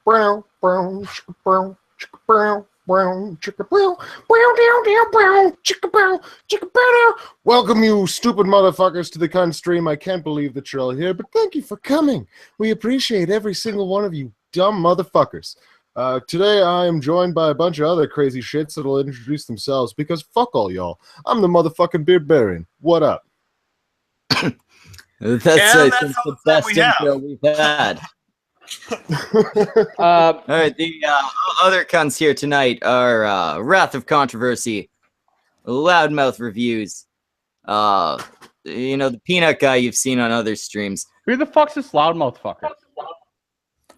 brown, brown, chicka brown, chicka brown, brown, chicka brown, brown, down, down, brown, chicka brown, chicka brown. Welcome, you stupid motherfuckers, to the cunt stream. I can't believe that you're all here, but thank you for coming. We appreciate every single one of you dumb motherfuckers. Today I am joined by a bunch of other crazy shits that'll introduce themselves because fuck all y'all. I'm the motherfucking Beard Baron. What up? That's the best intro we've had. All right, the other cunts here tonight are Wrath of Controversy, Loudmouth Reviews, the peanut guy you've seen on other streams. Who the fuck's this Loudmouth fucker?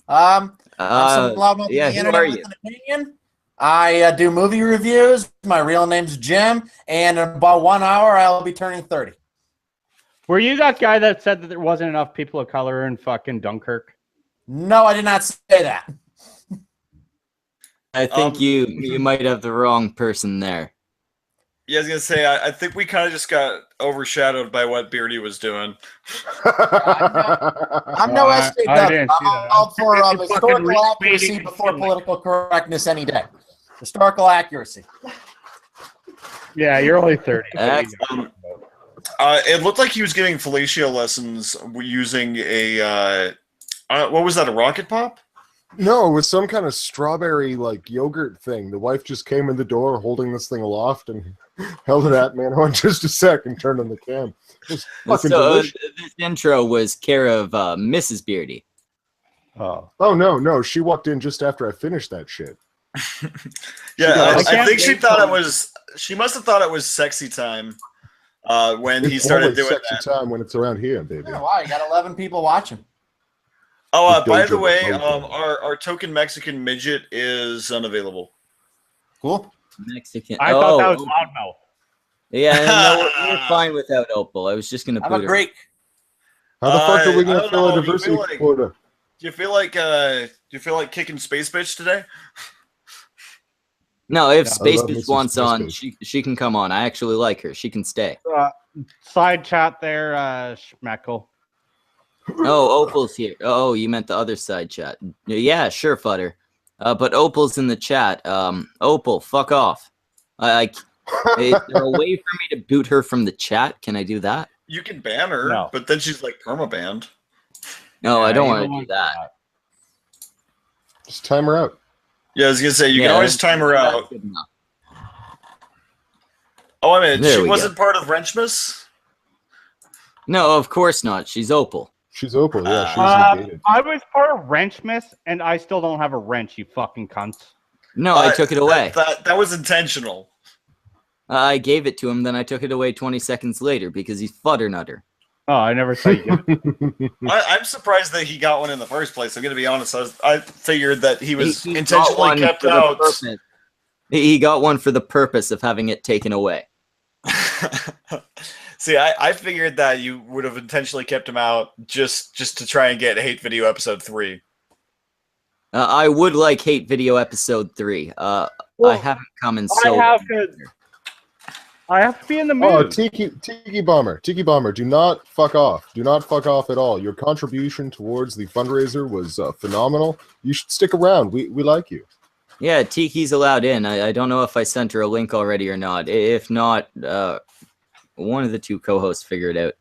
I'm some Loudmouth on the internet with an opinion. I do movie reviews. My real name's Jim, and in about 1 hour, I'll be turning 30. Were you that guy that said that there wasn't enough people of color in fucking Dunkirk? No, I did not say that. I think you might have the wrong person there. Yeah, I was gonna say I think we kind of just got overshadowed by what Beardy was doing. I'm no SJW. I'm out for historical accuracy before political correctness any day. Historical accuracy. Yeah, you're only 30. It looked like he was giving fellatio lessons using a what was that? A rocket pop? No, it was some kind of strawberry like yogurt thing. The wife just came in the door holding this thing aloft and held it at me on just a sec and turned on the cam. It was this intro was care of Mrs. Beardy. Oh no, she walked in just after I finished that shit. Yeah, I think she thought it was. She must have thought it was sexy time when he started doing sexy that. Time when it's around here, baby. Yeah, wow, you got 11 people watching. Oh, by the way, our token Mexican midget is unavailable. Cool. Mexican. I thought that was Loudmouth. Yeah, no, we're fine without Opal. I was just gonna I'm put a Greek. How the fuck are we gonna fill a diversity quota? Do you feel like kicking Space Bitch today? No, if Space Bitch wants on, she can come on. I actually like her. She can stay. Side chat there, Schmeckle. Oh, Opal's here. Oh, you meant the other side chat. Yeah, sure, Futter. But Opal's in the chat. Opal, fuck off. Is there a way for me to boot her from the chat? Can I do that? You can ban her, but then she's like permabanned. No, I don't want to do that. Just time her out. Yeah, I was gonna say you can always time her out. Oh, I mean, she wasn't part of Wrenchmas? No, of course not. She's Opal. She's Opal, yeah. She's negated. I was part of Wrenchmas, and I still don't have a wrench, you fucking cunts. No, I took it away. That was intentional. I gave it to him, then I took it away 20 seconds later because he's Futternutter. Oh, I never saw you. I'm surprised that he got one in the first place. I'm going to be honest. I figured that he was intentionally kept out. He got one for the purpose of having it taken away. See, I figured that you would have intentionally kept him out just to try and get Hate Video Episode 3. I would like Hate Video Episode 3. I haven't come in so I have to be in the mood. Oh, Tiki Bomber, do not fuck off. Do not fuck off at all. Your contribution towards the fundraiser was phenomenal. You should stick around. We like you. Yeah, Tiki's allowed in. I don't know if I sent her a link already or not. If not, one of the two co-hosts figure it out.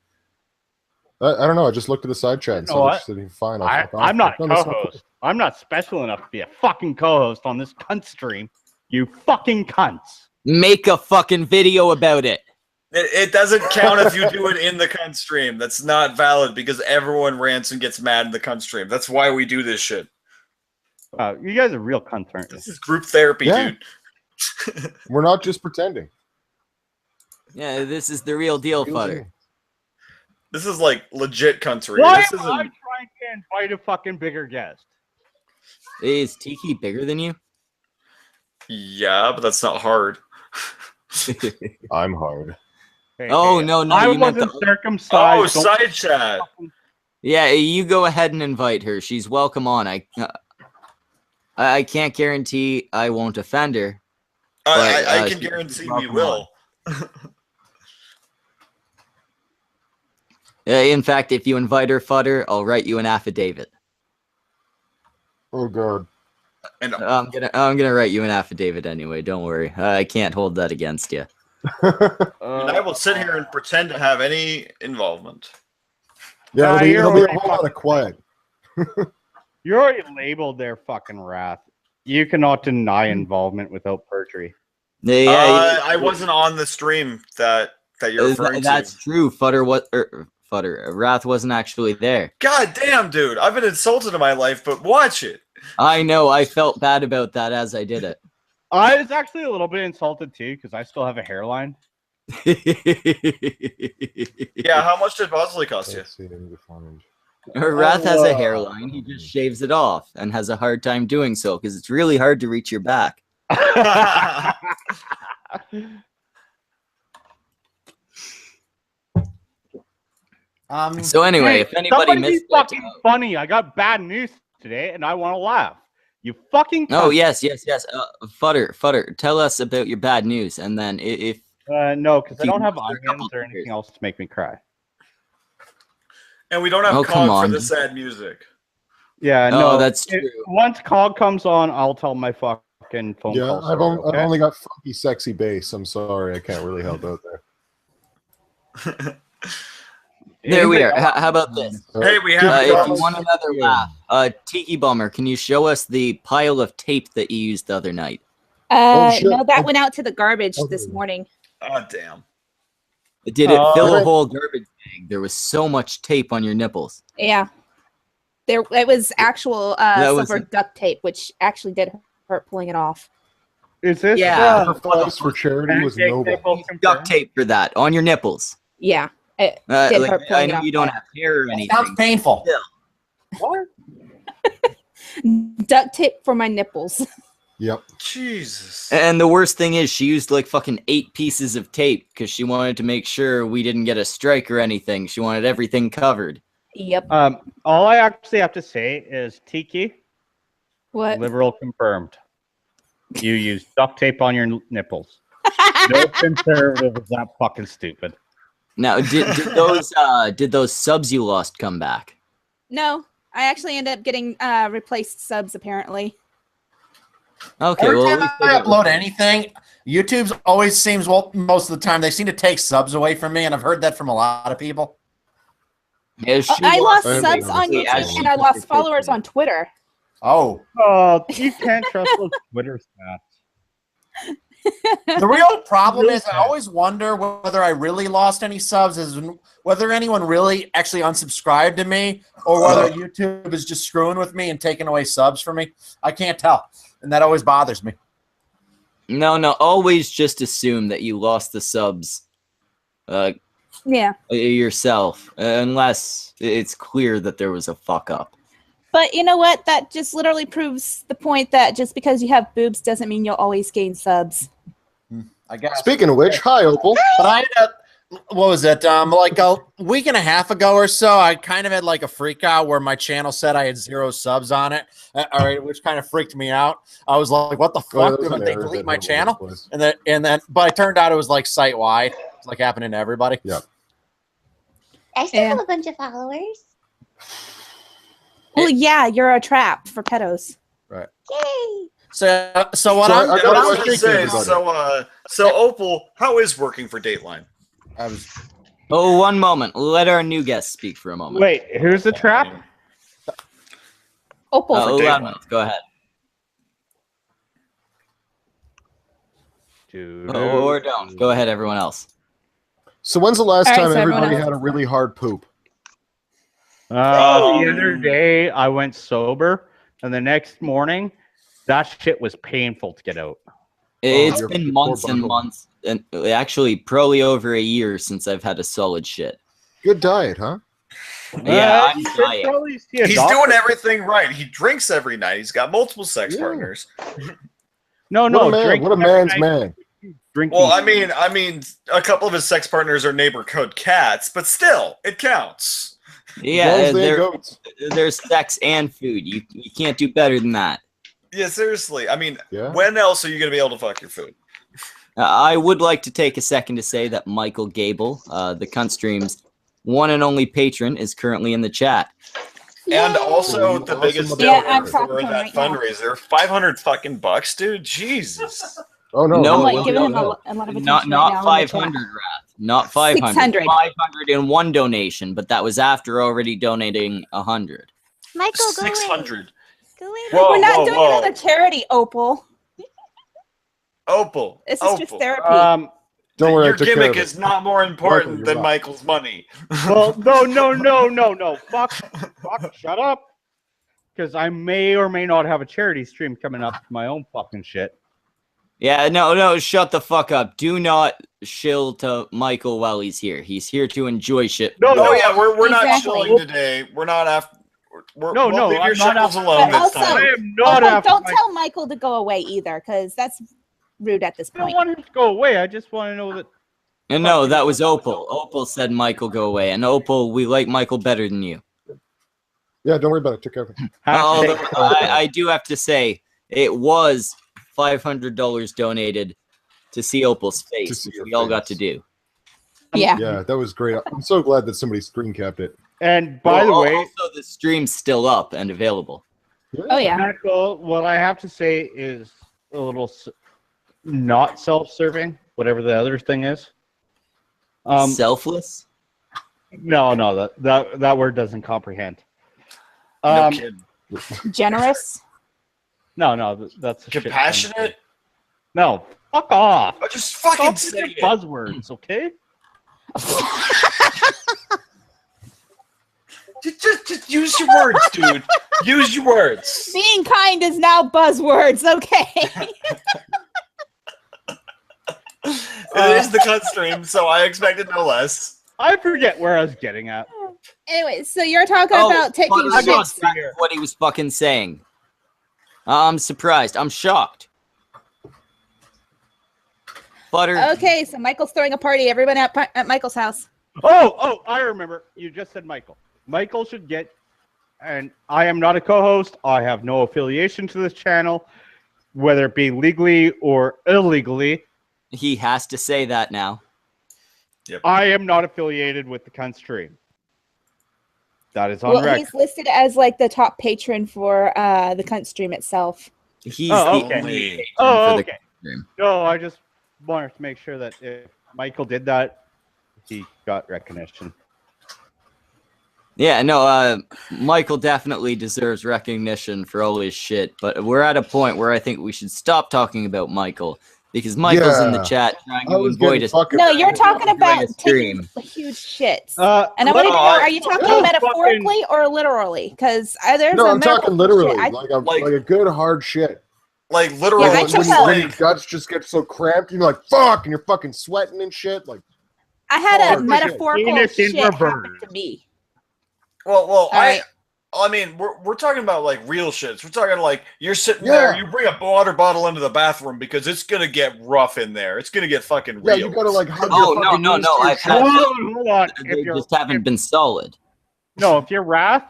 I don't know. I just looked at the side chat and said, fine. I'm not a co-host. I'm not special enough to be a fucking co-host on this cunt stream. You fucking cunts. Make a fucking video about it. It doesn't count if you do it in the cunt stream. That's not valid because everyone rants and gets mad in the cunt stream. That's why we do this shit. You guys are real cunts, aren't you? This is group therapy, dude. We're not just pretending. Yeah, this is the real deal, Futter. This is like legit country. Why am I trying to invite a fucking bigger guest? Is Tiki bigger than you? Yeah, but that's not hard. I'm hard. No, I you meant wasn't circumcised. Oh, side chat. Yeah, you go ahead and invite her. She's welcome on. I can't guarantee I won't offend her. I can guarantee we will. In fact, if you invite her, Futter, I'll write you an affidavit. Oh, God. And I'm gonna write you an affidavit anyway. Don't worry. I can't hold that against you. and I will sit here and pretend to have any involvement. Yeah, you're it'll be a already whole lot of quiet. You're already labeled there, fucking Wrath. You cannot deny involvement without perjury. Yeah, I wasn't on the stream that you're referring that's to. true. Wrath wasn't actually there. God damn, dude! I've been insulted in my life, but watch it. I know. I felt bad about that as I did it. I was actually a little bit insulted too because I still have a hairline. Yeah, how much did Bosley cost you? Wrath has a hairline. He just shaves it off and has a hard time doing so because it's really hard to reach your back. So anyway, if anybody missed fucking funny, I got bad news today, and I want to laugh. You fucking. Oh yes. Futter, tell us about your bad news, and then if no, because I you don't have missed a onions couple or of anything years. else to make me cry. And we don't have Oh, come Cog for on. the sad music. Yeah, Oh, no, that's true. Once Cog comes on, I'll tell my fucking phone Yeah, call. I've story, okay? only got funky, sexy bass. I'm sorry, I can't really help out there. There we are. How about this? Hey, we have. If you want another laugh, Tiki Bummer, can you show us the pile of tape that you used the other night? shit. No, that went out to the garbage this Okay. morning. Oh damn! Did it fill a Alright. whole garbage bag? There was so much tape on your nipples. Yeah, it was actual silver duct tape, which actually did hurt pulling it off. Is this? Yeah. Sacrifice for charity was noble. Duct tape for that on your nipples. Yeah, it did Like, hurt I pulling it know off. you don't have hair or anything. Sounds painful. What? Duct tape for my nipples. Yep. Jesus. And the worst thing is she used like fucking 8 pieces of tape because she wanted to make sure we didn't get a strike or anything. She wanted everything covered. Yep. All I actually have to say is Tiki, What? liberal confirmed. You use duct tape on your nipples. No conservative is that fucking stupid. Now, did those subs you lost come back? No, I actually ended up getting replaced subs apparently. Okay, Every well, time I upload anything, YouTube's always seems, well, most of the time, they seem to take subs away from me, and I've heard that from a lot of people. I lost I subs on haven't YouTube noticed. and I lost followers on Twitter. Oh. You can't trust those Twitter stats. The real problem is I always wonder whether I really lost any subs, is whether anyone really actually unsubscribed to me, or whether YouTube is just screwing with me and taking away subs from me. I can't tell, and that always bothers me. No, always just assume that you lost the subs Yeah. yourself, unless it's clear that there was a fuck up. But you know what? That just literally proves the point that just because you have boobs doesn't mean you'll always gain subs. I guess. Speaking of which, hi Opal. But I had what was it? Like a week and a half ago or so, I kind of had like a freak out where my channel said I had 0 subs on it. All right, which kind of freaked me out. I was like, "What the fuck? Did they delete my channel?" And then, but it turned out it was like site wide. It's like happening to everybody. Yeah. I still have a bunch of followers. Well, yeah, you're a trap for pedos. Right. Yay! So what So I'm, I I got was one gonna thing, say, everybody. so Opal, how is working for Dateline? I was Oh, one moment. Let our new guest speak for a moment. Wait, who's the trap? Opal. Loudmouth, go ahead. Or don't. Go ahead, everyone else. So when's the last All right, time so everyone everybody else- had a really hard poop? The other day I went sober, and the next morning, that shit was painful to get out. It's your been poor months and butthole. months, and actually probably over a year since I've had a solid shit. Good diet, huh? Yeah, I'm you should dying. probably see a He's doctor. doing everything right. He drinks every night. He's got multiple sex Yeah. partners. No, What a man! drinking What a every man's night, man! Drinking. Well, I mean, a couple of his sex partners are neighborhood cats, but still, it counts. As long Yeah, as they ain't goats. there's sex and food. You can't do better than that. Yeah, seriously. I mean, Yeah. when else are you gonna be able to fuck your food? I would like to take a second to say that Michael Gable, the Cunt Stream's one and only patron, is currently in the chat. And Yay! also You the awesome biggest motherfucker. Yeah, I'm donor talking for to him that right now. fundraiser. 500 fucking bucks, dude. Jesus. Oh no! No, I'm no, like no, giving no, him no. a lot of attention Not right now in the 500, chat. Wrath. Not 500. 600. 501 donation, but that was after already donating 100. Michael, go away. 600. Go away. Whoa, We're not whoa, doing whoa. another charity, Opal. Opal. This is Opal. just therapy. Don't worry, I Your took care of gimmick it. is not more important you're than right. Michael's money. Well, no. Fuck. Shut up. Because I may or may not have a charity stream coming up for my own fucking shit. Yeah, no, shut the fuck up. Do not shill to Michael while he's here. He's here to enjoy shit. No, Oh yeah, we're not Exactly. shilling today. We're not after. No, we'll leave I'm your not shekels after- alone But this also- I time. am not Opal, after don't my- tell Michael to go away either, because that's rude at this I don't point. want him to go away. I just want to know that. And no, that was Opal. Opal said Michael go away. And Opal, we like Michael better than you. Yeah, don't worry about it. Took care of it. Although I do have to say, it was $500 donated to see Opal's face, see which your we all got face. to do. Yeah. Yeah, that was great. I'm so glad that somebody screen capped it. And by the Well, way, also the stream's still up and available. Oh, yeah. Michael, what I have to say is a little not self-serving, whatever the other thing is. Selfless? No, that word doesn't comprehend. No kidding. Generous. No, that's a shit Compassionate? thing. No, fuck off. Oh, just fucking Stop say with it. your buzzwords, okay? Just use your words, dude. Use your words. Being kind is now buzzwords, okay? It is the cut stream, so I expected no less. I forget where I was getting at. Anyway, so you're talking about taking Butter I got shits. That's what he was fucking saying. I'm surprised. I'm shocked. Butter. Okay, so Michael's throwing a party. Everyone at Michael's house. Oh, I remember. You just said Michael. Michael should get, and I am not a co-host. I have no affiliation to this channel, whether it be legally or illegally. He has to say that now. I am not affiliated with the cunt stream. That is on Well, record. he's listed as like the top patron for the cunt stream itself. He's Oh, the okay. only patron Oh, for the okay. stream. No, I just wanted to make sure that if Michael did that, he got recognition. Yeah, no, Michael definitely deserves recognition for all his shit, but we're at a point where I think we should stop talking about Michael, because Michael's in the Yeah. chat trying I to was avoid getting us. fucking. No, you're talking Doing about a stream. taking huge shits. let- And I want to know, are you Oh, talking metaphorically or literally? Because there's No, a I'm talking metaphor literally, shit. like a good hard shit. Like literally, Yeah, I when, took when a- your guts just get so cramped, and you're like, "Fuck," and you're fucking sweating and shit. Like, I had a hard shit. metaphorical Penis in shit happen reverse. to me. well, right. I mean, we're talking about like real shits. We're talking like you're sitting Yeah. there, you bring a water bottle into the bathroom because it's gonna get rough in there. It's gonna get fucking yeah, real. you gotta like hug Oh, your no, fucking no, knees no, to your I've shit. had- Hold on. They If you're, just haven't been solid. no, if you're Wrath,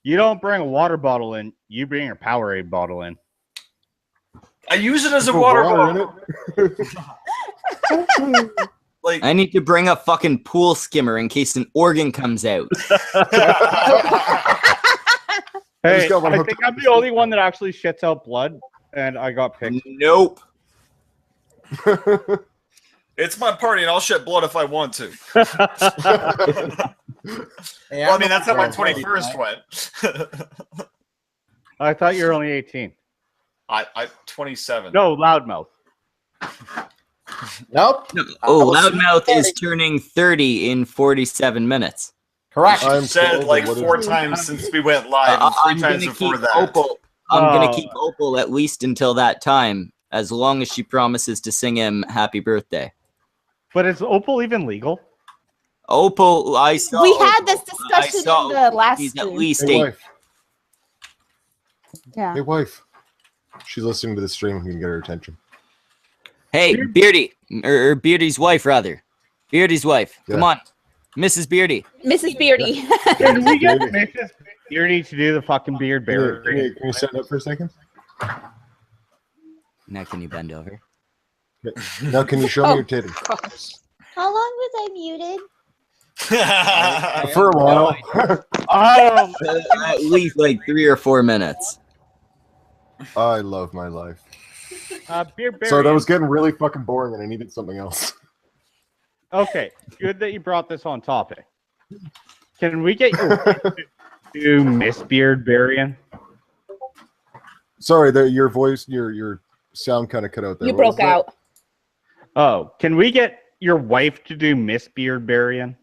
you don't bring a water bottle in. You bring your Powerade bottle in. I use it as a Put water in bottle. it. Like, I need to bring a fucking pool skimmer in case an organ comes out. Hey, just got one I hooked think up I'm to the only one that actually shits out blood, and I got picked. Nope. it's my party, and I'll shed blood if I want to. Hey, Well, I mean, I'm that's how my not- 21st went. I thought you were only 18. I 27. No, Loudmouth. Nope. Oh, was Loudmouth is 30. turning 30 in 47 minutes. Correct. I'm I've said told, like what is 4 it? times since we went live, and 3 I'm times gonna before keep that. Opal. I'm gonna Oh. keep Opal at least until that time, as long as she promises to sing him "Happy Birthday." But is Opal even legal? Opal, I saw. We had Opal. this discussion I saw in the last He's at stream. least Hey 8. wife, Yeah. hey wife. She's listening to the stream. We can get her attention. Hey, Beardy, or Beardy's wife, rather. Beardy's wife. Come Yeah. on, Mrs. Beardy. Mrs. Beardy. Can we get Beardy. Mrs. Beardy to do the fucking beard Here, bearer? can you stand up for a second? Now, can you bend over? Now, can you show me Oh. your titty? How long was I muted? For a while. Oh, At least like 3 or 4 minutes. I love my life. Beer So that Berry. was getting really fucking boring and I needed something else. Okay, good that you brought this on topic. Can we get your wife to do Miss Beardbarian? Sorry, your voice, your sound kind of cut out there. You What was broke that? out. Oh, can we get your wife to do Miss Beardbarian?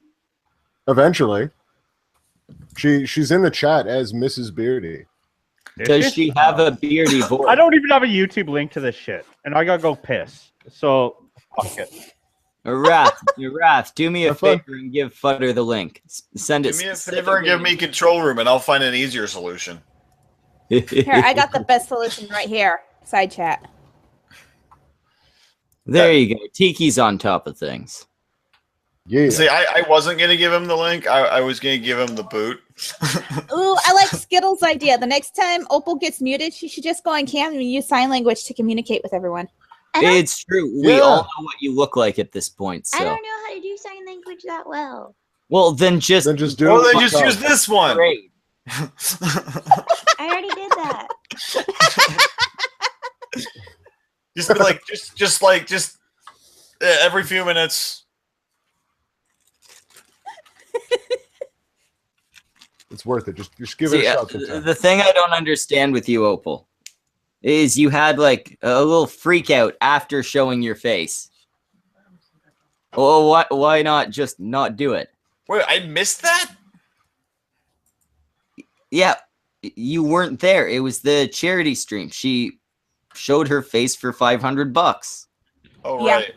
Eventually. She's in the chat as Mrs. Beardy. Does she have a beardy voice? I don't even have a YouTube link to this shit, and I gotta go piss. So, fuck it. Wrath, do me a Have fun. favor and give Futter the link. Send it. Do me a favor and give me control room, and I'll find an easier solution. Here, I got the best solution right here. Side chat. There you go. Tiki's on top of things. Yeah. See, I wasn't going to give him the link. I was going to give him the boot. Ooh, I like Skittles' idea. The next time Opal gets muted, she should just go on cam and use sign language to communicate with everyone. It's true. We Yeah. all know what you look like at this point. I So, don't know how to do sign language that well. well, then just Then just do Well, it. then just use this one. great. I already did that. Just be like, just every few minutes. It's worth it. Just give it See, a shot sometime. the thing I don't understand with you, Opal, is you had like a little freak out after showing your face. Well, why not just not do it? Wait, I missed that? Yeah, you weren't there. It was the charity stream. She showed her face for $500. Oh, Yeah. right.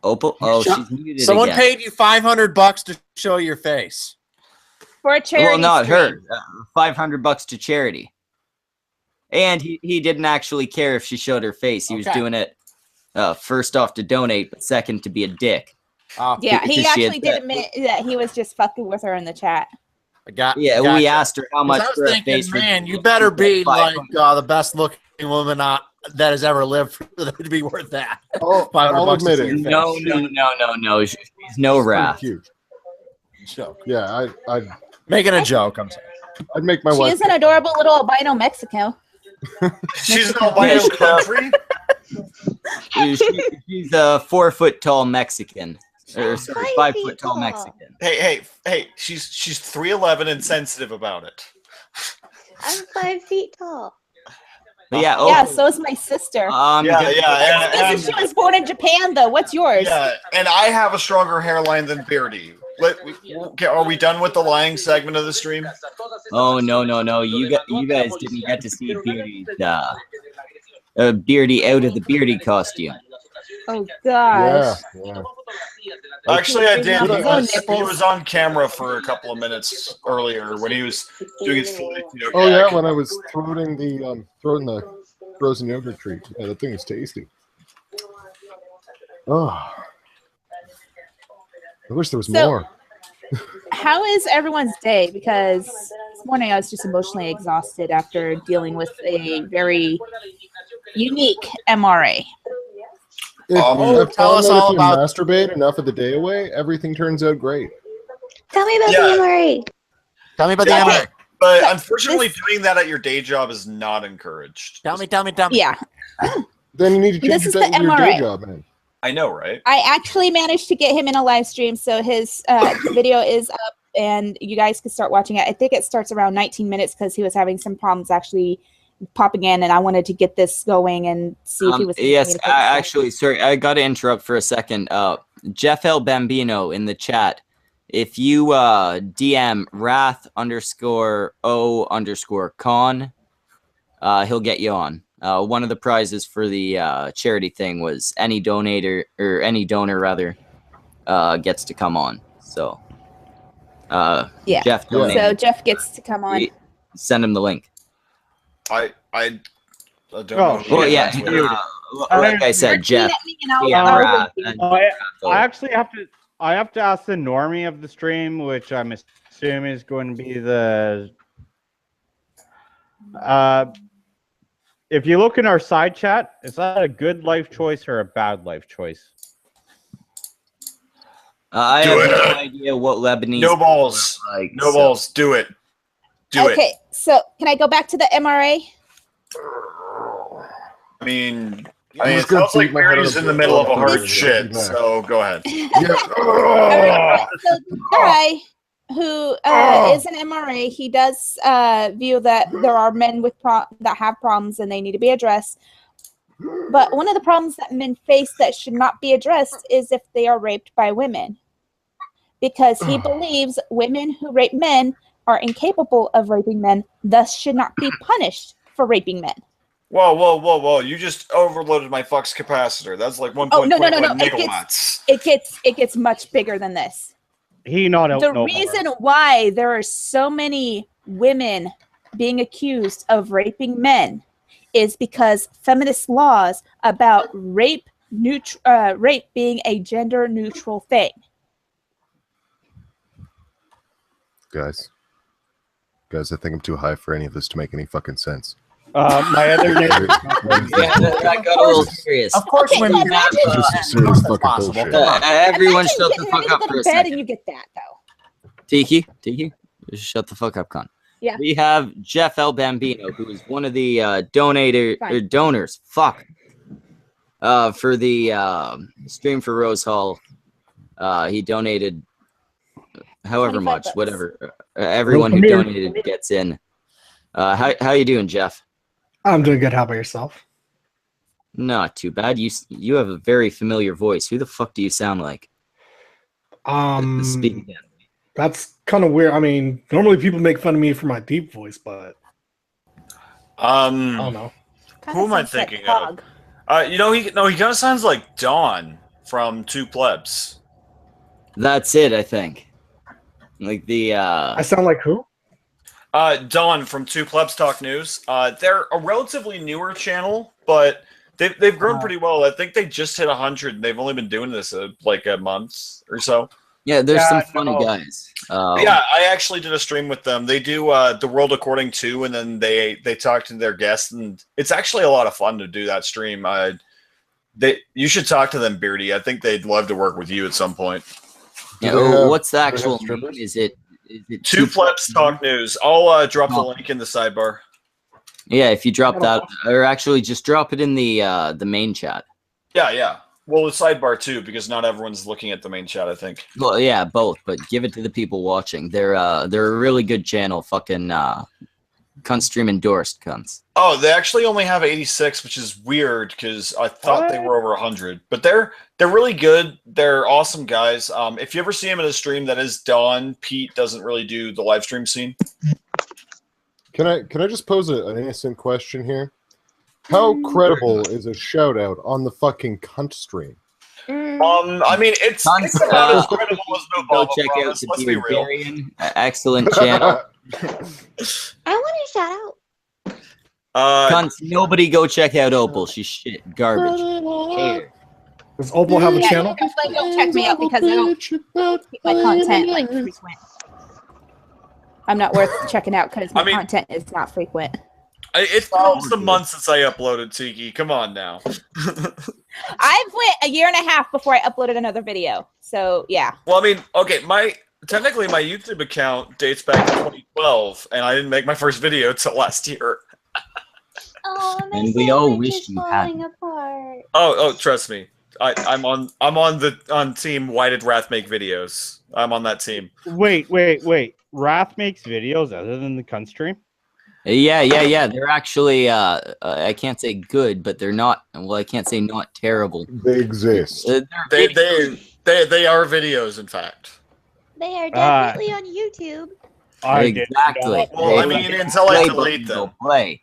Opal, oh, she's muted Someone again. paid you $500 to show your face. For a charity Well, not stream. her. $500 to charity. And he didn't actually care if she showed her face. He was Okay. doing it first off to donate, but second to be a dick. Yeah, he because she had actually did said- admit that he was just fucking with her in the chat. Yeah, we asked her how much I was for a thinking, face. man, you better be like the best looking woman that has ever lived for it to be worth that. Oh, $500 I'll bucks to admit see it. your face. No. She's no It's pretty wrath. cute. Joke. Yeah, Making a joke, I'm saying. I'd make my She wife. is an adorable little albino Mexico. She's an albino country. She's a 4 foot tall Mexican. Or sorry, 5 5 feet foot tall tall. Mexican. Hey! She's 3'11" and sensitive about it. I'm 5 feet tall. But yeah, Yeah, Opal, so is my sister. Yeah, This is she was born in Japan, though. What's yours? Yeah, and I have a stronger hairline than Beardy. Okay, are we done with the lying segment of the stream? Oh no! You guys didn't get to see Beardy out of the Beardy costume. Oh Yeah, gosh. yeah. Actually, I did. His own He nipples. was on camera for a couple of minutes earlier when he was doing his Filipino Oh yeah, gag. when I was throwing the frozen yogurt treat. Yeah, that thing was tasty. Oh, I wish there was So- more. How is everyone's day? Because this morning I was just emotionally exhausted after dealing with a very unique MRA. I've tell found us that all if you about- masturbate enough of the day away, everything turns out great. Tell me about Yeah. the MRA. Tell me about the Yeah. MRA. But So, unfortunately, this- doing that at your day job is not encouraged. Tell me. Yeah, Then you need to This change is your the day MRA. job, man. I know, right? I actually managed to get him in a live stream, so his video is up, and you guys can start watching it. I think it starts around 19 minutes because he was having some problems actually popping in, and I wanted to get this going and see if he was. Yes, actually, sorry, I got to interrupt for a second. Jeff L. Bambino in the chat. If you DM Wrath_O_con, he'll get you on. One of the prizes for the charity thing was any donor gets to come on. So, Yeah. Jeff, Yeah. donated. So Jeff gets to come on. Send him the link. I don't Oh, know. who Well, it yeah, is with. like I said, Jeff. Yeah, I'll Wrath, link and- I actually have to. I have to ask the normie of the stream, which I'm assuming is going to be the. If you look in our side chat, is that a good life choice or a bad life choice? I Do have it. no idea what Lebanese. No balls. people are like, No so- balls. Do it. Do it. Okay, so can I go back to the MRA? I mean, I'm it just gonna sounds like beat my head Mary's on in the the middle of a floor. hard This- shit. So go ahead. Yeah. So the guy who is an MRA, he does view that there are men with that have problems and they need to be addressed. But one of the problems that men face that should not be addressed is if they are raped by women. Because he believes women who rape men are incapable of raping men, thus should not be punished for raping men. Whoa. You just overloaded my flux capacitor. That's like 1.21 Oh, no. megawatts. It gets much bigger than this. He not out The no reason more. why there are so many women being accused of raping men is because feminist laws about rape being a gender neutral thing. Guys, I think I'm too high for any of this to make any fucking sense. My other name. Yeah, that got a little serious. Of course, Okay, when so you imagine- have Just as serious much as fucking possible. bullshit. Come on. Everyone Imagine shut the getting fuck ready to up go for to a bed second. and you get that though. Tiki, just shut the fuck up, con. Yeah. We have Jeff L. Bambino, who is one of the Fine. donors. Fuck. For the stream for Rose Hall, he donated however 25 much, bucks. whatever. Everyone who donated gets in. How you doing, Jeff? I'm doing good. How about yourself? Not too bad. You have a very familiar voice. Who the fuck do you sound like? Speak again. That's kind of weird. I mean, normally people make fun of me for my deep voice, but I don't know. Who am I thinking of? He kind of sounds like Dawn from Two Plebs. That's it, I think. Like the I sound like who? Dawn from Two Plebs Talk News. They're a relatively newer channel, but they've grown pretty well. I think they just hit 100, and they've only been doing this like a month or so. yeah, there's Yeah, some funny no. guys. Yeah, I actually did a stream with them. They do The World According To, and then they talk to their guests, and it's actually a lot of fun to do that stream. You should talk to them, Beardy. I think they'd love to work with you at some point. Yeah, Do they have- what's the do they have actual name? strippers? Is it Two Plebs Talk News. I'll drop the Oh. link in the sidebar. Yeah, if you drop that, or actually just drop it in the main chat. Yeah. Well, the sidebar too, because not everyone's looking at the main chat, I think. Well, yeah, both, but give it to the people watching. They're a really good channel. Fucking cunt stream endorsed cunts. Oh, they actually only have 86, which is weird because I thought they were over 100. But they're really good. They're awesome guys. If you ever see them in a stream, that is Dawn. Pete doesn't really do the live stream scene. Can I just pose an innocent question here? How credible is a shout out on the fucking cunt stream? I mean, it's not as credible as No Go Baba check out Promise, the let's be real. Beardarian. Excellent channel. I want a shout out. Cunts, nobody go check out Opal. She's shit. Garbage. Care. Does Opal have a Yeah, channel? definitely don't check me out because I don't keep my content like frequent. I'm not worth checking out because my I mean- content is not frequent. It's been almost a month since I uploaded, Tiki. Come on now. I've went a year and a half before I uploaded another video. So yeah. Well, I mean, okay, technically my YouTube account dates back to 2012, and I didn't make my first video till last year. Oh, my And we all sandwich wish is you had. falling apart. Oh, trust me. I'm on team Why Did Wrath Make Videos. I'm on that team. Wait. Wrath makes videos other than the cunt stream? Yeah. They're actually I can't say good, but they're not. Well, I can't say not terrible. They exist. They're They are videos, in fact. They are definitely on YouTube. I did Exactly. not- Well, I mean, until I Play delete button, go them. play.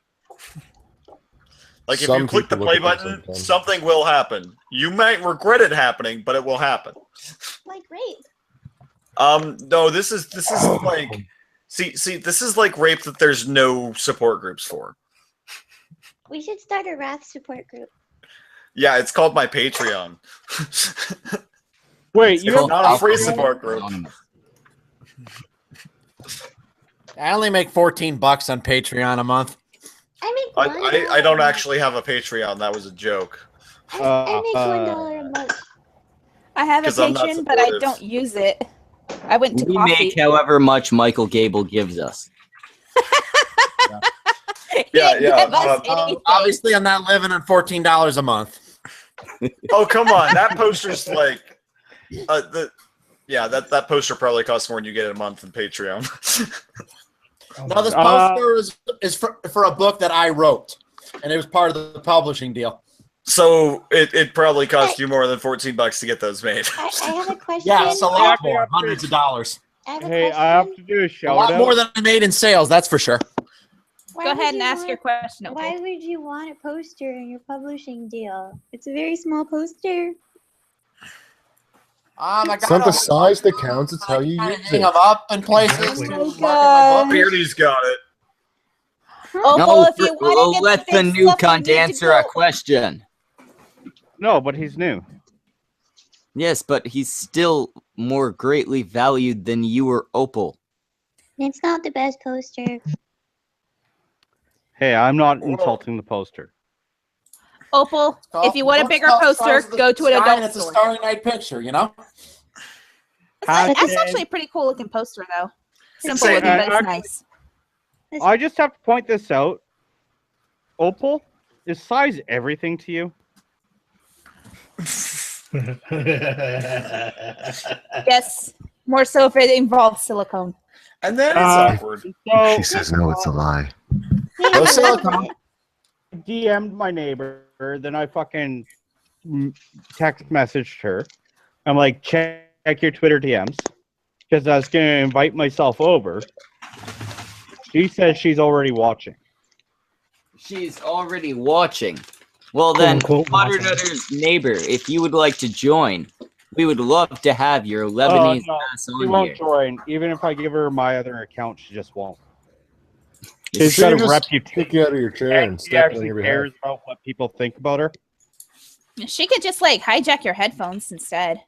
Like, if Some you click the people play look at them button, sometimes. something will happen. You might regret it happening, but it will happen. Like rape. No, this is like, see, this is like rape that there's no support groups for. We should start a Wrath support group. Yeah, it's called my Patreon. Wait, you It's have not a free support group. I only make $14 on Patreon a month. I make I don't actually have a Patreon. That was a joke. I make $1 a month. I have a 'Cause I'm not Patreon, but I supportive. don't use it. I went to We coffee. make however much Michael Gable gives us. He Yeah, didn't yeah, give us um, anything. Obviously, I'm not living on $14 a month. Oh, come on. That poster's like that poster probably costs more than you get a month in Patreon. No, this poster is for a book that I wrote, and it was part of the publishing deal. So it probably cost you more than $14 to get those made. I have a question. Yeah, it's a lot actually more, have to- hundreds of dollars. I have a Hey, question. I have to do a A shout lot out. more than I made in sales, that's for sure. Why Go would ahead and you ask your want- question. Why Opal. would you want a poster in your publishing deal? It's a very small poster. It's not the size that counts, it's how you use Hang it. them up in places Exactly. to Oh my market my book. Beardy's got it. Opal, No, if you want to get let the big new stuff, you cunt need to answer go- a question. No, but he's new. Yes, but he's still more greatly valued than you or Opal. It's not the best poster. Hey, I'm not insulting the poster. Opal, if you want a Book's bigger called poster, Stars of the go to an Sky, adult and it's a store. Starry Night picture, you know? That's Hashtag- actually a pretty cool looking poster, though. Simple Say- looking, but it's actually- nice. I just have to point this out. Opal, is size everything to you? Yes, more so if it involves silicone. And then it's Uh, awkward. So She says no, it's a lie. No silicone. DM'd my neighbor, then I fucking text messaged her. I'm like, check your Twitter DMs because I was going to invite myself over. She says she's already watching. She's already watching. Well then, unquote watching. Butternutter's neighbor, if you would like to join, we would love to have your Lebanese no, ass She on won't here. join. Even if I give her my other account, she just won't. She She's got a just reputation. kick you out of your chair and She step on actually your cares behalf. about what people think about her. She could just like hijack your headphones instead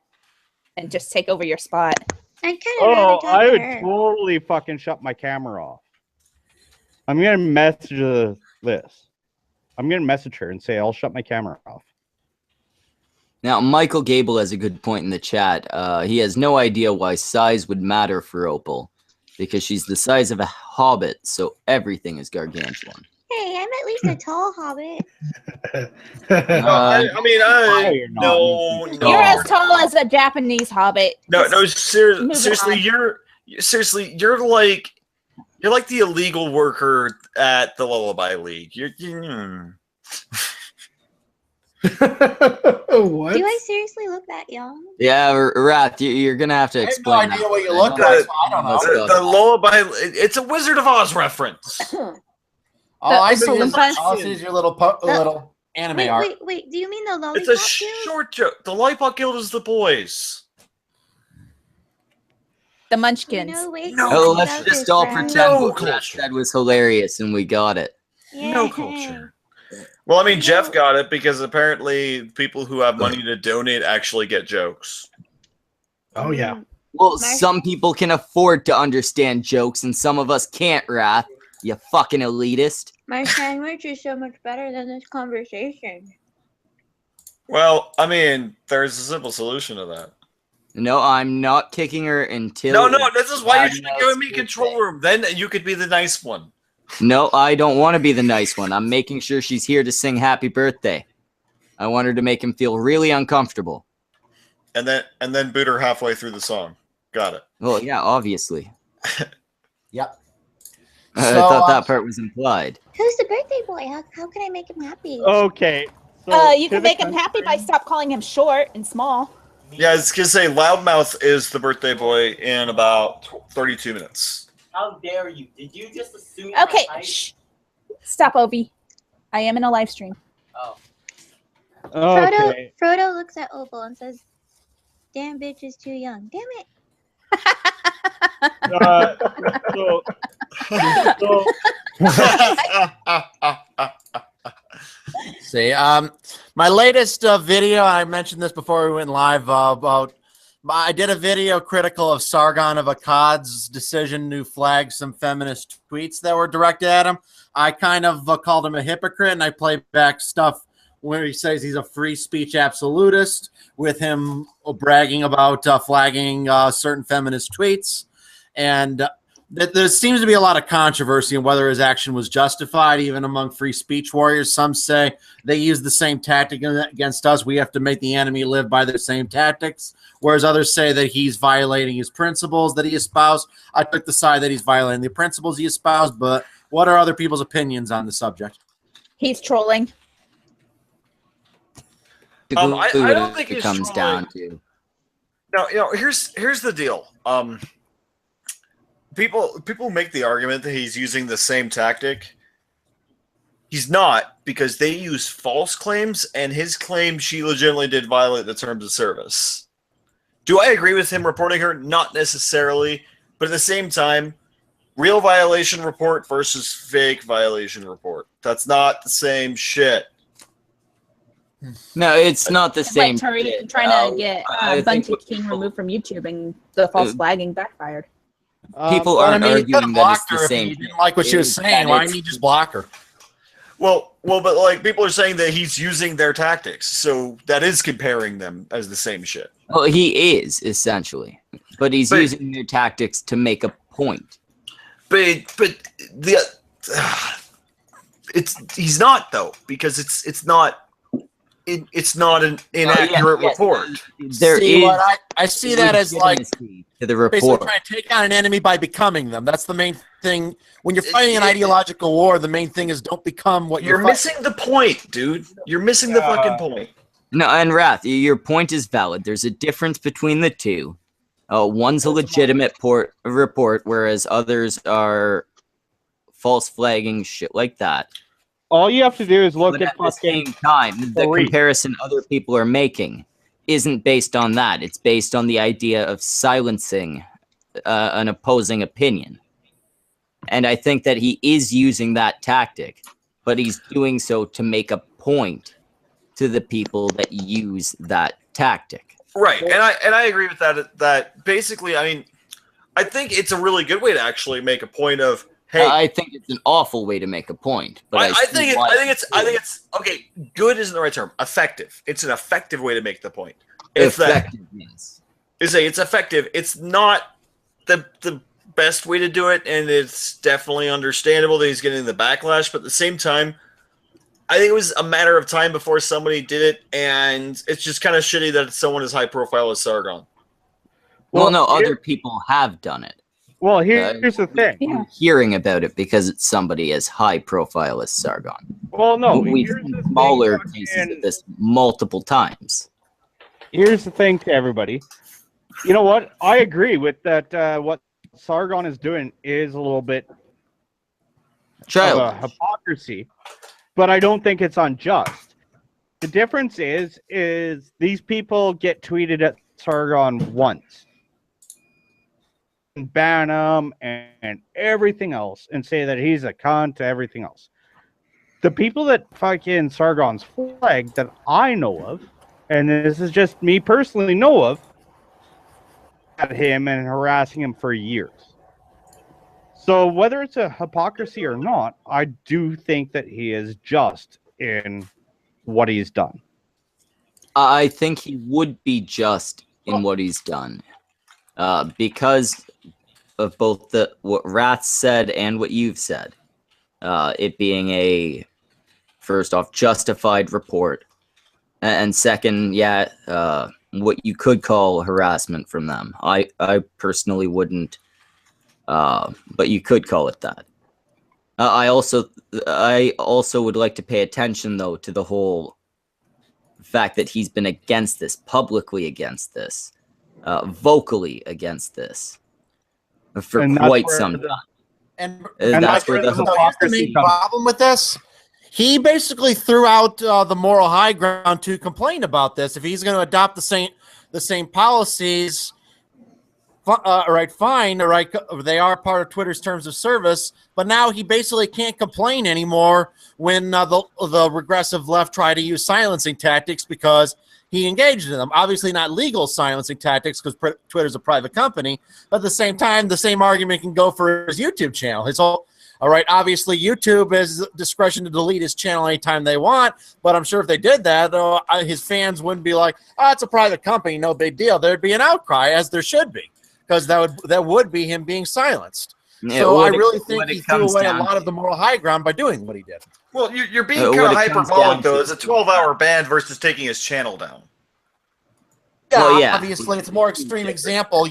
and just take over your spot. I kind of Oh, rather talk I to would her. totally fucking shut my camera off. I'm gonna message her this. I'm gonna message her and say I'll shut my camera off. Now, Michael Gable has a good point in the chat. He has no idea why size would matter for Opal, because she's the size of a hobbit, so everything is gargantuan. Hey, I'm at least a tall hobbit. I mean, No, you're not. no, no. You're as tall as a Japanese hobbit. No, no, Moving seriously, on. you're like the illegal worker at the Lullaby League. What? Do I seriously look that young? Yeah, Wrath, you're gonna have to I have no explain. idea that. what you look The- like, so I don't know. the Lullaby. It's a Wizard of Oz reference. All I see Oompa is, Loompas? all I see is your little little anime Wait, art. wait. Do you mean the lollipop It's a Guild? short joke. The Lollipop Guild is the boys. The Munchkins. No, wait, No, Oh, talk let's about just this, all Brad. pretend No what Wrath culture. said was hilarious, and we got it. No Yay. culture. Well, I mean, Jeff got it because apparently people who have money to donate actually get jokes. Oh yeah. Well, Mark- some people can afford to understand jokes, and some of us can't, Wrath. You fucking elitist. My sandwich is so much better than this conversation. Well, I mean, there's a simple solution to that. No, I'm not kicking her until. No, this is why you should Loudmouth's give me birthday. control room. Then you could be the nice one. No, I don't want to be the nice one. I'm making sure she's here to sing happy birthday. I want her to make him feel really uncomfortable. And then boot her halfway through the song. Got it. Well, yeah, obviously. Yep. I So, thought that part was implied. Who's the birthday boy? How can I make him happy? Okay. So You to can the make him happy by country- stop calling him short and small. Yeah, I was gonna say Loudmouth is the birthday boy in about 32 minutes. How dare you? Did you just assume Okay, my height? shh. Stop, Ovi. I am in a live stream. Oh. Okay. Frodo looks at Opal and says, "Damn bitch is too young. Damn it." So See, my latest video, I mentioned this before we went live, about I did a video critical of Sargon of Akkad's decision to flag some feminist tweets that were directed at him. I kind of called him a hypocrite, and I played back stuff where he says he's a free speech absolutist, with him bragging about flagging certain feminist tweets. And there seems to be a lot of controversy on whether his action was justified, even among free speech warriors. Some say they use the same tactic against us. We have to make the enemy live by their same tactics. Whereas others say that he's violating his principles that he espoused. I took the side that he's violating the principles he espoused, but what are other people's opinions on the subject? He's trolling. I don't think it comes down to. No, here's the deal. People make the argument that he's using the same tactic. He's not, because they use false claims, and his claim she legitimately did violate the terms of service. Do I agree with him reporting her? Not necessarily, but at the same time, real violation report versus fake violation report. That's not the same shit. No, it's not the same. Like Tariq trying to get Bunty King removed from YouTube, and the false flagging backfired. People But, aren't arguing that it's the her same. if he didn't like what she was saying. Why didn't he just block her? Well, but like people are saying that he's using their tactics, so that is comparing them as the same shit. Well, he is essentially, but he's using their tactics to make a point. But he's not, though, because it's not an inaccurate report. I see that as like to the basically report. trying to take out an enemy by becoming them. That's the main thing. When you're fighting an ideological war, the main thing is don't become what You're missing the point, dude. You're missing the fucking point. No, and Wrath, your point is valid. There's a difference between the two. One's a legitimate report, whereas others are false flagging, shit like that. All you have to do is look But at at the same time, the comparison other people are making isn't based on that. It's based on the idea of silencing an opposing opinion. And I think that he is using that tactic, but he's doing so to make a point to the people that use that tactic. Right, and I agree with that. That basically, I mean, I think it's a really good way to actually make a point of, hey, I think it's an awful way to make a point, but I think it's okay. Good isn't the right term. Effective. It's an effective way to make the point. Effectiveness. It's effective. It's not the best way to do it, and it's definitely understandable that he's getting the backlash. But at the same time, I think it was a matter of time before somebody did it, and it's just kind of shitty that it's someone as high profile as Sargon. Well, no, other people have done it. Well, here's the thing. We're hearing about it because it's somebody as high profile as Sargon. Well, no, We've seen smaller cases of this multiple times. Here's the thing to everybody. You know what? I agree with that. What Sargon is doing is a little bit of a hypocrisy, but I don't think it's unjust. The difference is these people get tweeted at Sargon once, and ban him and everything else, and say that he's a cunt to everything else. The people that fucking Sargon's flag that I know of, and this is just me personally know of, at him and harassing him for years. So whether it's a hypocrisy or not, I do think that he is just in what he's done. I think he would be just in what he's done, because of both what Wrath said and what you've said. It being a, first off, justified report, and second, what you could call harassment from them. I personally wouldn't, but you could call it that. I also would like to pay attention, though, to the whole fact that he's been against this, publicly against this, vocally against this for quite some time. And that's where the hypocrisy problem with this. He basically threw out the moral high ground to complain about this. If he's going to adopt the same policies, fine. They are part of Twitter's terms of service, but now he basically can't complain anymore when the regressive left try to use silencing tactics because he engaged in them. Obviously not legal silencing tactics because Twitter's a private company, but at the same time, the same argument can go for his YouTube channel. All right, obviously YouTube has discretion to delete his channel anytime they want, but I'm sure if they did that, his fans wouldn't be like, "Oh, it's a private company, no big deal." There'd be an outcry, as there should be, because that would be him being silenced. Yeah, so I what it- really what think it he threw comes away a down lot of the moral high ground by doing what he did. Well, you're being What kind of it comes hyperbolic, down though. to- It's a 12-hour ban versus taking his channel down. Yeah, Well, yeah. obviously it's a more extreme example,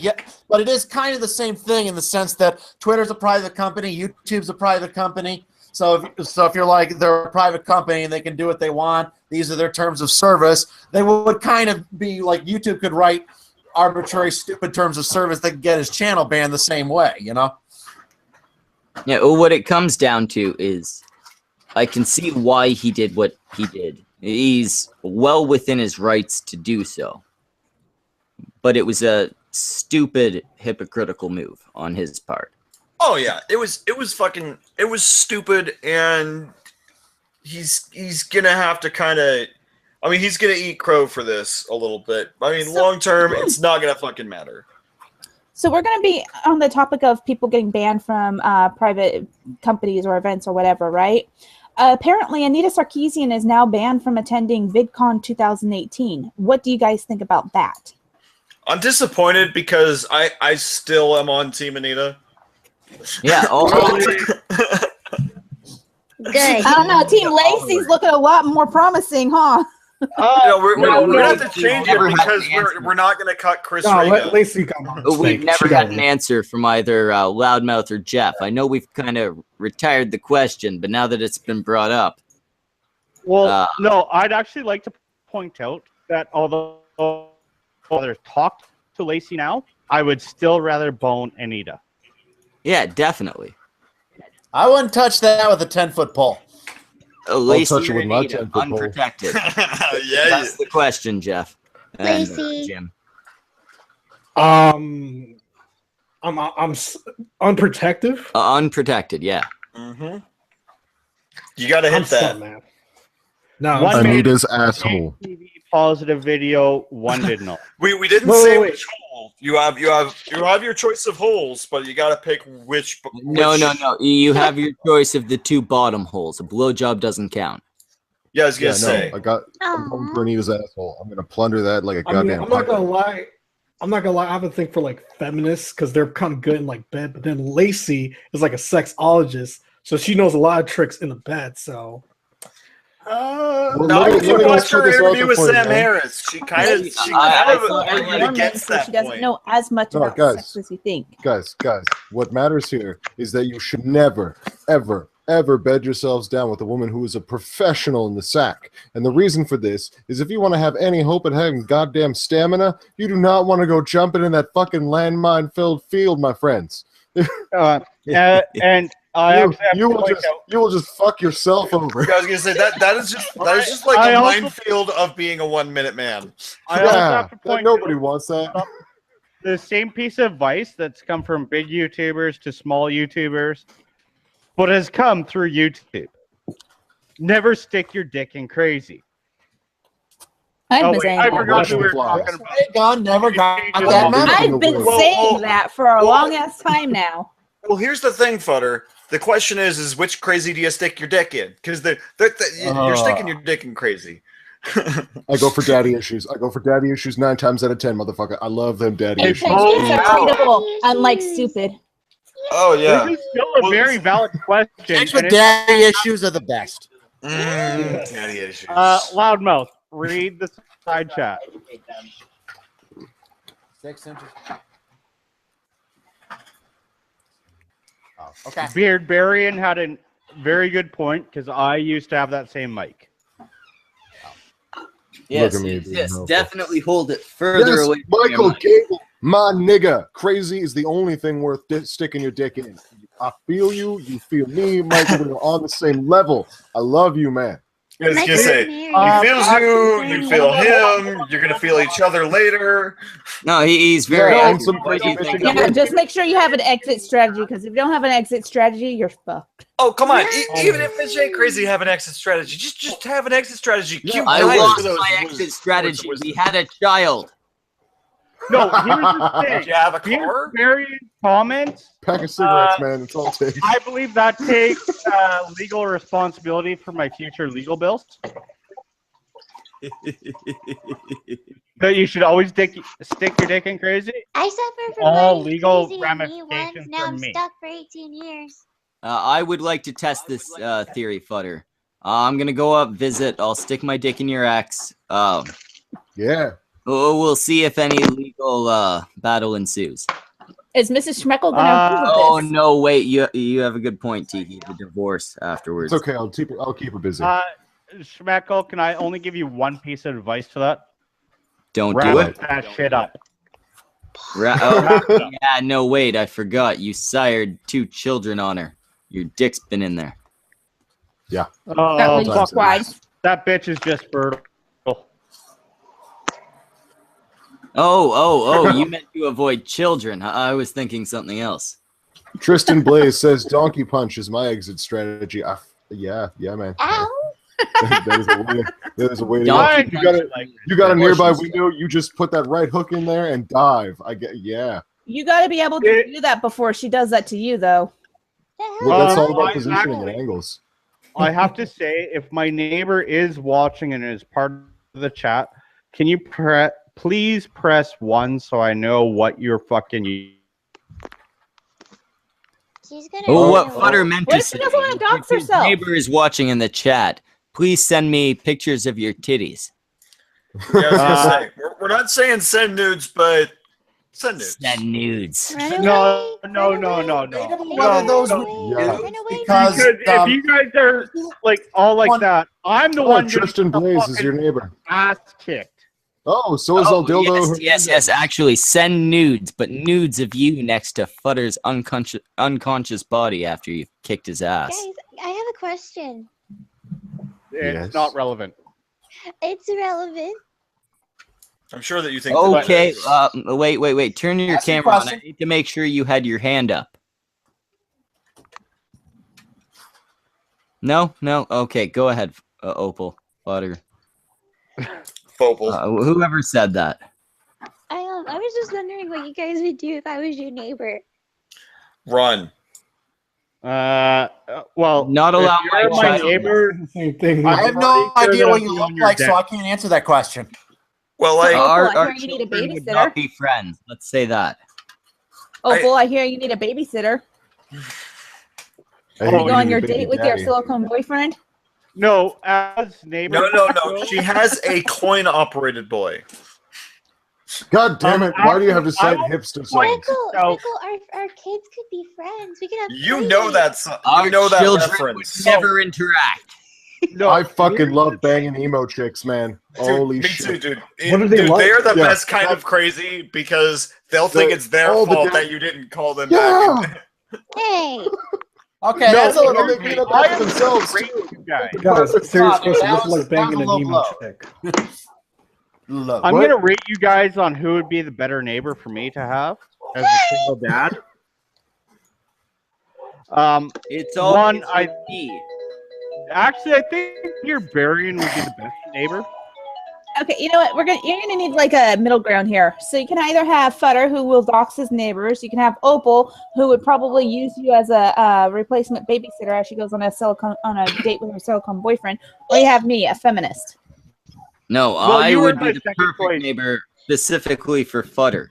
but it is kind of the same thing in the sense that Twitter's a private company, YouTube's a private company. So if you're like, they're a private company and they can do what they want, these are their terms of service, they would kind of be like YouTube could write arbitrary, stupid terms of service that could get his channel banned the same way, you know? Yeah, well, what it comes down to is I can see why he did what he did. He's well within his rights to do so. But it was a stupid, hypocritical move on his part. Oh yeah, it was stupid, and he's gonna have to kind of, I mean, he's gonna eat crow for this a little bit. I mean, long term, it's not gonna fucking matter. So we're going to be on the topic of people getting banned from private companies or events or whatever, right? Apparently, Anita Sarkeesian is now banned from attending VidCon 2018. What do you guys think about that? I'm disappointed because I still am on Team Anita. Yeah. Good. I don't know. Team Lacey's looking a lot more promising, huh? We're gonna have to change it never had because an answer. we're not gonna cut Chris No, Reagan. Lacey, come on. We've She never got had an it. answer from either Loudmouth or Jeff. I know we've kind of retired the question, but now that it's been brought up. Well, no, I'd actually like to point out that although there's talk to Lacey now, I would still rather bone Anita. Yeah, definitely. I wouldn't touch that with a 10-foot pole. Lacey touch it or with my Anita, 10-foot pole. unprotected. Yeah, That's the question, Jeff. And, Lacey. Jim. I'm unprotective. Unprotected, yeah. mm-hmm. You got to I'm hit that. stuck, man. No, One I'm minute. Anita's asshole. TV positive video, one did not. We didn't Wait, say wait, which hole. You have your choice of holes, but you got to pick which. No. You have your choice of the two bottom holes. A blowjob doesn't count. Yeah, I was gonna Yeah, say. no, I'm going for Anita's asshole. I'm gonna plunder that like a I mean, goddamn. I'm not gonna lie. I have a thing for like feminists because they're kind of good in like bed. But then Lacey is like a sexologist, so she knows a lot of tricks in the bed. So Well, No, let me watch her put this out interview there with for you, Sam man. Harris. She kind of I argued against that She doesn't point. know as much No, about guys. sex as you think. Guys, what matters here is that you should never, ever bed yourselves down with a woman who is a professional in the sack. And the reason for this is if you want to have any hope at having goddamn stamina, you do not want to go jumping in that fucking landmine-filled field, my friends. And I actually have You to will point just out, you will just fuck yourself over. I was gonna say that is just like I a also- minefield of being a 1 minute man. I also Yeah, have to point nobody out wants that. the same piece of advice that's come from big YouTubers to small YouTubers, but has come through YouTube. Never stick your dick in crazy. I've been Wait, saying I that. forgot who we were Flies. talking about. God never got that Well, memo. I've been Well, saying that for a long ass time now. Well, here's the thing, Futter. The question is which crazy do you stick your dick in? Because you're sticking your dick in crazy. I go for daddy issues. 9 times out of 10, motherfucker. I love them daddy And issues. pensions are treatable, unlike stupid. Oh yeah. This is still a very valid question. Chicks and with it's- daddy issues are the best. Daddy issues. Loudmouth, read the side chat. 6 inches. Oh, okay. Beardbarian had a very good point because I used to have that same mic. Yes, Look at me being yes, helpful. definitely hold it further Yes, away from your Michael mic. Gable, my nigga. Crazy is the only thing worth sticking your dick in. I feel you. You feel me, Michael. We're on the same level. I love you, man. I was gonna Michael's say, married. he feels you feel him. You're gonna feel each other later. No, he's very Yeah, active. some What do you fucking think? bitch. Yeah, just make sure you have an exit strategy because if you don't have an exit strategy, you're fucked. Oh come on! Even if Mitch ain't crazy, have an exit strategy. Just have an exit strategy. Cute I guys lost for those my losers. exit strategy. We had a child. No, here's the Did thing. you have a Here's car? various comments. Pack of cigarettes, man. It's all it takes. I believe that takes legal responsibility for my future legal bills. That you should always stick your dick in crazy. I suffer from All learning legal crazy at me once. ramifications Now from I'm me. stuck for 18 years. I would like to test this theory, Futter. I'm gonna go up, visit. I'll stick my dick in your ex. Yeah. We'll see if any legal battle ensues. Is Mrs. Schmeckel going to approve of Oh this? no, wait. You have a good point, Tiki. The divorce afterwards. It's okay. I'll keep her busy. Schmeckel, can I only give you one piece of advice to that? Don't Wrap do it. that shit up. Yeah, no, wait. I forgot. You sired 2 children on her. Your dick's been in there. Yeah. Oh, was fuck. wise. That bitch is just fertile. Oh, you meant to avoid children. I was thinking something else. Tristan Blaze says donkey punch is my exit strategy. Yeah, man. Ow! There's a way to Donkey go. punch. You got a nearby Abortions. window. You just put that right hook in there and dive. Yeah. You got to be able to do that before she does that to you, though. The hell Well, that's is all that? about positioning and angles. I have to say, if my neighbor is watching and is part of the chat, can you please press 1 so I know what you're fucking. She's gonna Oh, what run away. Futter meant What to if she say. doesn't want to dox If your herself? neighbor is watching in the chat. Please send me pictures of your titties. Yeah, I was gonna say, we're not saying send nudes, but send nudes. Send nudes. Run away, No. run away. Whether those Run would away, Yeah. run away, Because, Because if you guys are like all like One- that, I'm the Oh, one Tristan getting Blaze the is your neighbor. ass kicked. Oh, so is El Dildo. Yes. Actually, send nudes, but nudes of you next to Futter's unconscious body after you've kicked his ass. Guys, I have a question. It's Yes. not relevant. It's irrelevant. I'm sure that you think. that Okay, it is. wait. Turn your Ask the camera on. I question. need to make sure you had your hand up. No? Okay, go ahead, Opal, Futter. Fopal. Whoever said that. I was just wondering what you guys would do if I was your neighbor. Run. Well, Not if allow you're my my child- neighbor. Same thing. I'm I have pretty no sure idea that what I'd you be look on your like, so deck. I can't answer that question. Well, like, Opal, I Our hear you need a children would babysitter. not be friends. Let's say that. Opal, I hear you need a babysitter. Hey, You go on need your a baby date with your daddy. silicone boyfriend? No, as neighbor. no. She has a coin-operated boy. God damn it! Why do you have to cite I- hipster songs? Michael, So- our kids could be friends. We could have. You play know dates. that. You Our know that children reference. would never interact. No, I fucking love banging emo chicks, man. Dude, Holy me shit! too, dude. What do they Dude, like? they're the Yeah. best kind of crazy because they'll think it's their all the fault da- that you didn't call them Yeah. back. Hey, Okay, No, that's a little. they'll make it up I after themselves. rate you guys. Guys, serious Stop, question. that What's it was- like banging that an was a emo low chick? Look. I'm What? gonna rate you guys on who would be the better neighbor for me to have as a single dad. It's all One, Actually, I think your Barian would be the best neighbor. Okay, you know what? You're gonna need like a middle ground here. So you can either have Futter, who will dox his neighbors. You can have Opal, who would probably use you as a replacement babysitter as she goes on a date with her silicone boyfriend. Or you have me, a feminist. No, Well, I you were would my be the second perfect choice. neighbor specifically for Futter.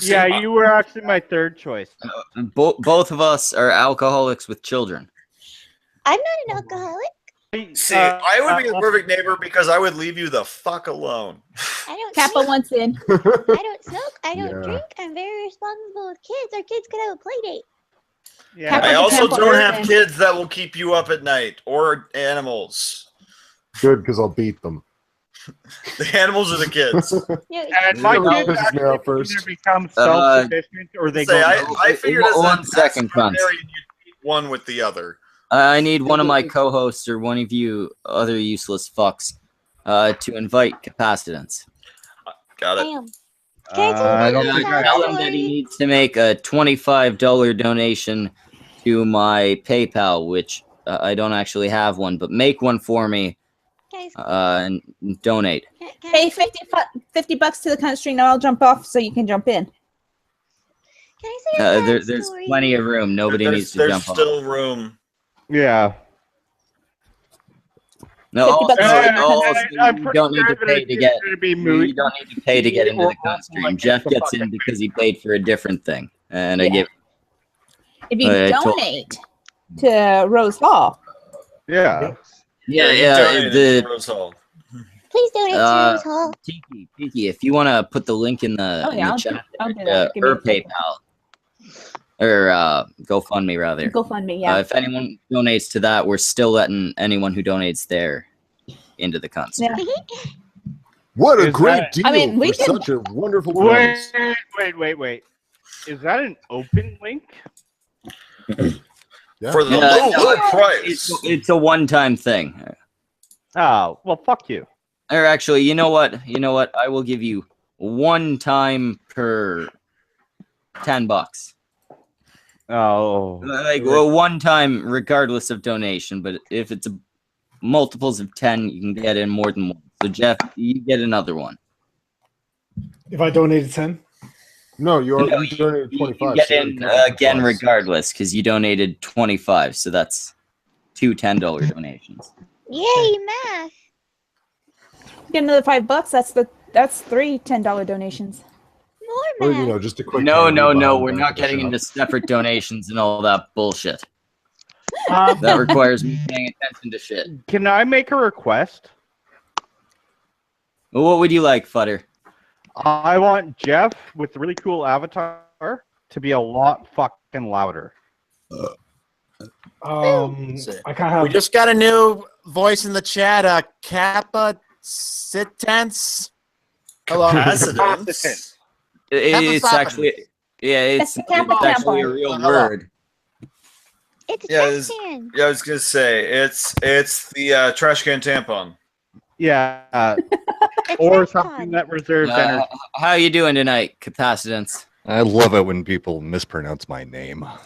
Yeah, you were actually my third choice. Both of us are alcoholics with children. I'm not an alcoholic. See, I would be the perfect neighbor because I would leave you the fuck alone. I don't. Kappa smoke. wants in. I don't smoke. I don't Yeah. drink. I'm very responsible with kids. Our kids could have a play date. Yeah. Kappa- I also Temple don't Earth have and- kids that will keep you up at night or animals. Good, because I'll beat them. The animals are the kids. No, And my That kids pisses me actually off first. either become self-sufficient or they Say, go. I figured as One a second, cunts. secondary, you'd beat one with the other. I need one of my co-hosts or one of you other useless fucks to invite capacitance. Got it. Damn. Can I tell I you don't my think side Tell him that he story? needs to make a $25 donation to my PayPal, which I don't actually have one, but make one for me. Guys, and donate. can Pay I say, $50 to the country, and I'll jump off so you can jump in. can I say a sad There's story? plenty of room. Nobody needs to There's jump off. still room. Yeah. No, $50 also, And I'm you pretty don't need sure to that pay it's to get. gonna be moot. You don't need to pay to get into the con stream. Like, Jeff the gets in fucking- because he paid for a different thing, and I Yeah. give. If you I told- donate to Rose Hall, Yeah. Yeah, you yeah. donated to The Rose Hall. Please donate to Rose Hall. Tiki, if you want to put the link in the, Oh, yeah, in the chat, I'll do that. Give me her a second. PayPal or GoFundMe rather. GoFundMe, yeah. If anyone donates to that, we're still letting anyone who donates there into the con stream. Yeah. What a Is great that- deal I mean, we for can- such a wonderful price. Wait. Is that an open link? Yeah. For the Yeah, low price. It's a one-time thing. Oh, well, fuck you. Or actually, you know what? I will give you one time per $10. Oh. Like well, one time, regardless of donation. But if it's multiples of 10, you can get in more than one. So Jeff, you get another one. If I donated 10, No, you No, already donated You 25. get so you in already covered the again, cost. regardless, because you donated 25. So that's two $10 donations. Yay, math. Get another $5. That's three $10 donations. More Or, math. you know, just a quick. No, hand no, behind no. the We're back not of the getting shop. into separate donations and all that bullshit. That requires me paying attention to shit. Can I make a request? Well, what would you like, Futter? I want Jeff with the really cool avatar to be a lot fucking louder. I kind of We have. just got a new voice in the chat. Kappa Sitens. Hello. Capacitance. It's Kappa actually, yeah, it's That's the Kappa actually a tampon. real Hello. word. It's a Yeah, trash it's- can. Yeah, I was gonna say it's the trash can tampon. Yeah. A Or trash something can. that reserves energy. How you doing tonight, capacitance? I love it when people mispronounce my name. I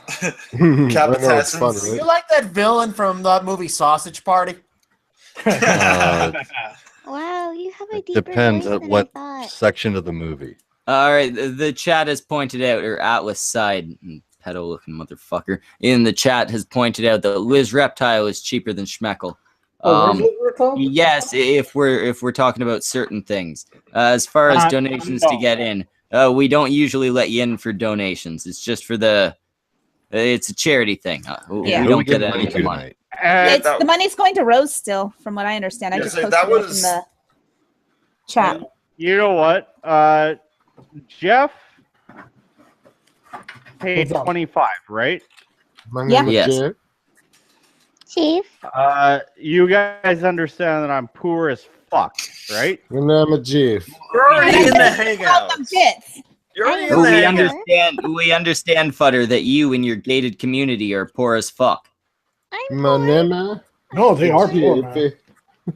know, it's fun, Capacitance. You right? like that villain from the movie Sausage Party? Uh, Wow, you have a deeper depends voice at than what I thought. section of the movie. All right, the chat has pointed out, or Atlas side, pedo-looking motherfucker, in the chat has pointed out that Liz Reptile is cheaper than Schmeckel. Yes, if we're talking about certain things. As far as donations to get in, we don't usually let you in for donations. It's just for the. It's a charity thing. We Yeah. Who don't we get giving any money of the to money. tonight? And The money's going to Rose still, from what I understand. I Yeah, just so posted that it up in was- the chat. you know what? Jeff paid What's up? 25, right? My Yeah. name is Yes. Jay. Chief, You guys understand that I'm poor as fuck, right? My name is Jeff. You're already in the Count hangout. the bits. You're already in I the know. We hangout. understand. We understand, Futter, that you and your gated community are poor as fuck. I'm My poor. name is No, they are poor, man. Jeff.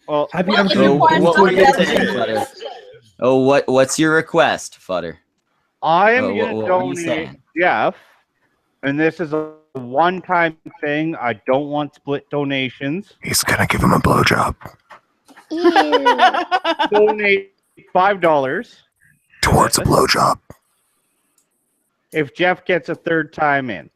Well, I'd be Well, everything. Oh, Poor as what fuck, were you that's saying, it. Futter? Oh, what's your request, Futter? I am What- going what to were you donate saying? Jeff, and this is a one-time thing. I don't want split donations. He's gonna give him a blowjob Ew. Donate $5 towards a blowjob. if Jeff gets a third time in.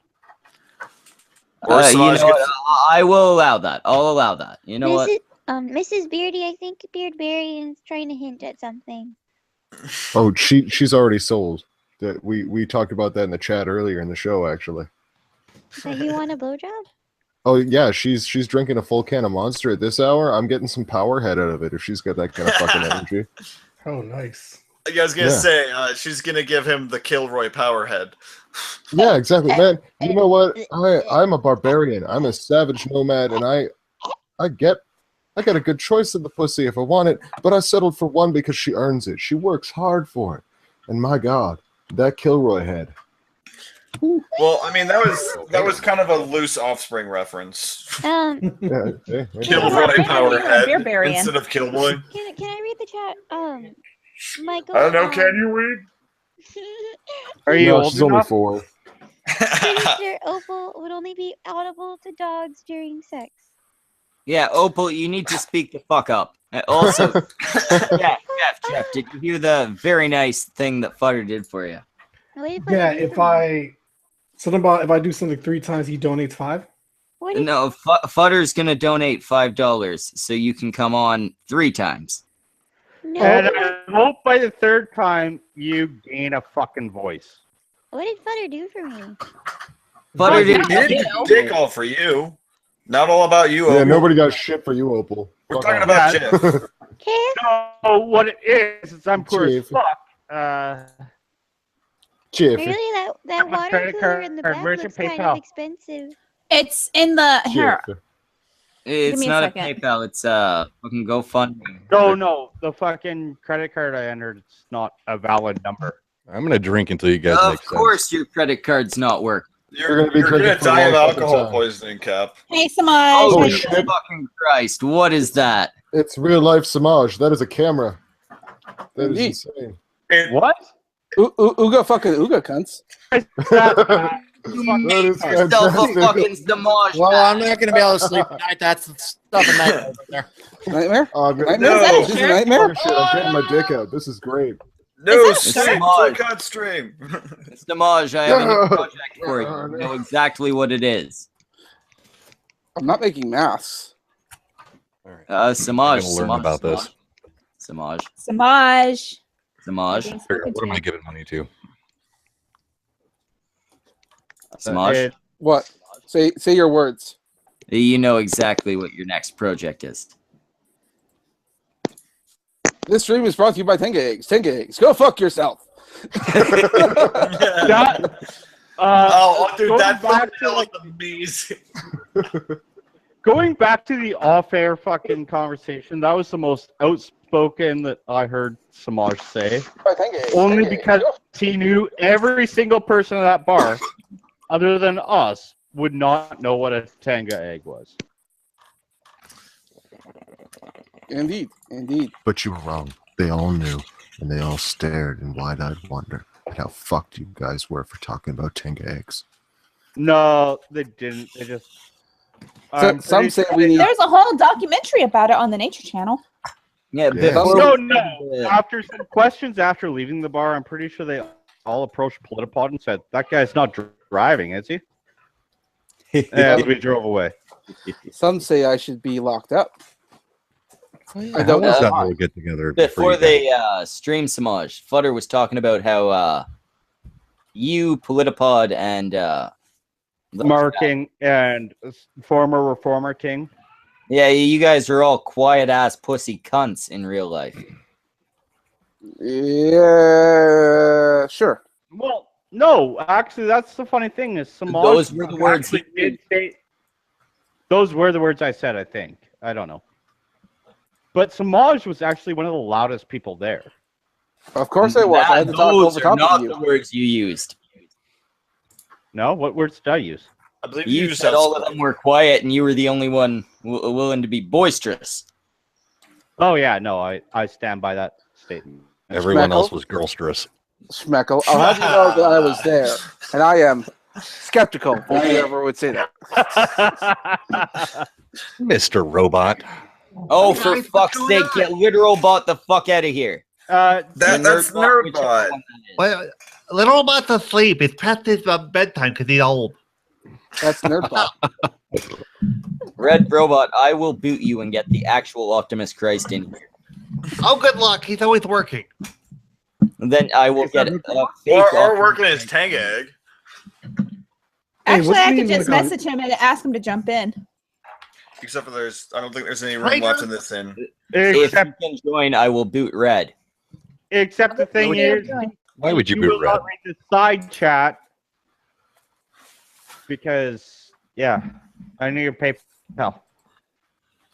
Or You know Samaj what? gets- I will allow that. I'll allow that. You know what? Mrs. Beardy, I think Beardberry is trying to hint at something. Oh, she's already sold. That we talked about that in the chat earlier in the show, actually. That you want a blowjob? Oh yeah, she's drinking a full can of Monster at this hour. I'm getting some power head out of it if she's got that kind of fucking energy. Oh, nice. I was gonna Yeah. say she's gonna give him the Kilroy Powerhead. Yeah, exactly, man. You know what? I'm a barbarian. I'm a savage nomad, and I got a good choice in the pussy if I want it, but I settled for one because she earns it. She works hard for it, and my God, that Kilroy head. Well, I mean that was kind of a loose Offspring reference. Yeah, Kilroy Beer Powerhead Barian. instead of Killboy. Can I read the chat? Michael. I don't know. Can you read? Are you No, old she's only enough? 4. Mr. Opal would only be audible to dogs during sex. Yeah, Opal, you need to speak the fuck up. Also, Jeff, did you hear the very nice thing that Futter did for you? What did Yeah, Flutter do if for me? if I do something 3 times, he donates 5. What did No, Futter's gonna donate $5 so you can come on 3 times. no? And I hope by the 3rd time you gain a fucking voice. What did Flutter do for me? Futter Well, didn't yeah. He did dick all for you. Not all about you, Yeah, Opal. nobody got shit for you, Opal. We're Fuck talking off. about Yeah. Jeff. Okay. So what it is I'm poor as Chief. fuck. Chief. Really, that water credit cooler in the card, back where's your looks kind PayPal? of expensive. It's in the here. Chief. It's me a not a second. PayPal, it's fucking GoFundMe. No, the fucking credit card I entered, it's not a valid number. I'm gonna drink until you guys Of make sense. course your credit card's not working. You're You're gonna be gonna drinking for a die of long fucking alcohol time. poisoning, Cap. Hey, Samaj. Oh, Holy how you shit. doing? fucking Christ, what is that? It's real life Samaj. That is a camera. That is Indeed. insane. What? Ooga fucking ooga cunts. That is Yourself a fantastic. fucking Samaj. Well, I'm not going to be able to sleep tonight. That's the stuff of nightmare right there. Nightmare? Oh, good. Nightmare? No. Is this a nightmare? Oh, shit, I'm getting my dick out. This is great. No, that stream, Samaj? full cut stream. Samaj, I have a new No. project for you. I know exactly what it is. I'm not making masks. Samaj. I'm gonna learn Samaj, about this. Samaj. Samaj. Samaj. Being Figure spoken out, what am I to. giving money to? Samaj. What? Say your words. You know exactly what your next project is. This stream is brought to you by Tenga Eggs. Tenga Eggs. Go fuck yourself. That, Dude, going that back to, thumbnail like, is amazing. going back to the off-air fucking conversation, that was the most outspoken that I heard Samaj say. By Tenga Eggs. Only Tenga Eggs. because he knew every single person at that bar, other than us, would not know what a Tanga egg was. Indeed. Indeed. But you were wrong. They all knew, and they all stared in wide-eyed wonder at how fucked you guys were for talking about Tenga eggs. No, they didn't. They just. So, some say we need. There's a whole documentary about it on the Nature Channel. Yeah, Yeah. before No. After some questions after leaving the bar, I'm pretty sure they all approached Politipod and said, "That guy's not driving, is he?" And we drove away. Some say I should be locked up. I How don't was know. that why. little get together? before they stream Samaj, Futter was talking about how you, Politipod, and Marking and former Reformer King. yeah, you guys are all quiet ass pussy cunts in real life. Yeah, sure. Well, no, actually, that's the funny thing is Samaj. Those were the words he actually did say. Those were the words I said. I think. I don't know. But Samaj was actually one of the loudest people there. Of course I was. I had to talk Those over are top not of you. the words you used. No, what words did I use? I believe You used said all of outside. them were quiet, and you were the only one willing to be boisterous. Oh yeah, no, I stand by that statement. Everyone Schmeckle. else was girlstress. Schmeckle. I'll have you know that I was there, and I am skeptical that whoever would say that. Mr. Robot. Oh, for fuck's sake, get literal bot the fuck out of here. That's Nerdbot, whichever Nerdbot. one that is. Well, little about to sleep. It's past his bedtime because he's old. That's Nerdbot. Red Robot, I will boot you and get the actual Optimus Christ in here. Oh, good luck. He's always working. And then I will get a fake Or Optimus working his Christ. Tanga egg. Actually, what's I the could name just of the message him and ask him to jump in. Except for I don't think there's any room Right left now- in this inn. If Except, you can join, I will boot Red. except the thing What are you is, doing? Why would you will boot Red? not read the side chat because yeah, I need your PayPal.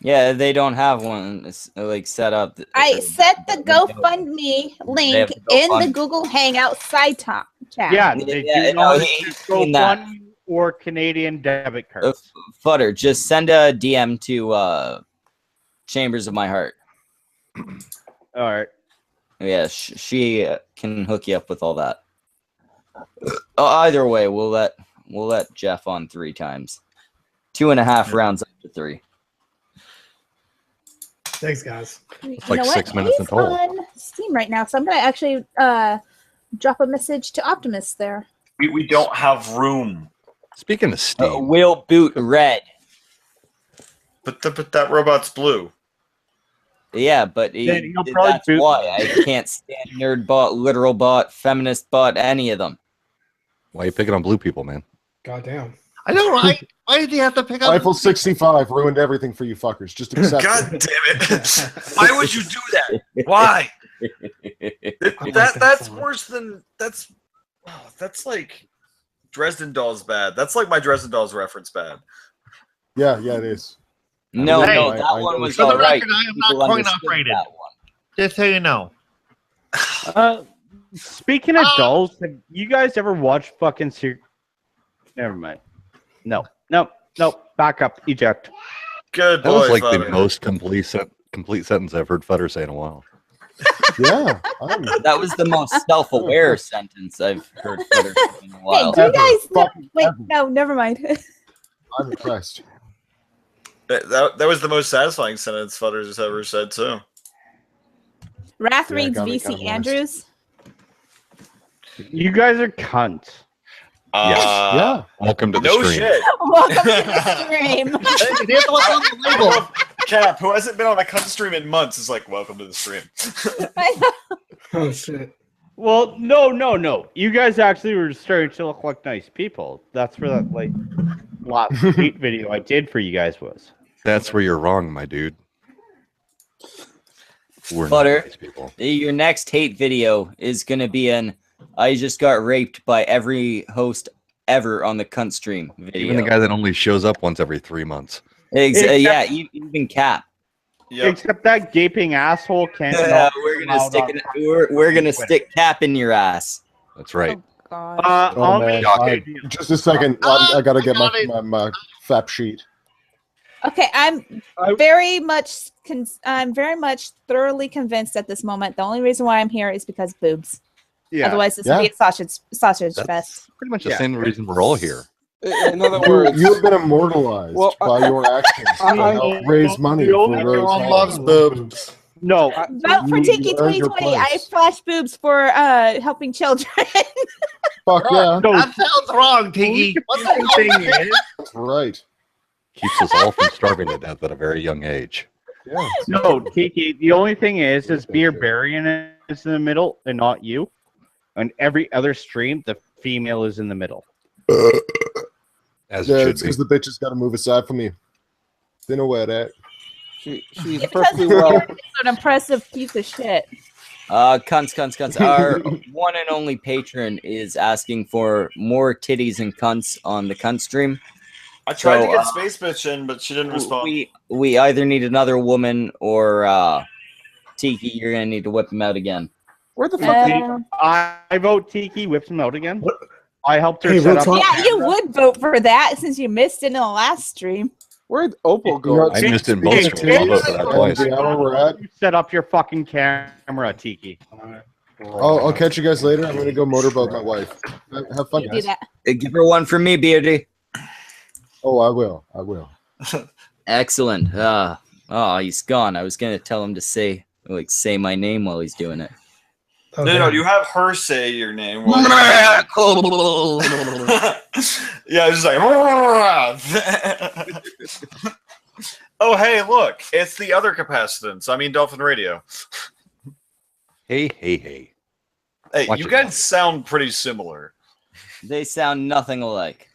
Yeah, they don't have one like set up. I set the GoFundMe link have the in the GoFundMe. Google Hangout side top chat. Yeah, they Yeah, do no, not he's use seen that. GoFundMe or Canadian debit cards. Futter, just send a DM to Chambers of My Heart. All right. Yeah, she can hook you up with all that. Either way, we'll let Jeff on 3 times. 2.5 rounds up to 3. Thanks, guys. It's like 6 minutes in He's total. on Steam right now, so I'm gonna actually drop a message to Optimus there. We don't have room. Speaking of Steam, Will boot red. But that robot's blue. Yeah, but Then he'll probably that's boot- why I can't stand nerd bot, literal bot, feminist bot, any of them. why are you picking on blue people, man? Goddamn. I know, right? Why did he have to pick up? Eiffel 65 ruined everything for you fuckers. Just accept God it. damn it! Why would you do that? Why? That's worse than that's. Oh, that's like Dresden Dolls bad. That's like my Dresden Dolls reference bad. Yeah, it is. No, Hey, no, that I one know. was For the all right. record, I am People not coin understood operated. that one. Just so you know. Speaking of dolls, have you guys ever watched fucking Never mind. No. Back up. Eject. Good That boy, was like Father. the most complete sentence I've heard Futter say in a while. Yeah. That was the most self-aware sentence I've heard Twitter in a Hey, while. do you guys know? Fucking Wait, ever. no, never mind. I'm impressed. That was the most satisfying sentence Futters has ever said too. Wrath Yeah, reads got me VC kinda moist. Andrews. You guys are cunts. Yeah. Welcome to the No stream. shit. Welcome to the stream. Hey, here's what's on the label. Cap, who hasn't been on a cunt stream in months, is like, welcome to the stream. Oh shit. Well, no. You guys actually were starting to look like nice people. That's where that like last hate video I did for you guys was. That's where you're wrong, my dude. We're not Futter, nice people. your next hate video is going to be an I just got raped by every host ever on the cunt stream video. Even the guy that only shows up once every 3 months. Yeah, even Cap. Yep. Except that gaping asshole can't. We're gonna stick Cap in your ass. That's right. God. Oh, I'll man. make Just a second. I got to get my FAP sheet. Okay, I'm very much thoroughly convinced at this moment. The only reason why I'm here is because boobs. Yeah. Otherwise, this would be a sausage That's fest. pretty much the same reason we're all here. In other words, You have been immortalized Well, by your actions to help raise money for Rose Everyone Hall. loves boobs. No. Vote for You Tiki earned your 2020. I place. flash boobs for helping children. Fuck yeah. No. That sounds wrong, Tiki. What the thing is, That's right. Keeps us all from starving to death at a very young age. Yeah. no, Tiki. The only thing is Beer Barian is in the middle and not you. On every other stream, the female is in the middle. As Yeah, it it's should be. because the bitches got to move aside from me. They know where that. she's Because perfectly you're well. an impressive piece of shit. Cunts. Our one and only patron is asking for more titties and cunts on the cunt stream. I tried So, to get Space Bitch in, but she didn't respond. We either need another woman or Tiki. You're gonna need to whip him out again. Where the fuck? I vote Tiki whips him out again. I helped her Hey, set real up. talk. Yeah, you would vote for that since you missed it in the last stream. Where'd Opal You go? know, I missed it in both Hey, streams. I'll vote for that And twice. the hour we're at. Set up your fucking camera, Tiki. I'll catch you guys later. I'm going to go motorboat my wife. Have fun, You do guys. that. Give her one for me, Beardy. Oh, I will. I will. Excellent. Oh, he's gone. I was gonna tell him to say my name while he's doing it. No, you have her say your name. Yeah, it's just like. Oh, hey, look! It's the other capacitance. I mean, Dolphin Radio. Hey. Hey, Watch you it. guys sound pretty similar. They sound nothing alike.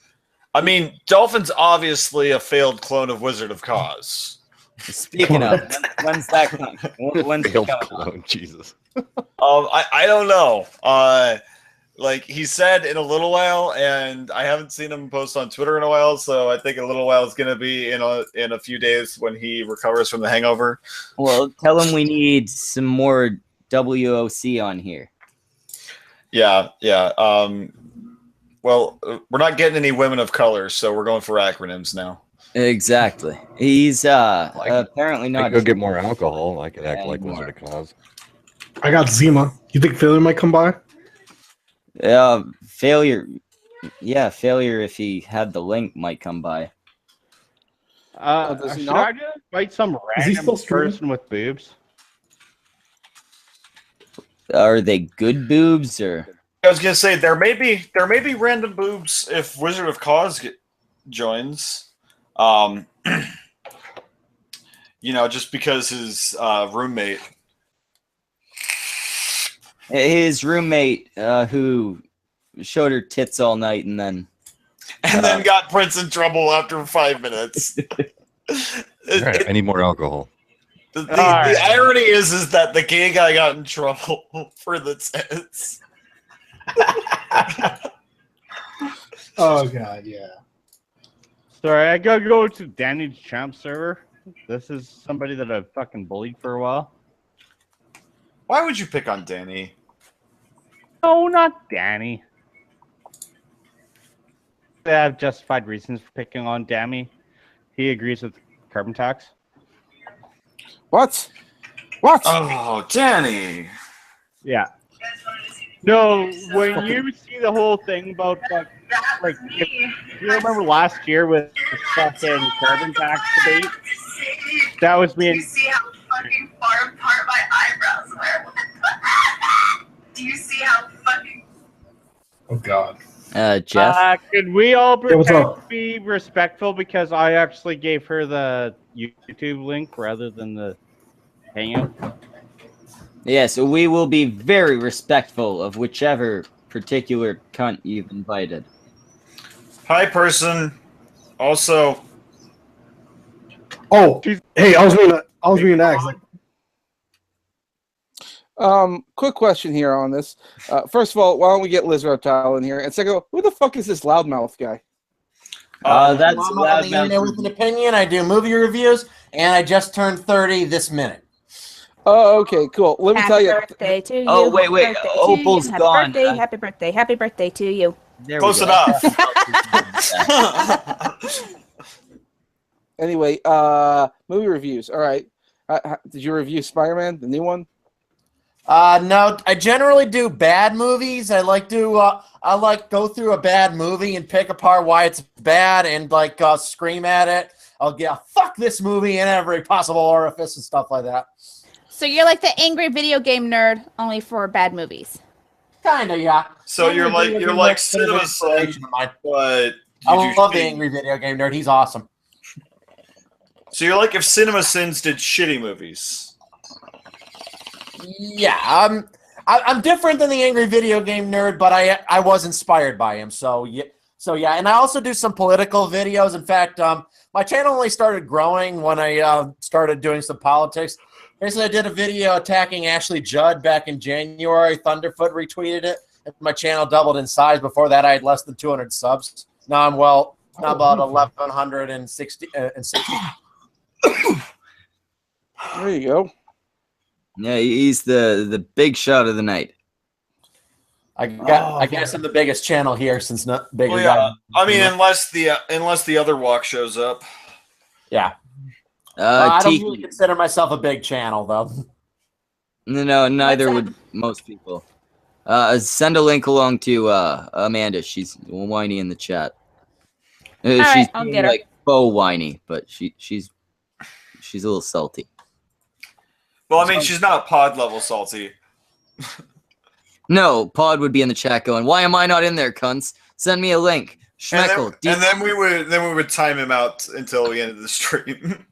I mean, Dolphin's obviously a failed clone of Wizard of Cause. Speaking of, when's that coming? When's it Failed coming? clone, Jesus. I don't know. Like he said in a little while, and I haven't seen him post on Twitter in a while, so I think a little while is going to be in a few days when he recovers from the hangover. Well, tell him we need some more WOC on here. Yeah. Well, we're not getting any women of color, so we're going for acronyms now. Exactly. He's apparently I not. could go get more alcohol. I could act like Anymore. Wizard of Cause. I got Zima. You think Philly might come by? Failure. Yeah, failure. If he had the link, might come by. does he Should not? I just invite some Is he random still streaming? person with boobs? Are they good boobs or? I was gonna say there may be random boobs if Wizard of Cause joins. Just because his roommate. His roommate, who showed her tits all night and then got Prince in trouble after 5 minutes. All right, I need more alcohol. The irony is that the gay guy got in trouble for the tits. Oh god, yeah. Sorry, I gotta go to Danny's Champ server. This is somebody that I've fucking bullied for a while. Why would you pick on Danny? No, not Danny. I have justified reasons for picking on Danny. He agrees with carbon tax. What? What? Oh, Danny. Yeah. No, when you see the whole thing about like, if you remember last year with the fucking carbon tax debate, that was me. Do you see how fucking far apart my eyebrows were? Do you see how fucking? Oh god. Jeff? Could we all what's up? be respectful because I actually gave her the YouTube link rather than the Hangout? Yes, we will be very respectful of whichever particular cunt you've invited. Hi, person. Also, Oh, hey, I was being asked. Like, Quick question here on this. First of all, why don't we get Liz Reptile in here? And second, who the fuck is this Loudmouth guy? That's I'm on the internet with an opinion. I do movie reviews, and I just turned 30 this minute. Oh, okay, cool. Let me tell you. Happy birthday to you. Oh, wait, Happy birthday to Opal's you. gone. Happy birthday, happy birthday to you. There close we go. enough. Anyway, movie reviews. All right. Did you review Spider-Man, the new one? No, I generally do bad movies. I like go through a bad movie and pick apart why it's bad and scream at it. I'll get fuck this movie in every possible orifice and stuff like that. So you're like the angry video game nerd, only for bad movies. Kinda, yeah. So you're like Cinema Sin, but I love the angry video game nerd. He's awesome. So you're like if Cinema Sins did shitty movies. Yeah, I'm different than the angry video game nerd, but I was inspired by him. So yeah, and I also do some political videos. In fact, my channel only started growing when I started doing some politics. Basically, I did a video attacking Ashley Judd back in January. Thunderfoot retweeted it. And my channel doubled in size. Before that, I had less than 200 subs. Now I'm about 1,160. There you go. Yeah, he's the big shot of the night. I guess I'm the biggest channel here since not bigger. Well, yeah. I mean, unless the other walk shows up. Yeah. I don't really consider myself a big channel, though. No, neither would most people. Send a link along to Amanda. She's whiny in the chat. She's right, I'll get her. like faux whiny, but she's a little salty. Well, I mean, she's not pod level salty. No, Pod would be in the chat going, "Why am I not in there, cunts? Send me a link." Schmeckle. And then we would time him out until the end of the stream.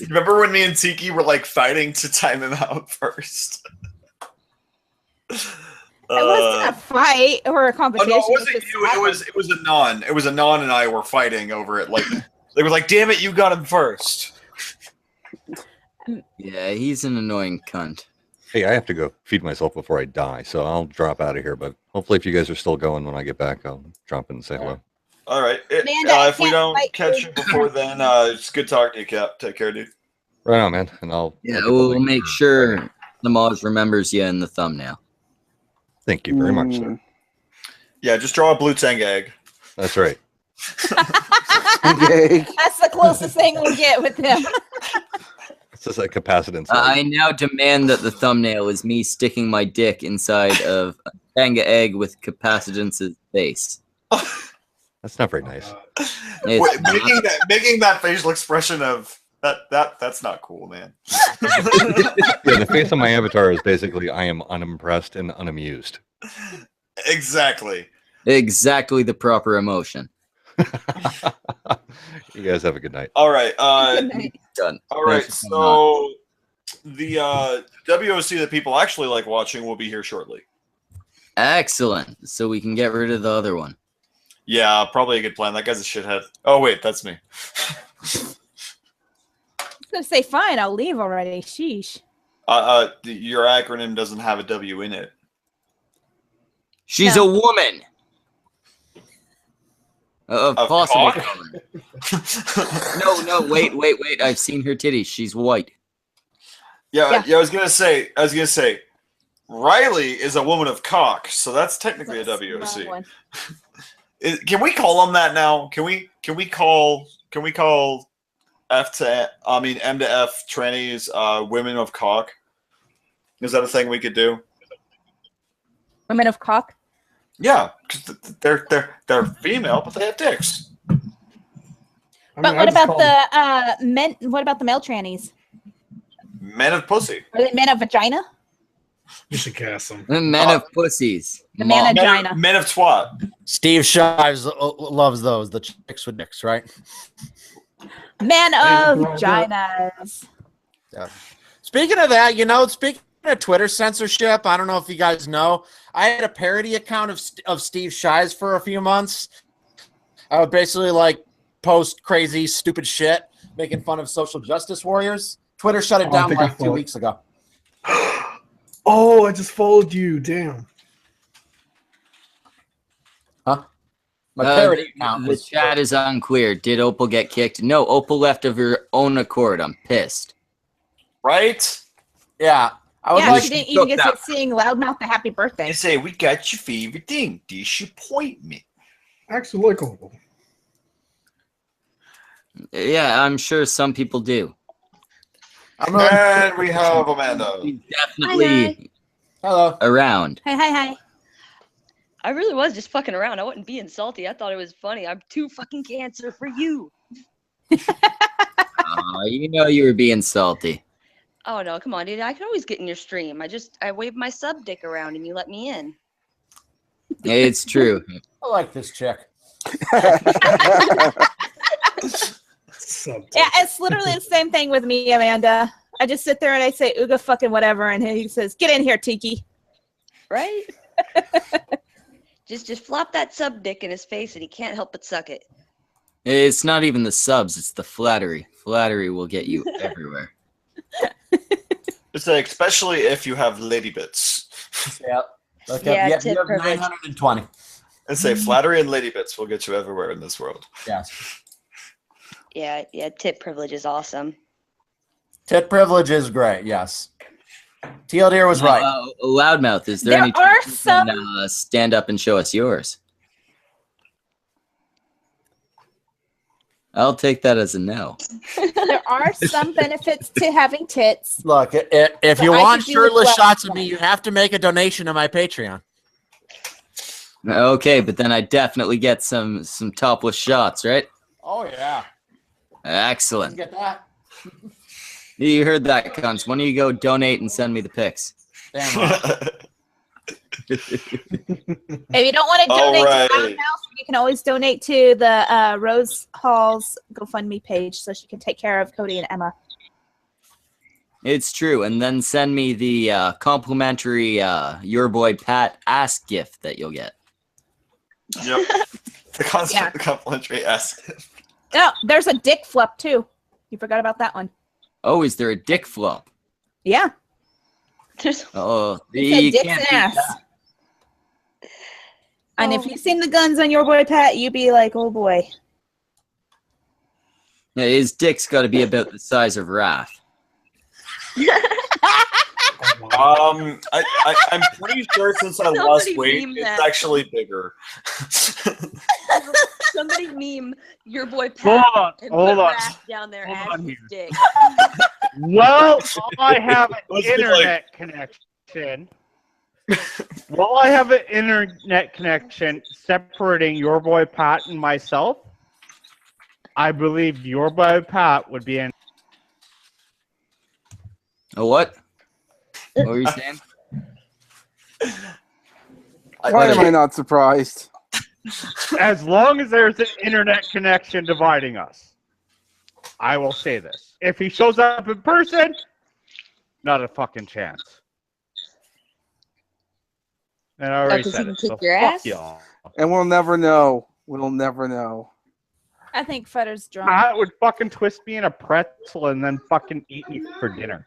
Remember when me and Tiki were like fighting to time him out first? It wasn't a fight or a competition. Oh, no, it wasn't you. It was Anon. It was Anon and I were fighting over it. Like they were like, "Damn it, you got him first." Yeah, he's an annoying cunt. Hey, I have to go feed myself before I die, so I'll drop out of here. But hopefully, if you guys are still going when I get back, I'll drop in and say hello. All right. Amanda, If we don't catch you before then, it's good talking to you, Cap. Take care, dude. Right on, man. And I'll We'll make sure the Moz remembers you in the thumbnail. Thank you very much, sir. Yeah, just draw a blue tang egg. That's right. That's the closest thing we'll get with him. It's just like capacitance. I now demand that the thumbnail is me sticking my dick inside of a Tanga egg with capacitance's base. That's not very nice. Wait, making that facial expression of that's not cool, man. Yeah, the face on my avatar is basically I am unimpressed and unamused. Exactly. Exactly the proper emotion. You guys have a good night. All right. Done. All right. Thanks for coming on. So the WOC that people actually like watching will be here shortly. Excellent. So we can get rid of the other one. Yeah, probably a good plan. That guy's a shithead. Oh wait, that's me. I was gonna say, fine, I'll leave already. Sheesh. Your acronym doesn't have a W in it. She's a woman. Of possible color. No, wait. I've seen her titties. She's white. Yeah. I was gonna say, Riley is a woman of cock, so that's technically a WOC. Can we call them that now? Can we call M to F trannies women of cock? Is that a thing we could do? Women of cock? Yeah, because they're female, but they have dicks. But what about the men? What about the male trannies? Men of pussy. Are they men of vagina? You should cast them. Men of pussies. The man of vagina. Men of twat. Steve Shives loves those. The chicks with dicks, right? Men of vaginas. Yeah. Speaking of that, speaking of Twitter censorship, I don't know if you guys know, I had a parody account of Steve Shives for a few months. I would basically post crazy, stupid shit, making fun of social justice warriors. Twitter shut it down 2 weeks ago. Oh, I just followed you. Damn. Huh? My parody account. The chat is unclear. Did Opal get kicked? No, Opal left of her own accord. I'm pissed. Right? Yeah. She didn't even get to sing Loudmouth the happy birthday. They say, we got your favorite thing. Disappointment. Actually, like Opal. Yeah, I'm sure some people do. And we have Amanda. Definitely around. Hi. I really was just fucking around. I wasn't being salty. I thought it was funny. I'm too fucking cancer for you. You were being salty. Oh no, come on, dude. I can always get in your stream. I wave my sub dick around and you let me in. It's true. I like this chick. Yeah, it's literally the same thing with me, Amanda. I just sit there and I say "ooga fucking whatever," and he says, "Get in here, Tiki." Right? just flop that sub dick in his face, and he can't help but suck it. It's not even the subs; it's the flattery. Flattery will get you everywhere. It's especially if you have lady bits. Yep. Okay. Yeah, You have 920. Let's say flattery and lady bits will get you everywhere in this world. Yes. Yeah, tit privilege is awesome. Tit privilege is great, yes. TLDR was right. Loudmouth, is there any are chance you can, stand up and show us yours? I'll take that as a no. There are some benefits to having tits. Look, if you want shirtless shots of me, you have to make a donation to my Patreon. Okay, but then I definitely get some topless shots, right? Oh, yeah. Excellent. Get that. You heard that, cunts. Why don't you go donate and send me the pics? Damn right. If you don't want to donate to Loudmouth, you can always donate to the Rose Hall's GoFundMe page so she can take care of Cody and Emma. It's true. And then send me the complimentary Your Boy Pat ass gift that you'll get. Yep. The complimentary ass gift. Oh, there's a dick flip too. You forgot about that one. Oh, is there a dick flop? Yeah. Oh, you dicks and ass. And if you've seen the guns on Your Boy Pat, you'd be like, oh boy. Yeah, his dick's got to be about the size of Raph. I'm pretty sure since I lost weight, it's actually bigger. Somebody meme Your Boy Pat and put Raph down there as his dick. Well, I have an internet connection. While I have an internet connection separating your boy Pat and myself, I believe your boy Pat would be in. A what? What were you saying? Why am I not surprised? As long as there's an internet connection dividing us, I will say this. If he shows up in person, not a fucking chance. And I already 'cause he said can it. kick So your fuck ass? y'all. And we'll never know. We'll never know. I think Futter's drunk. Pat would fucking twist me in a pretzel and then fucking eat me for dinner.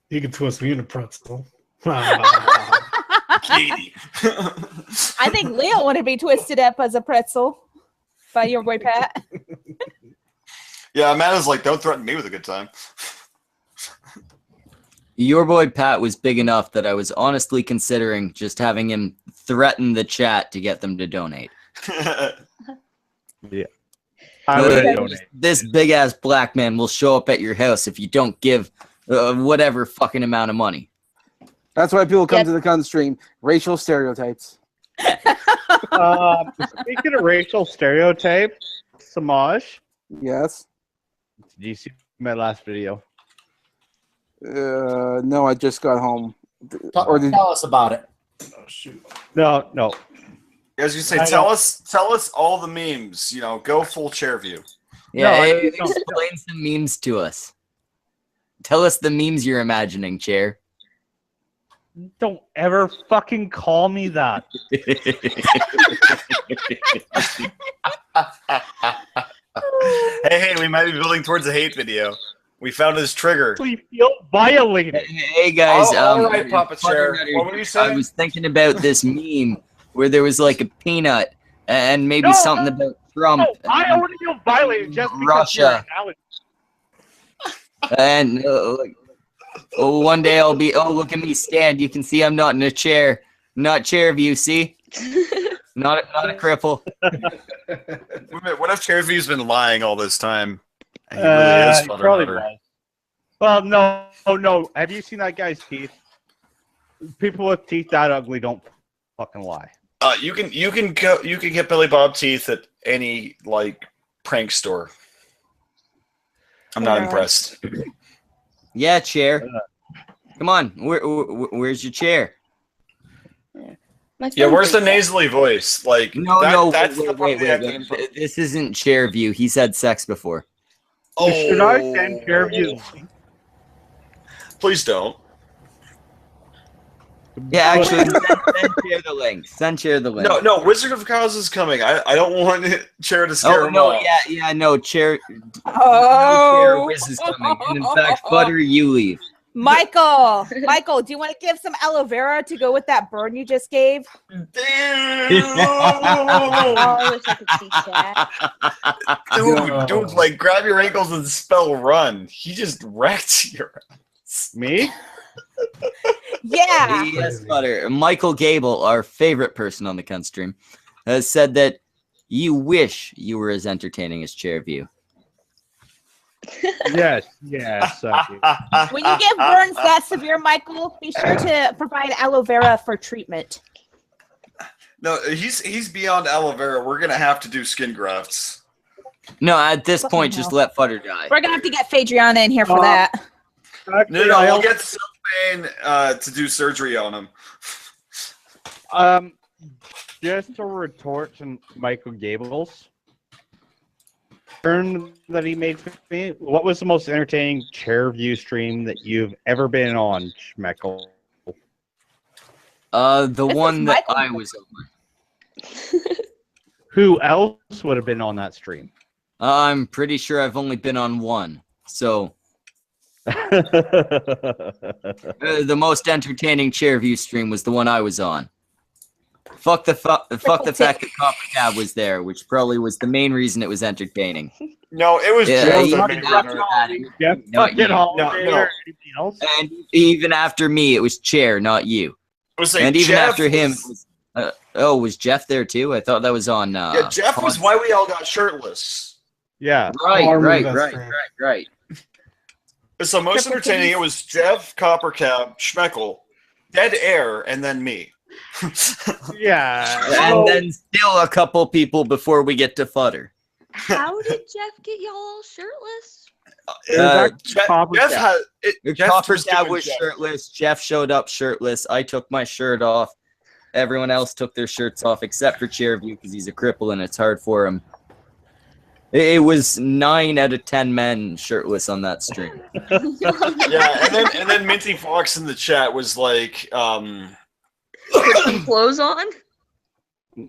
You can twist me in a pretzel. Katie. I think Leo want to be twisted up as a pretzel by your boy Pat. Yeah, Amanda's like, don't threaten me with a good time. Your boy Pat was big enough that I was honestly considering just having him threaten the chat to get them to donate. Yeah. I would Uh, donate. This big ass black man will show up at your house if you don't give whatever fucking amount of money. That's why people come to the gun stream. Racial stereotypes. Speaking of racial stereotype, Samaj, Yes. did you see my last video? No, I just got home. Tell us about it. Oh shoot. No. As you say, I tell don't- us all the memes. You know, go full chair view. Yeah, No, I explain some memes to us. Tell us the memes you're imagining, Chair. Don't ever fucking call me that. Hey, we might be building towards a hate video. We found his trigger. We feel violated. Hey guys, all right, Papa Chair. What were you I saying? was thinking about this meme where there was like a peanut and maybe No, something about Trump No, I already feel violated just because Russia. you're an and one day I'll be, oh, look at me stand. You can see I'm not in a chair. Not chair view, see? Not a cripple. Wait a minute, what if Chairview's been lying all this time? And he really is he Futter probably Nutter. was. Well, no. Have you seen that guy's teeth? People with teeth that ugly don't fucking lie. You can get Billy Bob teeth at any like prank store. I'm not impressed. Yeah, chair. Come on, where's your chair? Yeah, where's the nasally voice? Like that's the part of the acting. This isn't chair view. He's had sex before. Oh, Should I send Chairview? Please don't. Yeah, actually, send chair the link. Send chair the link. No, Wizard of Oz is coming. I don't want Chair to scare him no, off. no, chair. Oh. No chair Wiz is coming. And in fact, Butter, you leave. Michael, do you want to give some aloe vera to go with that burn you just gave? Oh, I wish I could see chat. Dude, like grab your ankles and spell run. He just wrecked your ass. Me? Yeah. Yes, Butter. Michael Gable, our favorite person on the cunt stream, has said that you wish you were as entertaining as Chairview. Yes. When you get burns that severe, Michael, be sure to provide aloe vera for treatment. No, he's beyond aloe vera. We're gonna have to do skin grafts. No, at this point, just let Butter die. We're gonna have to get Phaedriana in here for that. No, we'll get Sylvain to do surgery on him. Just to retort to Michael Gable's turn that he made for me. What was the most entertaining Chairview stream that you've ever been on, Schmeckle? The one that I was on. Who else would have been on that stream? I'm pretty sure I've only been on one. So the most entertaining Chairview stream was the one I was on. Fuck the fact that Copper Cab was there, which probably was the main reason it was entertaining. No, it was And even after me, it was Chair, not you. And even after him, it was, was Jeff there too? I thought that was on. Yeah, Jeff was why we all got shirtless. Yeah. Right. So most entertaining, it was Jeff, Coppercap, Schmeckle, dead air, and then me. Yeah. And then still a couple people before we get to Futter. How did Jeff get y'all all shirtless? Jeff Copper was Dad doing was Jeff. shirtless. Jeff showed up shirtless. I took my shirt off. Everyone else took their shirts off except for Chairview because he's a cripple and it's hard for him. It was 9 out of 10 men shirtless on that stream. Yeah, and then Minty Fox in the chat was like, Put some clothes on? yeah,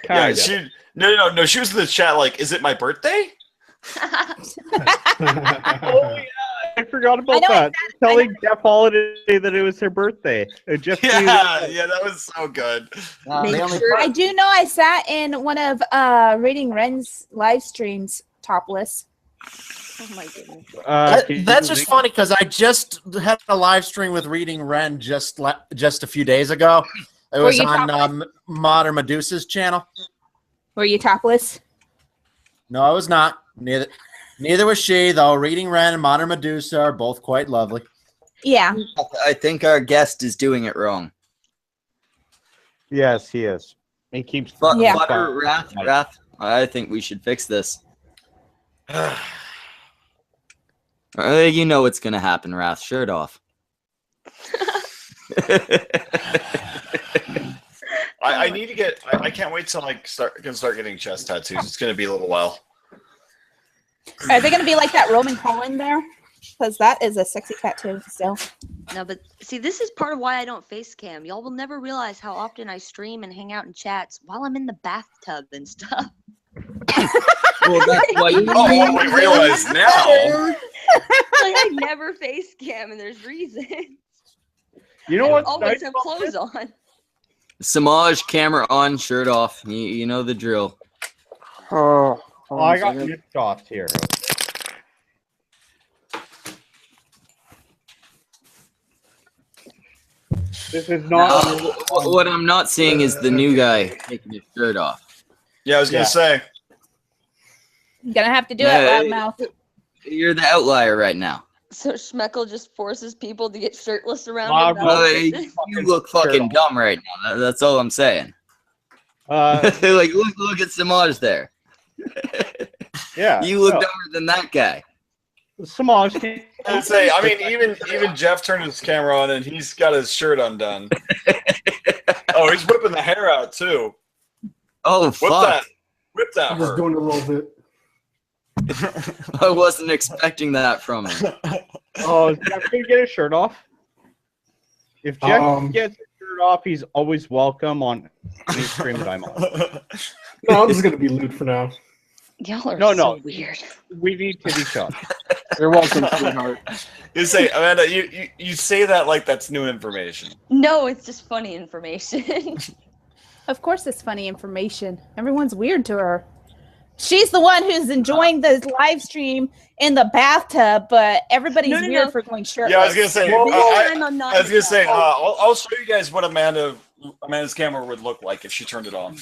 Kinda. she no, she was in the chat like, is it my birthday? Oh yeah, I forgot about that. Telling Jeff Holiday that it was her birthday. Jeff Yeah, that was so good. I do know I sat in one of Rating Ren's live streams topless. Oh my goodness. That's just funny because I just had a live stream with Reading Ren just a few days ago. It Were was you on Modern Medusa's channel. Were you topless? No, I was not. Neither was she, though. Reading Ren and Modern Medusa are both quite lovely. Yeah. I think our guest is doing it wrong. Yes, he is. He keeps. Butter, Wrath. I think we should fix this. You know what's gonna happen, Wrath. Shirt off. I need to get. I can't wait till I can start getting chest tattoos. It's gonna be a little while. Are they going to be like that Roman colon there? Because that is a sexy tattoo still. No, but see, this is part of why I don't face cam. Y'all will never realize how often I stream and hang out in chats while I'm in the bathtub and stuff. Well, that's why you we realize now. Like, I never face cam, and there's reasons. You know I what's always nice have about clothes on. Samaj, camera on, shirt off. You know the drill. Oh, I got nipped off here. This is not. What I'm not seeing is the new guy taking his shirt off. Yeah, I was gonna say. You're going to have to do it, Loudmouth. You're the outlier right now. So Schmeckel just forces people to get shirtless around. You look fucking dumb right now. That's all I'm saying. Like, look at Samaj there. Yeah, you look dumber than that guy. Samaj. I'd say. I mean, even Jeff turned his camera on and he's got his shirt undone. Oh, he's whipping the hair out too. Oh, fuck. Whip that. I'm just doing a little bit. I wasn't expecting that from him. Oh, is Jeff gonna get his shirt off? If Jeff gets his shirt off, he's always welcome on any stream that I'm on. No, I'm just gonna be lewd for now. Y'all are so weird. We need titty shots. You're welcome, sweetheart. You say, Amanda, you say that like that's new information. No, it's just funny information. Of course it's funny information. Everyone's weird to her. She's the one who's enjoying the live stream in the bathtub, but everybody's weird for going shirtless. Yeah, I was gonna say. I was gonna say. Oh. I'll show you guys what Amanda's camera would look like if she turned it on.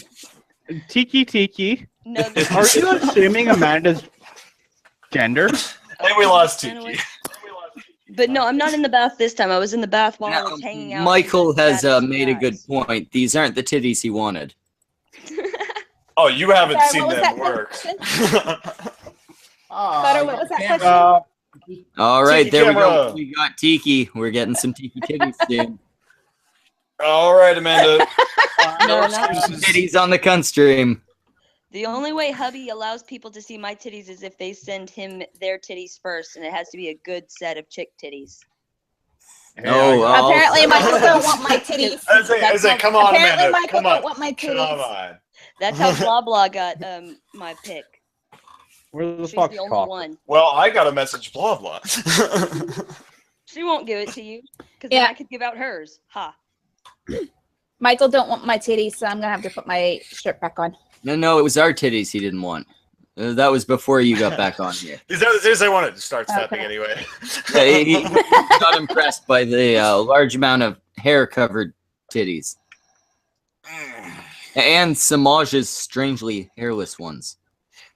Tiki. No, are you assuming Amanda's gender? I think we lost Tiki. But no, I'm not in the bath this time. I was in the bath while I was hanging out. Michael has made a good point. These aren't the titties he wanted. Oh, you haven't Sorry, seen what was them that work. Butter, what was that question? All right, Tiki there we camera. go. We got Tiki. We're getting some Tiki titties soon. All right, Amanda. No, Titties on the cunt stream. The only way hubby allows people to see my titties is if they send him their titties first, and it has to be a good set of chick titties. Apparently, Michael don't want my titties. I say, come on, Apparently, Amanda. Michael Come on. don't want my titties. Come on. That's how blah blah got my pick. Where the She's fuck's the only coffee? one. Well, I got a message, blah blah. She won't give it to you because then I could give out hers. Ha. Michael don't want my titties, so I'm gonna have to put my shirt back on. No, it was our titties he didn't want. That was before you got back on here. I wanted to start stepping anyway. Yeah, he got impressed by the large amount of hair-covered titties. And Samaj's strangely hairless ones.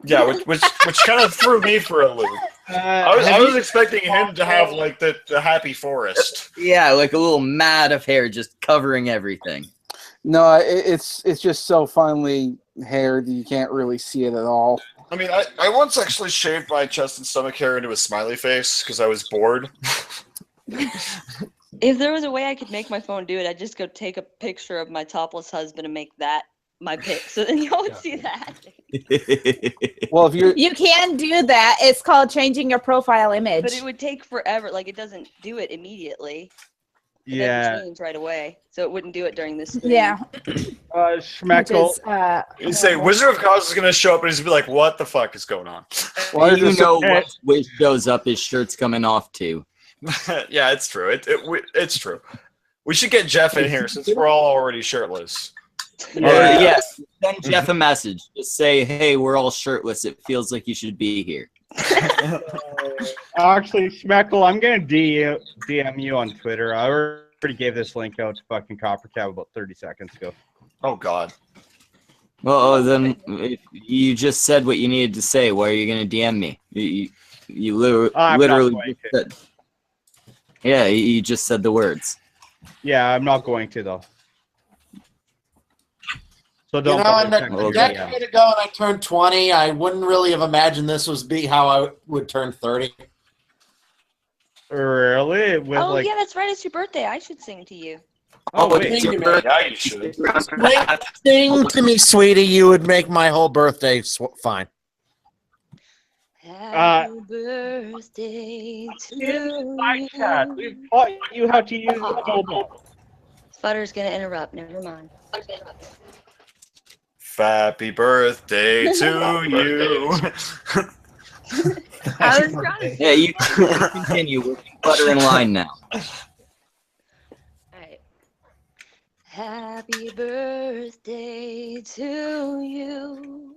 Yeah, which kind of threw me for a loop. I was expecting him to have like the happy forest. Yeah, like a little mat of hair just covering everything. No, it's just so finely haired that you can't really see it at all. I mean, I once actually shaved my chest and stomach hair into a smiley face because I was bored. If there was a way I could make my phone do it, I'd just go take a picture of my topless husband and make that my pic. So then y'all would see that. Well, if You can do that. It's called changing your profile image. But it would take forever. Like, it doesn't do it immediately. It Yeah. doesn't change right away. So it wouldn't do it during this stream. Yeah. Schmeckle. You say Wizard of Oz is going to show up and he's going to be like, what the fuck is going on? Well, you know what Wish shows up, his shirt's coming off too. Yeah, it's true. It's true. We should get Jeff in here since we're all already shirtless. Yes, send Jeff a message. Just say, hey, we're all shirtless. It feels like you should be here. Actually, Schmeckle, I'm going to DM you on Twitter. I already gave this link out to fucking Coppercab about 30 seconds ago. Oh, God. Well, then if you just said what you needed to say. Why are you going to DM me? You literally just said, yeah, you just said the words. Yeah, I'm not going to, though. So You don't know, in check a your decade DM. ago when I turned 20, I wouldn't really have imagined this was be how I would turn 30. Really? With Oh, like, yeah, that's right. It's your birthday. I should sing to you. oh, wait. Sing to me. Yeah, you should. Sing to me, sweetie. You would make my whole birthday fine. Happy birthday to you. We taught you how to use the mobile. Sputter's going to interrupt. Never mind. Happy birthday to you. I was trying to Yeah, you continue. We're butter in line now. Alright. Happy birthday to you.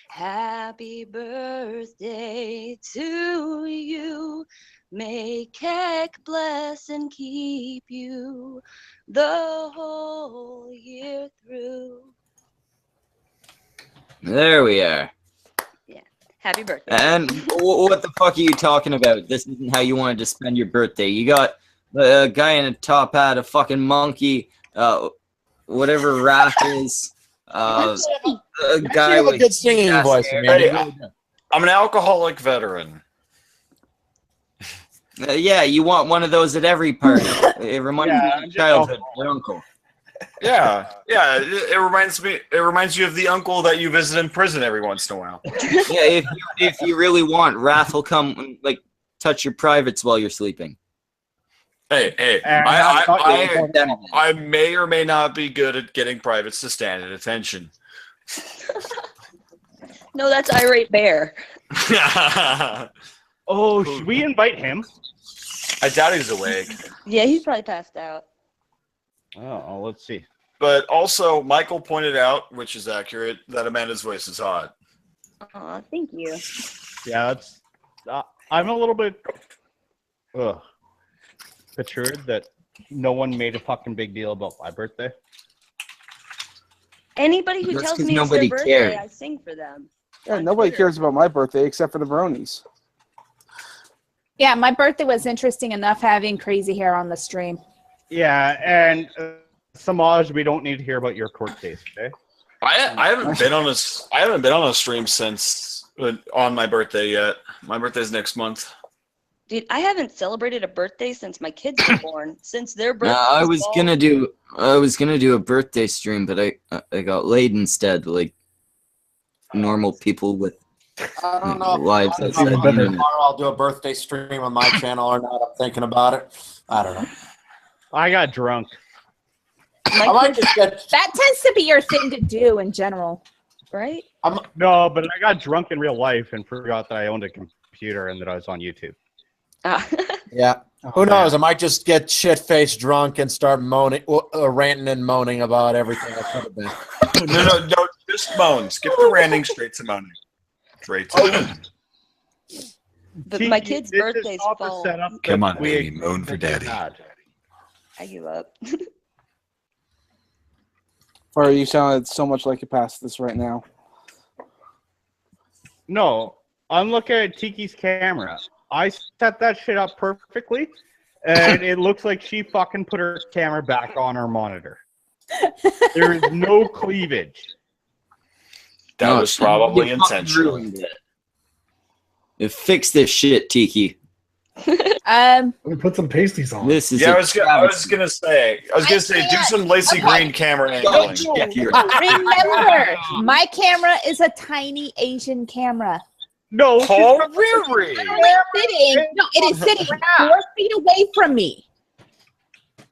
Happy birthday to you. May Keck bless and keep you the whole year through. There we are. Happy birthday. And what the fuck are you talking about? This isn't how you wanted to spend your birthday. You got a guy in a top hat, a fucking monkey, whatever Raph is, a guy You have a with good singing voice, hair. man. I'm an alcoholic veteran. Yeah, you want one of those at every party. It reminds me of childhood, your uncle. Yeah, it reminds you of the uncle that you visit in prison every once in a while. Yeah, if you really want, Raph will come and like touch your privates while you're sleeping. Hey, I may or may not be good at getting privates to stand at attention. No, that's Irate Bear. Oh, should we invite him? I doubt he's awake. Yeah, he's probably passed out. Oh, let's see. But also, Michael pointed out, which is accurate, that Amanda's voice is hot. Aw, thank you. Yeah, that's. I'm a little bit perturbed that no one made a fucking big deal about my birthday. Anybody who That's tells 'cause me it's nobody their birthday, cared. I sing for them. Yeah, nobody cares about my birthday except for the bronies. Yeah, my birthday was interesting enough having crazy hair on the stream. Yeah, and Samaj, we don't need to hear about your court case, okay? I haven't been on a stream since on my birthday yet. My birthday's next month. Dude, I haven't celebrated a birthday since my kids were born. Since their birthday. I was gonna do a birthday stream, but I got laid instead, like normal people with I don't know. lives I outside don't know the if internet. tomorrow I'll do a birthday stream on my channel or not. I'm thinking about it. I don't know. I got drunk. I might just get. That tends to be your thing to do in general. Right? No, but I got drunk in real life and forgot that I owned a computer and that I was on YouTube. Yeah. Who knows? I might just get shit-faced drunk and start moaning, ranting and moaning about everything I could have been. No, just moan. Skip the ranting, straight to moaning. Straight to moaning. But my kid's birthday's fall. Come on, baby, moan for daddy. I give up. Or you sounded so much like you passed this right now. No, I'm looking at Tiki's camera. I set that shit up perfectly, and it looks like she fucking put her camera back on her monitor. There is no cleavage. That was probably intentional. Fix this shit, Tiki. Let me put some pasties on. This is Yeah, I was gonna say, do some Lacey Green camera angling. Remember, my camera is a tiny Asian camera. No, really? It is sitting 4 feet away from me.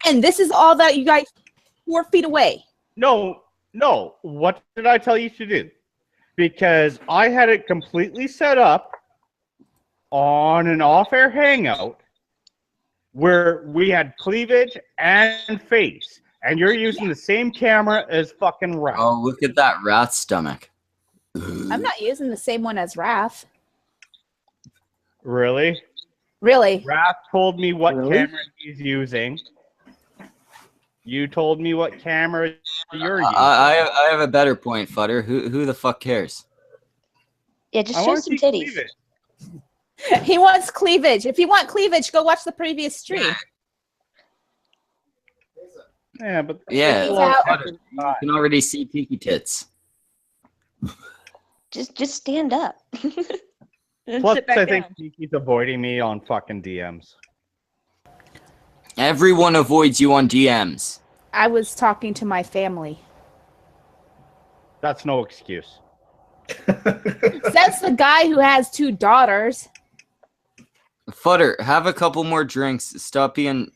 And this is all that you guys 4 feet away. No. What did I tell you to do? Because I had it completely set up on an off-air hangout where we had cleavage and face, and you're using the same camera as fucking Wrath. Oh, look at that rat stomach. I'm not using the same one as Wrath. Really? Really? Wrath told me what camera he's using. You told me what camera you're using. I have a better point, Futter. Who the fuck cares? Yeah, just show some titties. He wants cleavage. If you want cleavage, go watch the previous stream. Yeah, but Futter, you can already see Tiki tits. Just stand up. Plus, I think Tiki's avoiding me on fucking DMs. Everyone avoids you on DMs. I was talking to my family. That's no excuse. Says the guy who has 2 daughters. Futter, have a couple more drinks. Stop being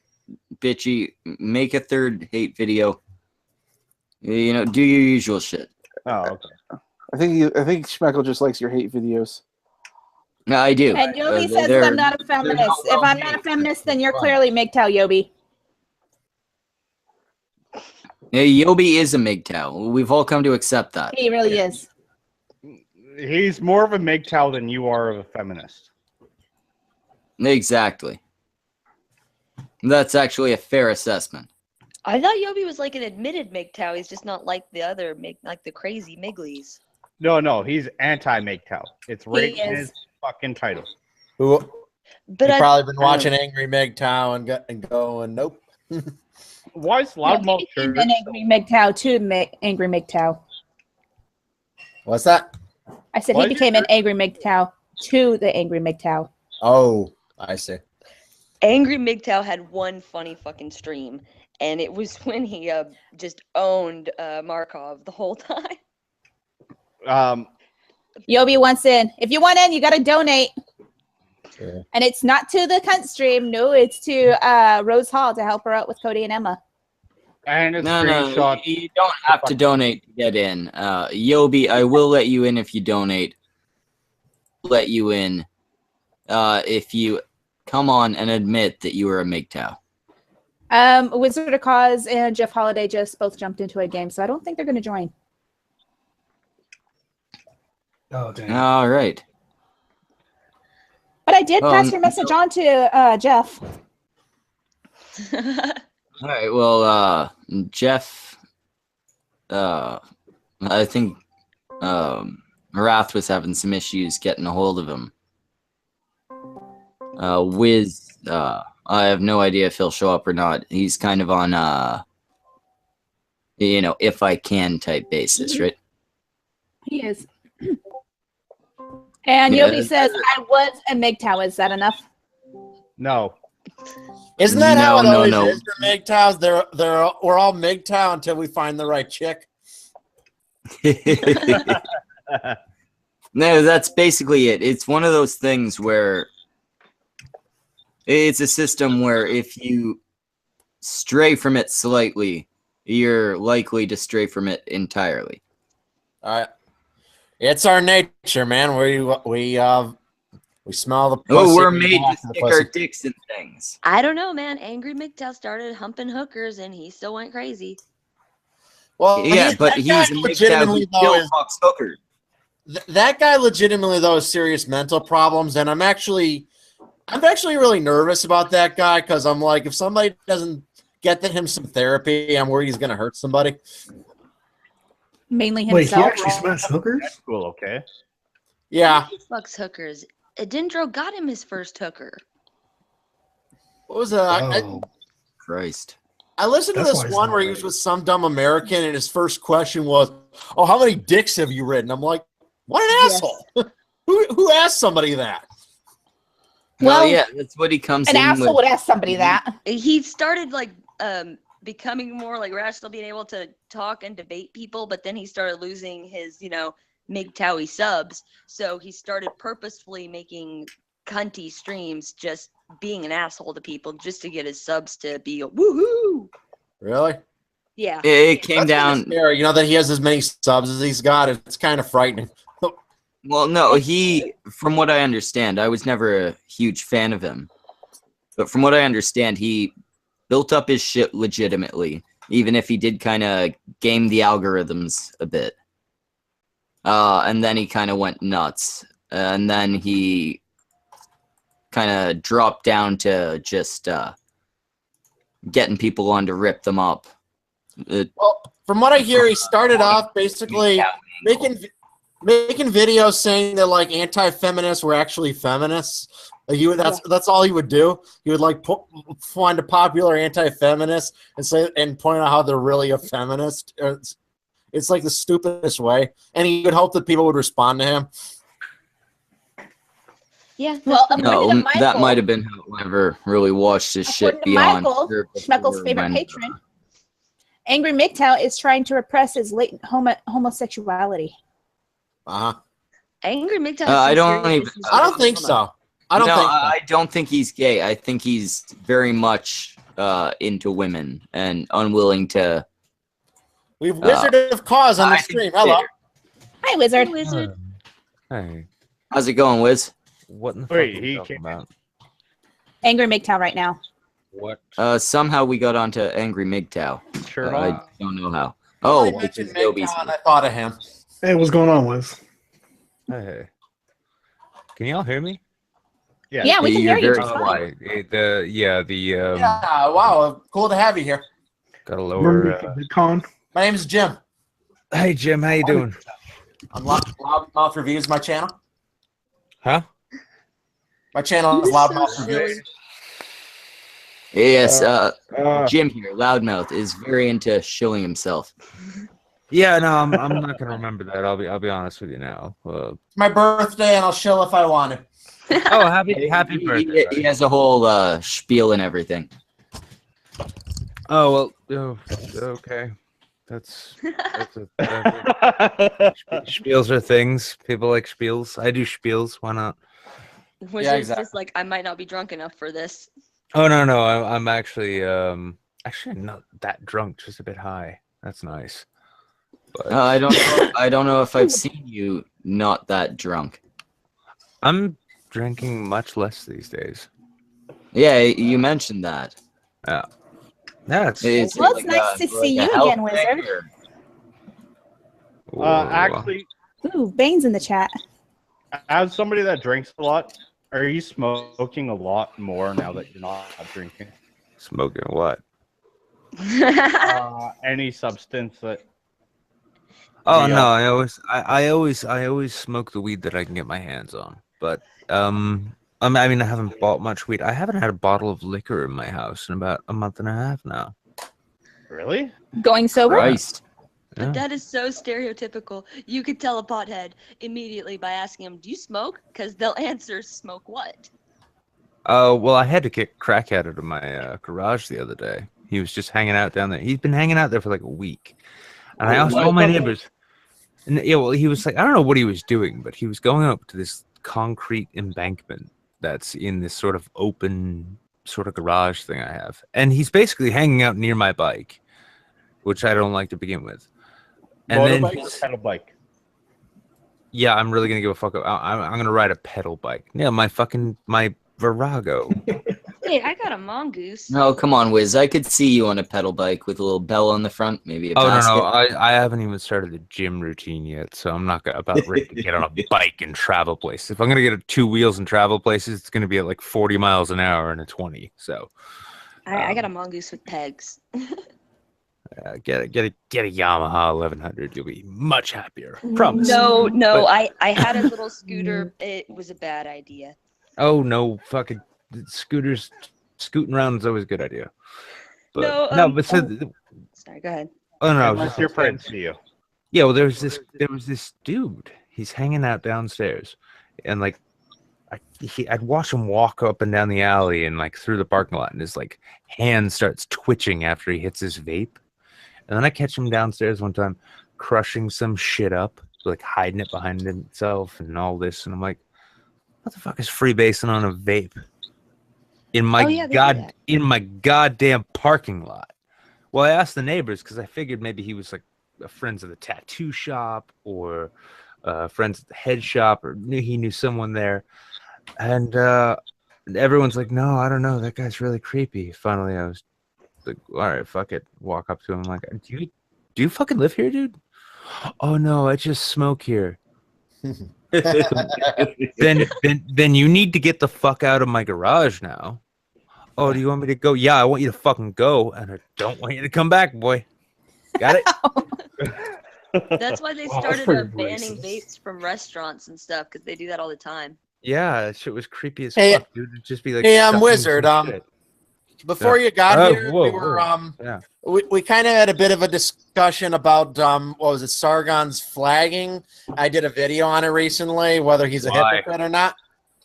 bitchy. Make a 3rd hate video. You know, do your usual shit. Oh, okay. I think Schmeckle just likes your hate videos. No, I do. And Yobi says that I'm not a feminist. If I'm not a feminist, then you're clearly MGTOW, Yobi. Yeah, Yobi is a MGTOW. We've all come to accept that. He really is. He's more of a MGTOW than you are of a feminist. Exactly. That's actually a fair assessment. I thought Yobi was like an admitted MGTOW. He's just not like the other like the crazy Miglies. No, he's anti-MGTOW. It's right in his fucking title. But I've probably been watching Angry MGTOW and going, nope. Why is Loudmouth an angry MGTOW to angry MGTOW? What's that? I said he became an angry MGTOW to the angry MGTOW. Oh, I see. Angry MGTOW had one funny fucking stream, and it was when he just owned Markov the whole time. Yobi wants in. If you want in, you got to donate. Sure. And it's not to the cunt stream. No, it's to Rose Hall to help her out with Cody and Emma. And it's No, you don't have to donate to get in. Yobi, I will let you in if you donate. Let you in if you come on and admit that you were a MGTOW. Wizard of Cause and Jeff Holiday just both jumped into a game, so I don't think they're going to join. Oh, dang. All right. But I did pass your message on to Jeff. All right. Well, Jeff, I think Wrath was having some issues getting a hold of him. Wiz, I have no idea if he'll show up or not. He's kind of on if I can type basis, right? He is. And Yobi says, I was a MGTOW. Is that enough? No. Isn't that how it always no. is for MGTOWs? We're all MGTOW until we find the right chick. No, that's basically it. It's one of those things where it's a system where if you stray from it slightly, you're likely to stray from it entirely. All right. It's our nature, man. We smell the pussy. Oh, we're made to stick our dicks in things. I don't know, man. Angry MGTOW started humping hookers, and he still went crazy. Well, yeah, but he's a MGTOW who still fucks hookers. That guy legitimately though has serious mental problems, and I'm actually really nervous about that guy because I'm like, if somebody doesn't get him some therapy, I'm worried he's gonna hurt somebody. Mainly himself. Wait, he actually smashed hookers? That's cool, okay. Yeah. He fucks hookers. Dendro got him his first hooker. What was that? Oh. Christ. I listened to That's this why he's one not where he was with some dumb American, and his first question was, "Oh, how many dicks have you ridden?" I'm like, "What an Yes. asshole! who asked somebody that?" Well, Well, yeah, that's what he comes An in asshole with. would ask somebody that. He started like becoming more like rational, being able to talk and debate people, but then he started losing his, MGTOW subs. So he started purposefully making cunty streams, just being an asshole to people just to get his subs to be a woohoo. Really? Yeah. It came That's kinda down. scary, that he has as many subs as he's got. It's kind of frightening. Well, no, from what I understand, I was never a huge fan of him. But from what I understand, he built up his shit legitimately, even if he did kind of game the algorithms a bit. And then he kind of went nuts. And then he kind of dropped down to just getting people on to rip them up. Well, from what I hear, he started off basically making videos saying that like anti-feminists were actually feminists. Like that's all he would do. He would like find a popular anti-feminist and point out how they're really a feminist. It's like the stupidest way, and he would hope that people would respond to him. Yeah. Well, No, according to Michael, that might have been how I never really watched his shit according to beyond. Michael, Schmeckle's favorite patron, Angry MGTOW is trying to repress his latent homosexuality. Uh-huh. Angry MGTOW. I don't think so. I don't think he's gay. I think he's very much into women and unwilling to. We've Wizard of Cause on the stream. Hello. Hi, Wizard. Hey, Wizard. Hey. How's it going, Wiz? What in the Wait, fuck are he you talking came about? Angry MGTOW right now. What? Somehow we got onto Angry MGTOW. Sure. I don't know how. Oh, I which is mentioned Gobi's. MGTOW and I thought of him. Hey, what's going on, Wiz? Hey. Can y'all hear me? Yeah, we can hear you You're just very fine. Yeah, wow, cool to have you here. Gotta Remember lower. the con? My name is Jim. Hey Jim, how you doing? I'm Loudmouth Reviews, my channel. Huh? My channel is Loudmouth Reviews. Yes, Jim here, Loudmouth, is very into shilling himself. Yeah, no, I'm not gonna remember that. I'll be honest with you now. It's my birthday, and I'll chill if I want to. Oh, happy birthday! He has a whole spiel and everything. Oh well, okay. That's spiels are things. People like spiels. I do spiels. Why not? Wizard's just like, I might not be drunk enough for this. Oh no, I'm actually not that drunk, just a bit high. That's nice. But I don't know if I've seen you not that drunk. I'm drinking much less these days. Yeah, you mentioned that. Yeah. That's It's Well, it's nice to see you again, Wizard. Actually, Ooh, Bane's in the chat. as somebody that drinks a lot, are you smoking a lot more now that you're not drinking? Smoking what? Any substance that. Oh Yeah. no, I always smoke the weed that I can get my hands on. But I haven't bought much weed. I haven't had a bottle of liquor in my house in about a month and a half now. Really? Going sober? Christ. Yeah. But that is so stereotypical. You could tell a pothead immediately by asking them, "Do you smoke?" Because they'll answer, "Smoke what?" Well, I had to kick crackhead out of my garage the other day. He was just hanging out down there. He's been hanging out there for like a week. And I asked all my neighbors. And yeah, well, he was like, I don't know what he was doing, but he was going up to this concrete embankment that's in this sort of open sort of garage thing I have. And he's basically hanging out near my bike, which I don't like to begin with. And then Motorbike or pedal bike? yeah, I'm really gonna give a fuck. I'm gonna ride a pedal bike. Yeah, my Virago. Hey, I got a mongoose. No, come on, Wiz. I could see you on a pedal bike with a little bell on the front, maybe a Oh basket. no, I haven't even started the gym routine yet, so I'm not about ready to get on a bike and travel places. If I'm gonna get 2 wheels and travel places, it's gonna be at like 40 miles an hour and a 20. So I got a mongoose with pegs. Get a Yamaha 1100. You'll be much happier. Promise. No, But- I had a little scooter. It was a bad idea. Oh no, fucking scooters. Scooting around is always a good idea. But, No, but so. Sorry, go ahead. Oh no, I was Unless just your saying- friends see you. Yeah, well, there was this dude. He's hanging out downstairs, and like, I'd watch him walk up and down the alley and like through the parking lot, and his like hand starts twitching after he hits his vape. And then I catch him downstairs one time, crushing some shit up, like hiding it behind himself and all this. And I'm like, what the fuck is freebasing on a vape in my in my goddamn parking lot? Well, I asked the neighbors because I figured maybe he was like friends of the tattoo shop or friends at the head shop, or he knew someone there. And everyone's like, no, I don't know. That guy's really creepy. Finally, I was like, all right, fuck it. Walk up to him like, do you fucking live here, dude? Oh no, I just smoke here. then you need to get the fuck out of my garage now. Oh, do you want me to go? Yeah, I want you to fucking go, and I don't want you to come back, boy. Got it? That's why they started banning vapes from restaurants and stuff, because they do that all the time. Yeah, that shit was creepy as Hey- fuck, dude. It'd just be like, Hey, stuffing Wizard. some shit. Before Yeah. you got Oh, here, whoa, we were whoa. Yeah. we kind of had a bit of a discussion about what was it, Sargon's flagging. I did a video on it recently, whether he's a Why? hypocrite or not.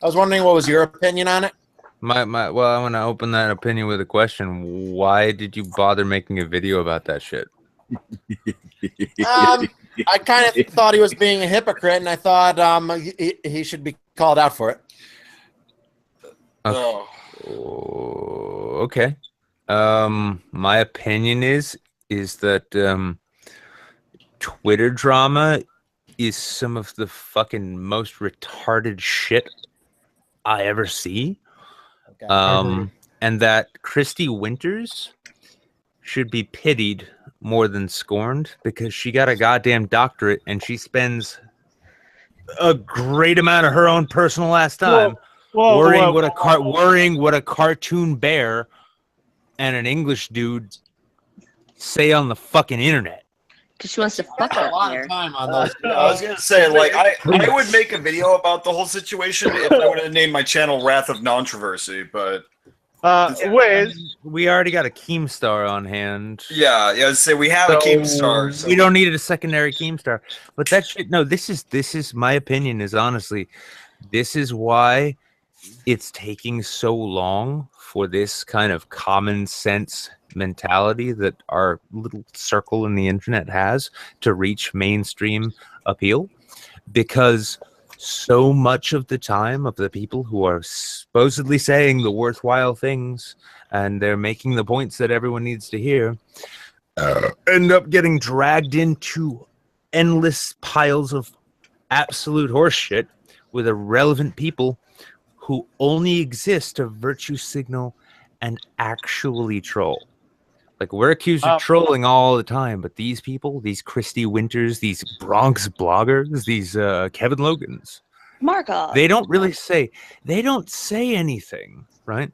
I was wondering what was your opinion on it. Well, I want to open that opinion with a question. Why did you bother making a video about that shit? I kind of thought he was being a hypocrite, and I thought he should be called out for it. Okay. My opinion is that Twitter drama is some of the fucking most retarded shit I ever see. And that Christy Winters should be pitied more than scorned, because she got a goddamn doctorate and she spends a great amount of her own personal ass time worrying what a cartoon bear and an English dude say on the fucking internet. Because she wants to fuck a up lot there. of time on I was gonna say, like, I would make a video about the whole situation if I would have named my channel Wrath of Controversy, but we already got a Keemstar on hand. yeah, I'd say we have a Keemstar. So We don't need a secondary Keemstar. But that shit, no, this is my opinion is honestly, this is why it's taking so long for this kind of common sense mentality that our little circle in the internet has to reach mainstream appeal, because so much of the time of the people who are supposedly saying the worthwhile things and they're making the points that everyone needs to hear end up getting dragged into endless piles of absolute horseshit with irrelevant people who only exist to virtue signal and actually troll. Like, we're accused of trolling all the time, but these people, these Christy Winters, these Bronx bloggers, these Kevin Logans, Markov. they don't say anything, right?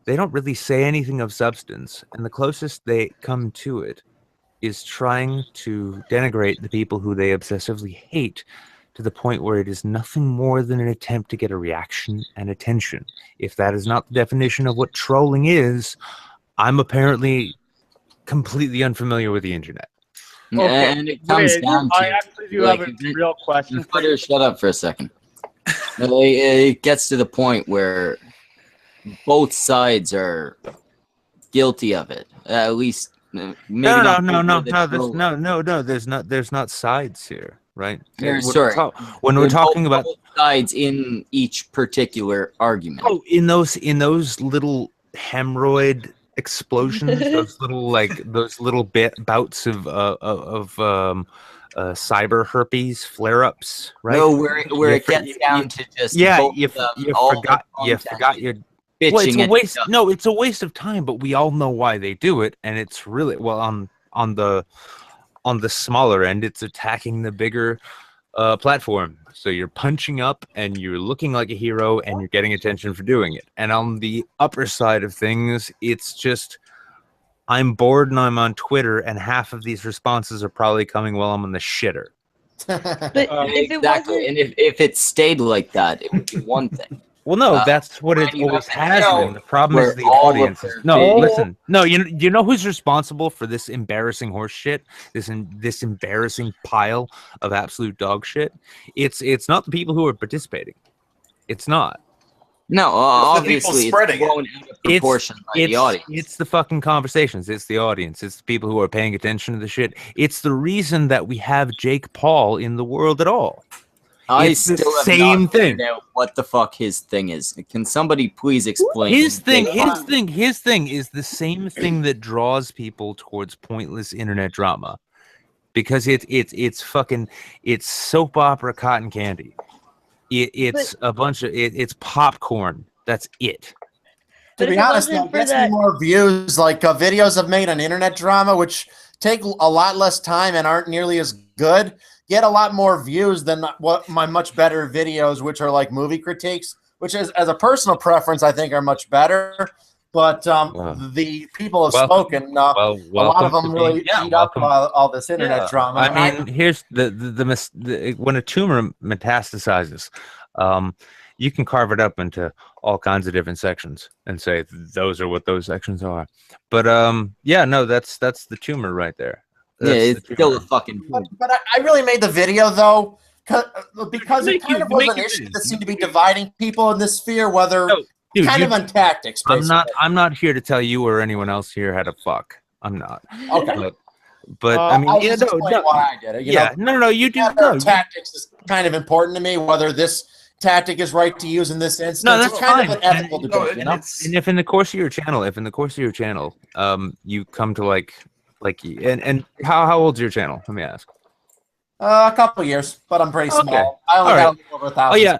They don't really say anything of substance, and the closest they come to it is trying to denigrate the people who they obsessively hate, to the point where it is nothing more than an attempt to get a reaction and attention. If that is not the definition of what trolling is, I'm apparently completely unfamiliar with the internet. Okay. And it comes down to, I actually do have a real question for you. Shut up for a second. It gets to the point where both sides are guilty of it. At least, maybe there's not sides here, right? Sorry. When we're talking about both sides in each particular argument. Oh, in those little hemorrhoid explosions, those little bouts of cyber herpes flare-ups, right? No, where it gets down to just you forgot your bitching. Well, it's a waste. No, it's a waste of time. But we all know why they do it, and it's really on the smaller end, it's attacking the bigger platform. So you're punching up and you're looking like a hero and you're getting attention for doing it. And on the upper side of things, it's just I'm bored and I'm on Twitter, and half of these responses are probably coming while I'm on the shitter. But if it Exactly, wasn't, and if it stayed like that, it would be one thing. Well, no, that's what it you always have a has show been. The problem where is the all of audience. their No, videos- listen. No, you know who's responsible for this embarrassing horse shit? This embarrassing pile of absolute dog shit? It's not the people who are participating. It's not. No, obviously, it's spreading it. blown out of proportion by the audience. It's the fucking conversations. It's the audience. It's the people who are paying attention to the shit. It's the reason that we have Jake Paul in the world at all. I It's the still have same not thing. figured out what the fuck his thing is. Can somebody please explain? His thing Jake is the same thing that draws people towards pointless internet drama, because it's fucking soap opera cotton candy. It's a bunch of it's popcorn. That's it. To be honest, that gets me more views. Like videos I've made on internet drama, which take a lot less time and aren't nearly as good, get a lot more views than what my much better videos, which are like movie critiques, which is, as a personal preference, I think are much better. But the people have spoken. A lot of them really eat up all this internet drama. I mean, here's the when a tumor metastasizes, you can carve it up into all kinds of different sections and say those are what those sections are. But yeah, no, that's the tumor right there. Yeah, That's it's still a fucking. But I really made the video though because it kind of was an issue that seemed to be dividing people in this sphere, whether Dude, kind of on tactics. Basically. I'm not here to tell you or anyone else here how to fuck. I'm not. Okay. But I mean, yeah, no, why I did it. You know, no, you do. No, tactics is kind of important to me. Whether this tactic is right to use in this instance, No, that's it's kind fine. of an ethical debate. You know, And if in the course of your channel, you come to like and how old's your channel? Let me ask. a couple years, but I'm pretty small. I only All got right. a little over 1,000. Oh yeah,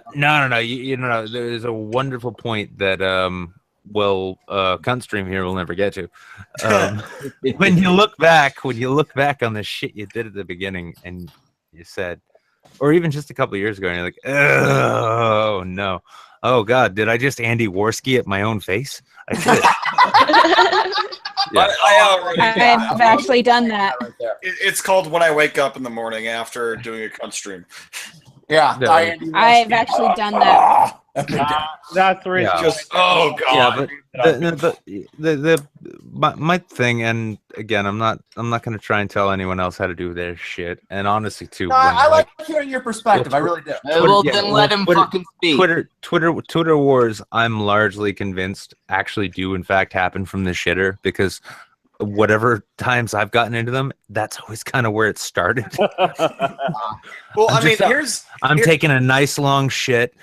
no. You know, there's a wonderful point that cunt stream here will never get to. When you look back on the shit you did at the beginning, and you said, or even just a couple of years ago, and you're like, oh no, oh god, did I just Andy Worski at my own face? I did. Yeah. I've actually done that. It's called When I Wake Up in the Morning after doing a cunt stream. Yeah, I've actually done that. That's the reason. Yeah. Just, oh god. Yeah, but my thing, and again, I'm not going to try and tell anyone else how to do their shit. And honestly, too, No, I like hearing your perspective. I really do. Then let him fucking speak. Twitter wars, I'm largely convinced actually do in fact happen from the shitter, because whatever times I've gotten into them, that's always kind of where it started. Well, I'm taking a nice long shit.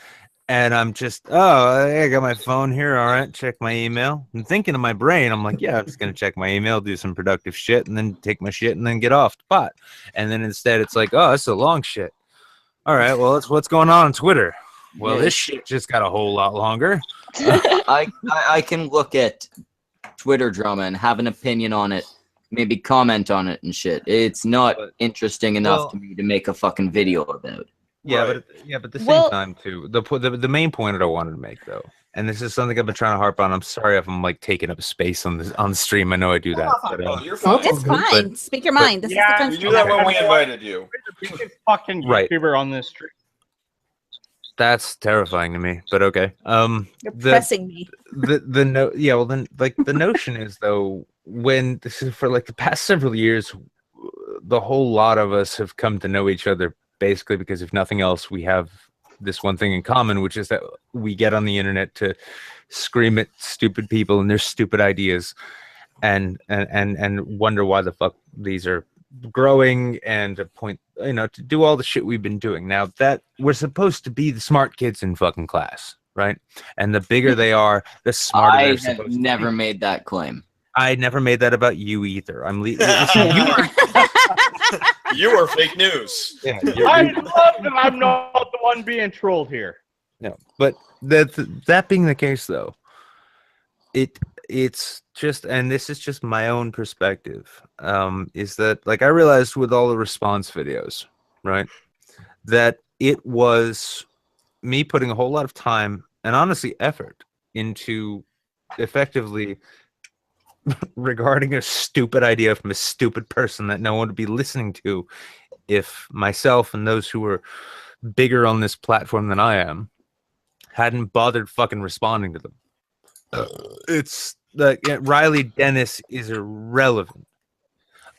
And I'm just, I got my phone here. All right, check my email. I'm thinking in my brain, I'm like, yeah, I'm just going to check my email, do some productive shit, and then take my shit and then get off the pot. And then instead, it's like, oh, it's a long shit. All right, well, that's what's going on Twitter. Well, Yeah. this shit just got a whole lot longer. I can look at Twitter drama and have an opinion on it, maybe comment on it and shit. It's not interesting enough to me to make a fucking video about. Yeah, but at the same time too, the main point that I wanted to make though, and this is something I've been trying to harp on. I'm sorry if I'm like taking up space on the stream. I know I do that. But, It's fine. Speak your mind. This is the You country. do that when we invited you. Fucking Right. YouTuber on this stream. That's terrifying to me, but okay. You're pressing me. The notion is though, when this is for like the past several years, the whole lot of us have come to know each other basically because if nothing else, we have this one thing in common, which is that we get on the internet to scream at stupid people and their stupid ideas, and wonder why the fuck these are growing, and to do all the shit we've been doing. Now that we're supposed to be the smart kids in fucking class, right? And the bigger they are, the smarter I they're have supposed to never be. made that claim. I never made that about you either. You are fake news. Yeah, I love that I'm not the one being trolled here. No, but that being the case, though, it's just, and this is just my own perspective, is that like I realized with all the response videos, right, that it was me putting a whole lot of time and honestly effort into effectively regarding a stupid idea from a stupid person that no one would be listening to if myself and those who were bigger on this platform than I am hadn't bothered fucking responding to them. It's like Riley Dennis is irrelevant.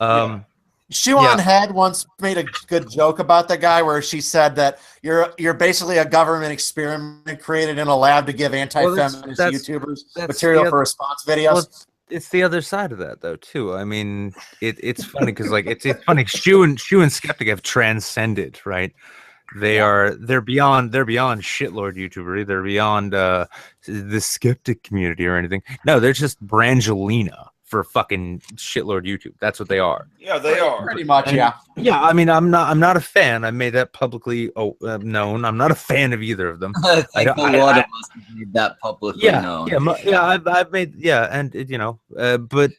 Shuan Head once made a good joke about the guy where she said that you're basically a government experiment created in a lab to give anti-feminist YouTubers material for response videos. Well, it's the other side of that though too. I mean, it's funny because like it's funny. Shu and Skeptic have transcended, right? They're beyond shitlord YouTuber. They're beyond the skeptic community or anything. No, they're just Brangelina for fucking shitlord YouTube. That's what they are. Yeah, they are pretty much. Yeah. I mean, I'm not a fan. I made that publicly known. I'm not a fan of either of them. I think a lot of us have made that publicly known. I've made and you know, but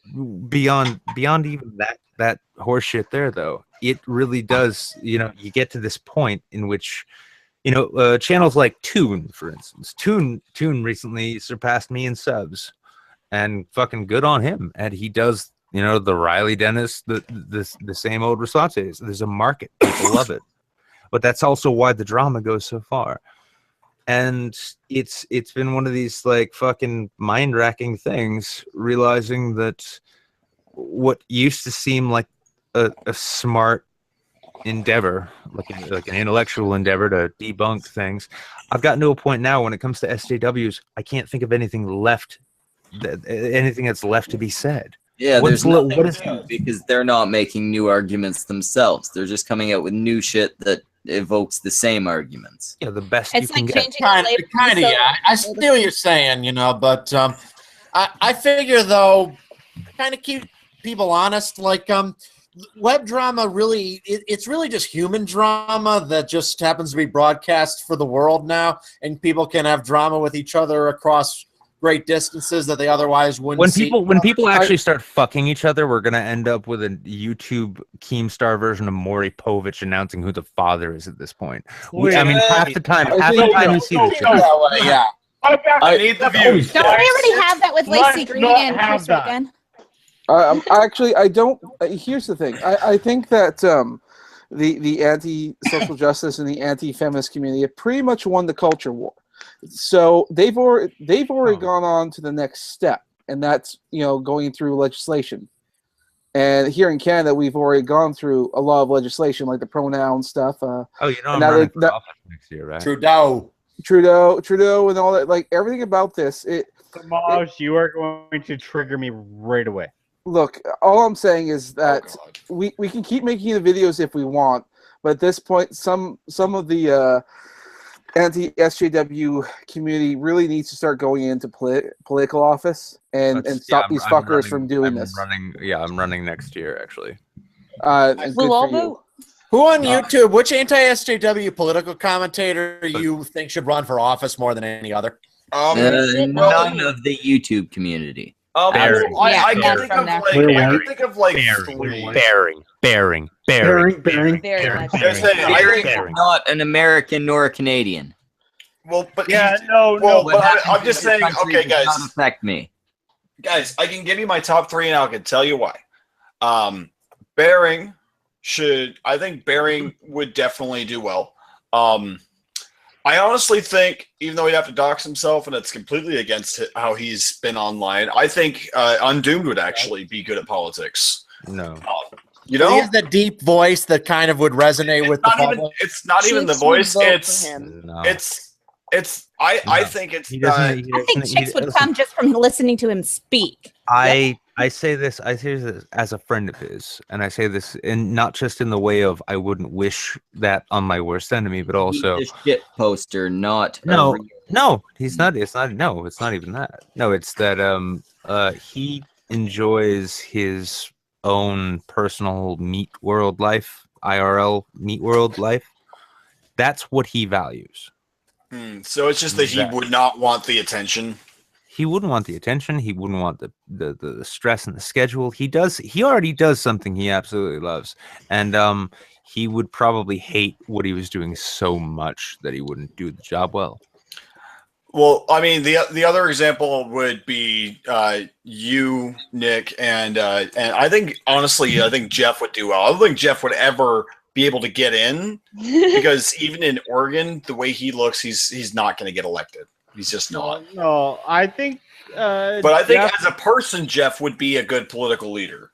beyond even that horseshit there though, it really does. You know, you get to this point in which, you know, channels like Toon, for instance, Toon recently surpassed me in subs. And fucking good on him. And he does, you know, the Riley Dennis, the same old responses. There's a market. People love it. But that's also why the drama goes so far. And it's been one of these like fucking mind-racking things, realizing that what used to seem like a smart endeavor, like an intellectual endeavor to debunk things, I've gotten to a point now when it comes to SJWs, I can't think of anything that's left to be said. Yeah, there's nothing because they're not making new arguments themselves. They're just coming out with new shit that evokes the same arguments. Yeah, the best It's you like can get. changing Kind of, yeah. I see what you're saying, you know, but I figure though, kind of keep people honest. Like web drama really, it's really just human drama that just happens to be broadcast for the world now, and people can have drama with each other across great distances that they otherwise wouldn't see. When people actually start fucking each other, we're gonna end up with a YouTube Keemstar version of Maury Povich announcing who the father is at this point. I mean, half the time you see this shit. Yeah. I need the views. Don't we already have that with Lacey Green and Chris Reagan? I don't. Here's the thing. I think that the anti-social justice and the anti-feminist community have pretty much won the culture war. So they've already gone on to the next step, and that's, you know, going through legislation. And here in Canada, we've already gone through a lot of legislation, like the pronoun stuff. You know, I'm running for office next year, right? Trudeau, and all that. Like everything about this, Tomas, you are going to trigger me right away. Look, all I'm saying is that we can keep making the videos if we want, but at this point, some of the anti-SJW community really needs to start going into political office and stop these fuckers from doing this. I'm running next year, actually. Who on YouTube, which anti-SJW political commentator you think should run for office more than any other? None of the YouTube community. I can think of like Bearing. Not an American nor a Canadian. Well, but yeah, I'm just saying. Okay, guys, does not affect me. Guys, I can give you my top 3, and I can tell you why. Bearing I think Bearing would definitely do well. I honestly think, even though he'd have to dox himself, and it's completely against how he's been online, I think Undoomed would actually be good at politics. No. You know? He has the deep voice that kind of would resonate with the public. It's not even the voice. I think it's. I think chicks would come just from listening to him speak. I say this as a friend of his, and I say this in not just in the way of I wouldn't wish that on my worst enemy, but also he's a shit poster, not he's not. It's not even that. No, it's that he enjoys his own personal meat world life, IRL meat world life. That's what he values. So it's just that he would not want the attention. He wouldn't want the attention. He wouldn't want the stress and the schedule. He already does something he absolutely loves, and he would probably hate what he was doing so much that he wouldn't do the job well. Well, I mean, the other example would be you, Nick, and I think honestly, I think Jeff would do well. I don't think Jeff would ever be able to get in because even in Oregon, the way he looks, he's not going to get elected. He's just not. No, I think. But I think as a person, Jeff would be a good political leader.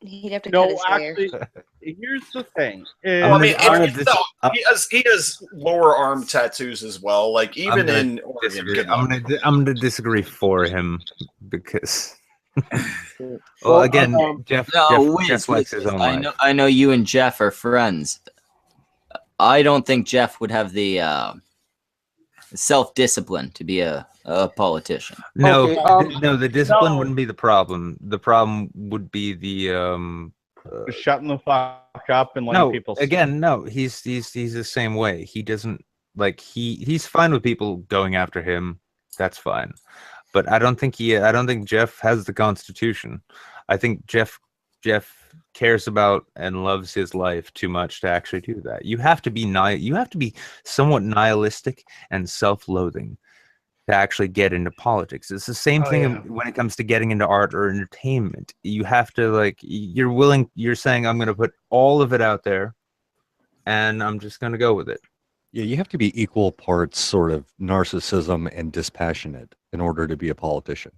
He'd have to No, cut his hair. actually, here's the thing. Well, I mean, I'm gonna he has lower arm tattoos as well. Like even in Oregon, disagree. good I'm luck. gonna disagree for him because. Well, Well, again, Jeff Wiz, likes Wiz, his own I life. know. I know you and Jeff are friends. I don't think Jeff would have the self-discipline to be a politician. No, Okay, no, the discipline wouldn't be the problem. The problem would be the shutting the fuck up and letting no. people. Again, no. He's the same way. He doesn't like he's fine with people going after him. That's fine, but I don't think Jeff has the constitution. I think Jeff cares about and loves his life too much to actually do that. You have to be somewhat nihilistic and self-loathing to actually get into politics. It's the same thing when it comes to getting into art or entertainment. You have to you're saying I'm going to put all of it out there and I'm just going to go with it. Yeah, you have to be equal parts sort of narcissism and dispassionate in order to be a politician.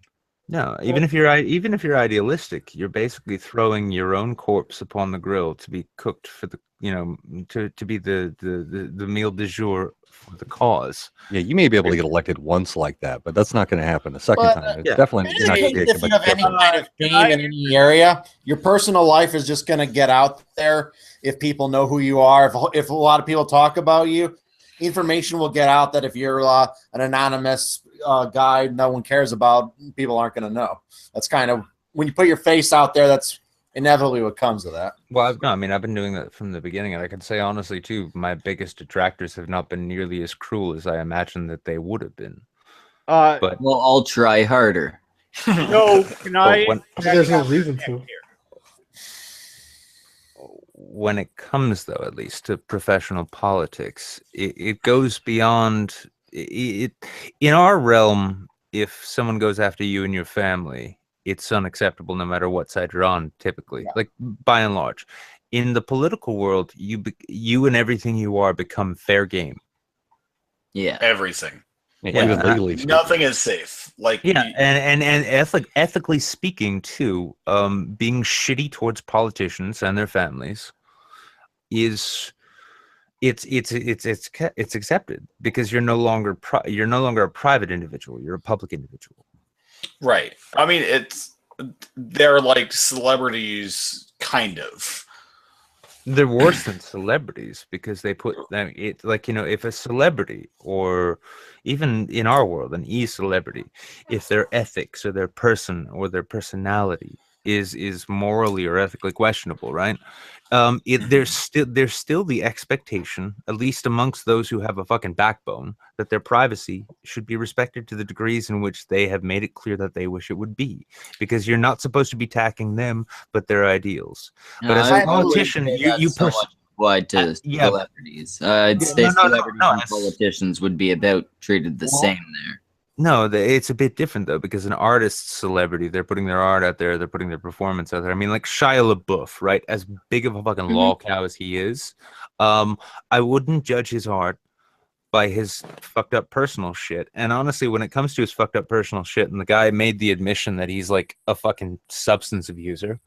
No, even if you're idealistic, you're basically throwing your own corpse upon the grill to be cooked for the to be the meal du jour for the cause. Yeah, you may be able to get elected once like that, but that's not going to happen a second time. It's definitely In you're not any going to case, if you have any kind of fame in any area, your personal life is just going to get out there. If people know who you are, if a lot of people talk about you, information will get out that if you're an anonymous guy no one cares about, people aren't going to know. That's kind of when you put your face out there, that's inevitably what comes of that. Well, I've been doing that from the beginning, and I can say honestly too, my biggest detractors have not been nearly as cruel as I imagined that they would have been. But well, I'll try harder. No, can I? There's no reason to. When it comes, though, at least to professional politics, it goes beyond it. In our realm, if someone goes after you and your family, it's unacceptable no matter what side you're on, typically, like by and large. In the political world, you and everything you are become fair game. Yeah. Everything. Even legally speaking. Nothing is safe. Like and ethically speaking too, being shitty towards politicians and their families is it's accepted because you're no longer a private individual, you're a public individual. Right. I mean, they're like celebrities, kind of. They're worse than celebrities because they put them. It's like, if a celebrity, or even in our world, an e-celebrity, if their ethics or their person or their personality is morally or ethically questionable, right? There's still the expectation, at least amongst those who have a fucking backbone, that their privacy should be respected to the degrees in which they have made it clear that they wish it would be, because you're not supposed to be attacking them, but their ideals. No, But as I a politician, wouldn't say that's so much applied to celebrities. I'd say celebrities and politicians would be about treated the same there. No, it's a bit different though, because an artist's celebrity, they're putting their art out there, they're putting their performance out there. I mean, like Shia LaBeouf, right? As big of a fucking lolcow as he is, I wouldn't judge his art by his fucked up personal shit. And honestly, when it comes to his fucked up personal shit, and the guy made the admission that he's like a fucking substance abuser,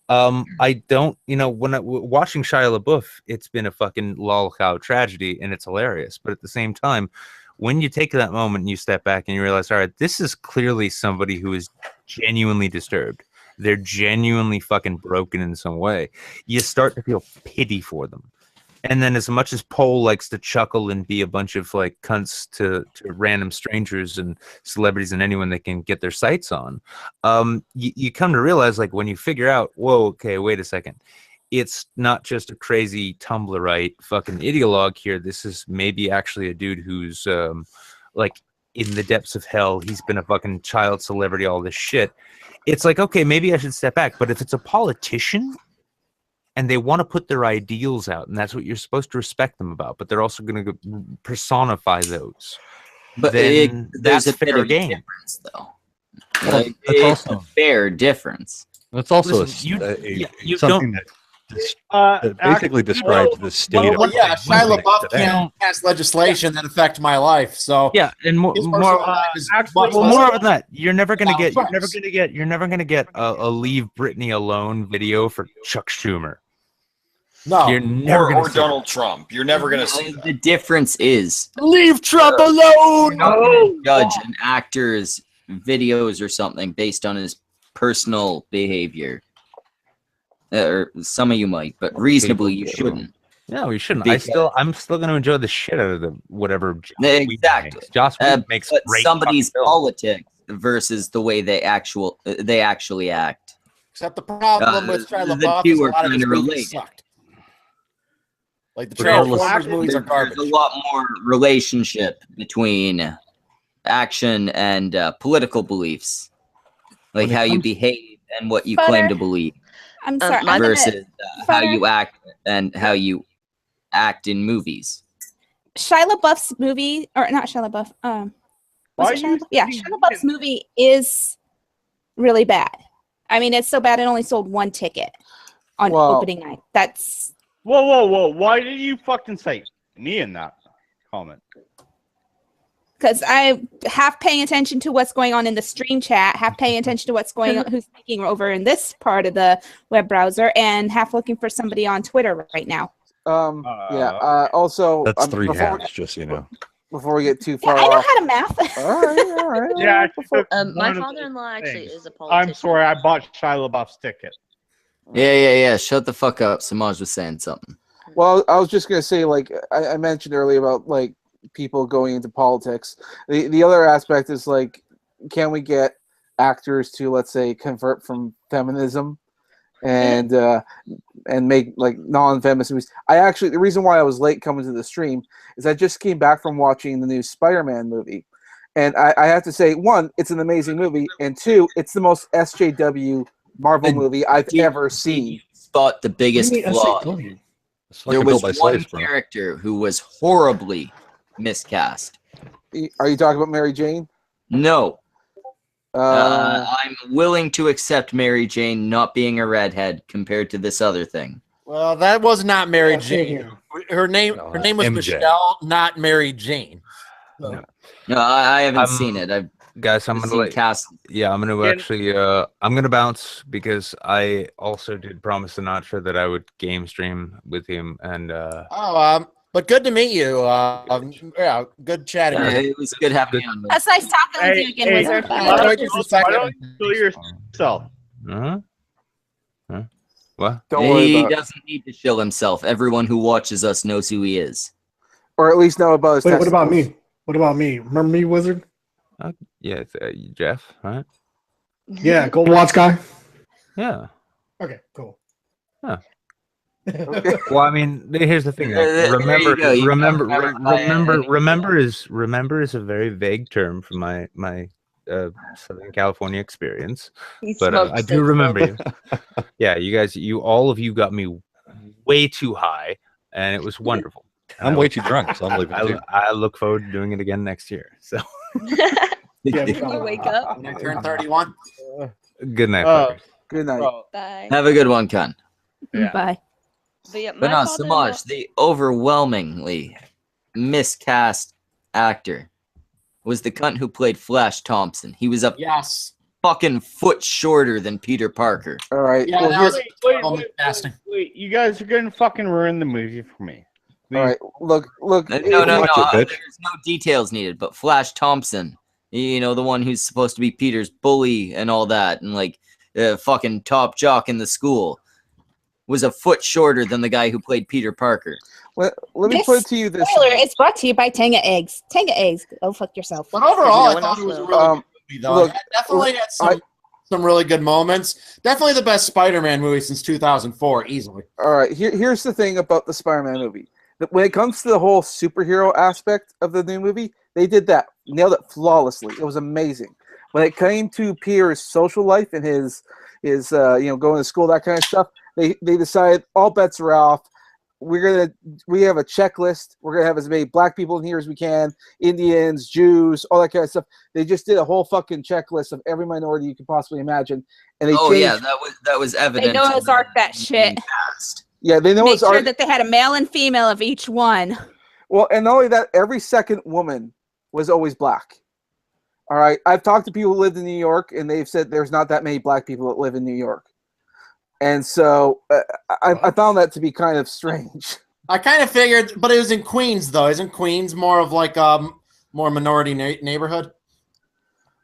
I don't, when watching Shia LaBeouf, it's been a fucking lolcow tragedy, and it's hilarious. But at the same time, when you take that moment and you step back and you realize, all right, this is clearly somebody who is genuinely disturbed. They're genuinely fucking broken in some way. You start to feel pity for them. And then as much as Poe likes to chuckle and be a bunch of like cunts to random strangers and celebrities and anyone they can get their sights on, you come to realize, like, when you figure out, whoa, okay, wait a second. It's not just a crazy Tumblrite fucking ideologue here. This is maybe actually a dude who's like in the depths of hell. He's been a fucking child celebrity, all this shit. It's like, okay, maybe I should step back. But if it's a politician and they want to put their ideals out, and that's what you're supposed to respect them about, but they're also going to personify those. But then there's that's a bit fair of game. difference, though. Well, Like, that's it's also a fair difference. that's also Listen, you something don't. that basically describes the state of Well, yeah, things Shia LaBeouf today. can't pass legislation that affect my life. So Yeah, and his more, personal life is much well, less more than that, you're never gonna get, Trump's. you're never gonna get a "Leave Britney Alone" video for Chuck Schumer. No, You're never gonna or see Donald Trump. You're never going to see The difference is Leave Trump you're alone. not gonna judge an actor's videos or something based on his personal behavior. Or some of you might, but reasonably you shouldn't. No, you shouldn't. Because- I'm still gonna enjoy the shit out of the whatever. Joss Exactly. Whedon makes. Joss Whedon makes but great somebody's fucking films. politics versus the way they actually act. Except the problem with Shia the LaBeouf two is a are lot of his kinda movies related. sucked. Like the Regardless, Transformers movies are garbage. There's a lot more relationship between action and political beliefs, like how you behave and what you claim to believe. I'm sorry. I'm gonna- versus how Butter. you act and how you act in movies. Shia LaBeouf's movie, or not Shia LaBeouf. Was Why it are you Shia LaBeouf? Yeah, saying Shia LaBeouf's movie is really bad. I mean, it's so bad it only sold one ticket on Well- opening night. That's Whoa! Why did you fucking say me in that comment? because I half paying attention to what's going on in the stream chat, half paying attention to what's going on, who's speaking over in this part of the web browser, and half looking for somebody on Twitter right now. Also, That's three before, hats, just so you know. before we get too Yeah, far I know off. how to math. All right. Yeah, My one of father-in-law those actually things. is a politician. I'm sorry, I bought Shia LaBeouf's ticket. Yeah. Shut the fuck up. Samaj was saying something. Well, I was just gonna say, like I mentioned earlier about like people going into politics. The other aspect is like, can we get actors to, let's say, convert from feminism and make like non-feminist movies? The reason why I was late coming to the stream is I just came back from watching the new Spider-Man movie, and I have to say, one, it's an amazing movie, and two, it's the most SJW Marvel movie I've ever seen. Spot the biggest flaw. There was one bro. character who was horribly miscast. Are you talking about Mary Jane? No. I'm willing to accept Mary Jane not being a redhead compared to this other thing. Well, that was not Mary Jane. Her name was MJ. Michelle, not Mary Jane. No, I haven't seen it. Guys, I'm I've gonna seen cast. Yeah, I'm gonna actually. I'm gonna bounce because I also did promise Sinatra that I would game stream with him, and But good to meet you. Yeah, good chatting. with you. It was good having you on. That's nice talking with you again, Wizard. Why don't you kill yourself? What? He doesn't need to shill himself. Everyone who watches us knows who he is. Or at least know about his Wait, what about testicles. me? What about me? Remember me, Wizard? Yeah, it's, Jeff, right? Yeah, Gold Watch guy. Yeah. Okay, cool. Huh. Well, I mean, here's the thing. There you Remember, go. You remember, got it. remember is a very vague term for my Southern California experience. He But smokes I do those remember you. books. Yeah, you guys, all of you got me way too high, and it was wonderful. And I'm I way look- too drunk, so I'm leaving too. I look forward to doing it again next year. So, When you wake up. When I turn 31. good night, fuckers. Good night. Bye. Have a good one, Con. Bye. But yeah, But my no, father-in-law- Samaj, the overwhelmingly miscast actor was the cunt who played Flash Thompson. He was a fucking foot shorter than Peter Parker. All right. Yeah, well, that here's, was Wait, you guys are gonna fucking ruin the movie for me. all right. Look. No, if- there's no details needed. But Flash Thompson, you know, the one who's supposed to be Peter's bully and all that, and like fucking top jock in the school, was a foot shorter than the guy who played Peter Parker. Let me This put it to you this Spoiler, way. it's brought to you by Tanga Eggs. Tanga Eggs. Go fuck yourself. But overall, No I one thought else it was a will. really good movie, though. look, It definitely had some really good moments. Definitely the best Spider-Man movie since 2004, easily. All right. Here's the thing about the Spider-Man movie. That when it comes to the whole superhero aspect of the new movie, they did that, nailed it flawlessly. It was amazing. When it came to Peter's social life and his going to school, that kind of stuff, they decided all bets are off. we have a checklist. We're gonna have as many black people in here as we can, Indians, Jews, all that kind of stuff. They just did a whole fucking checklist of every minority you could possibly imagine, and they changed. that was They evident. Noah's Ark that shit. Yeah, they know Make it's sure art. that they had a male and female of each one. Well, and not only that, every second woman was always black. All right, I've talked to people who lived in New York, and they've said there's not that many black people that live in New York, and so I found that to be kind of strange. I kind of figured, but it was in Queens, though. Isn't Queens more of like more minority neighborhood?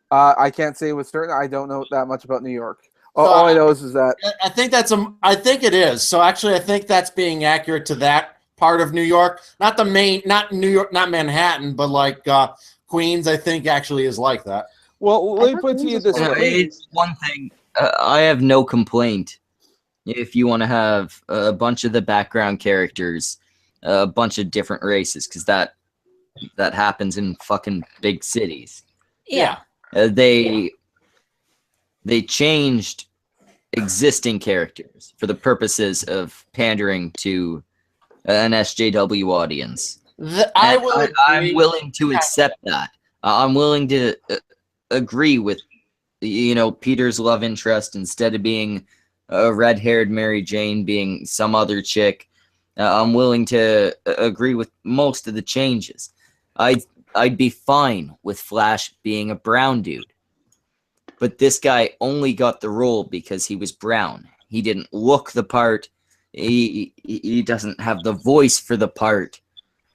I can't say with certain. I don't know that much about New York. All I know is that I think I think it is. So actually, I think that's being accurate to that part of New York, not New York, not Manhattan, but like Queens. I think actually is like that. Well, let me put to you this way. It's one thing. I have no complaint if you want to have a bunch of the background characters, a bunch of different races, because that happens in fucking big cities. Yeah. They changed existing characters for the purposes of pandering to an SJW audience. I'm willing to accept that. I'm willing to agree with, Peter's love interest, instead of being a red-haired Mary Jane being some other chick. I'm willing to agree with most of the changes. I'd be fine with Flash being a brown dude. But this guy only got the role because he was brown. He didn't look the part. He doesn't have the voice for the part.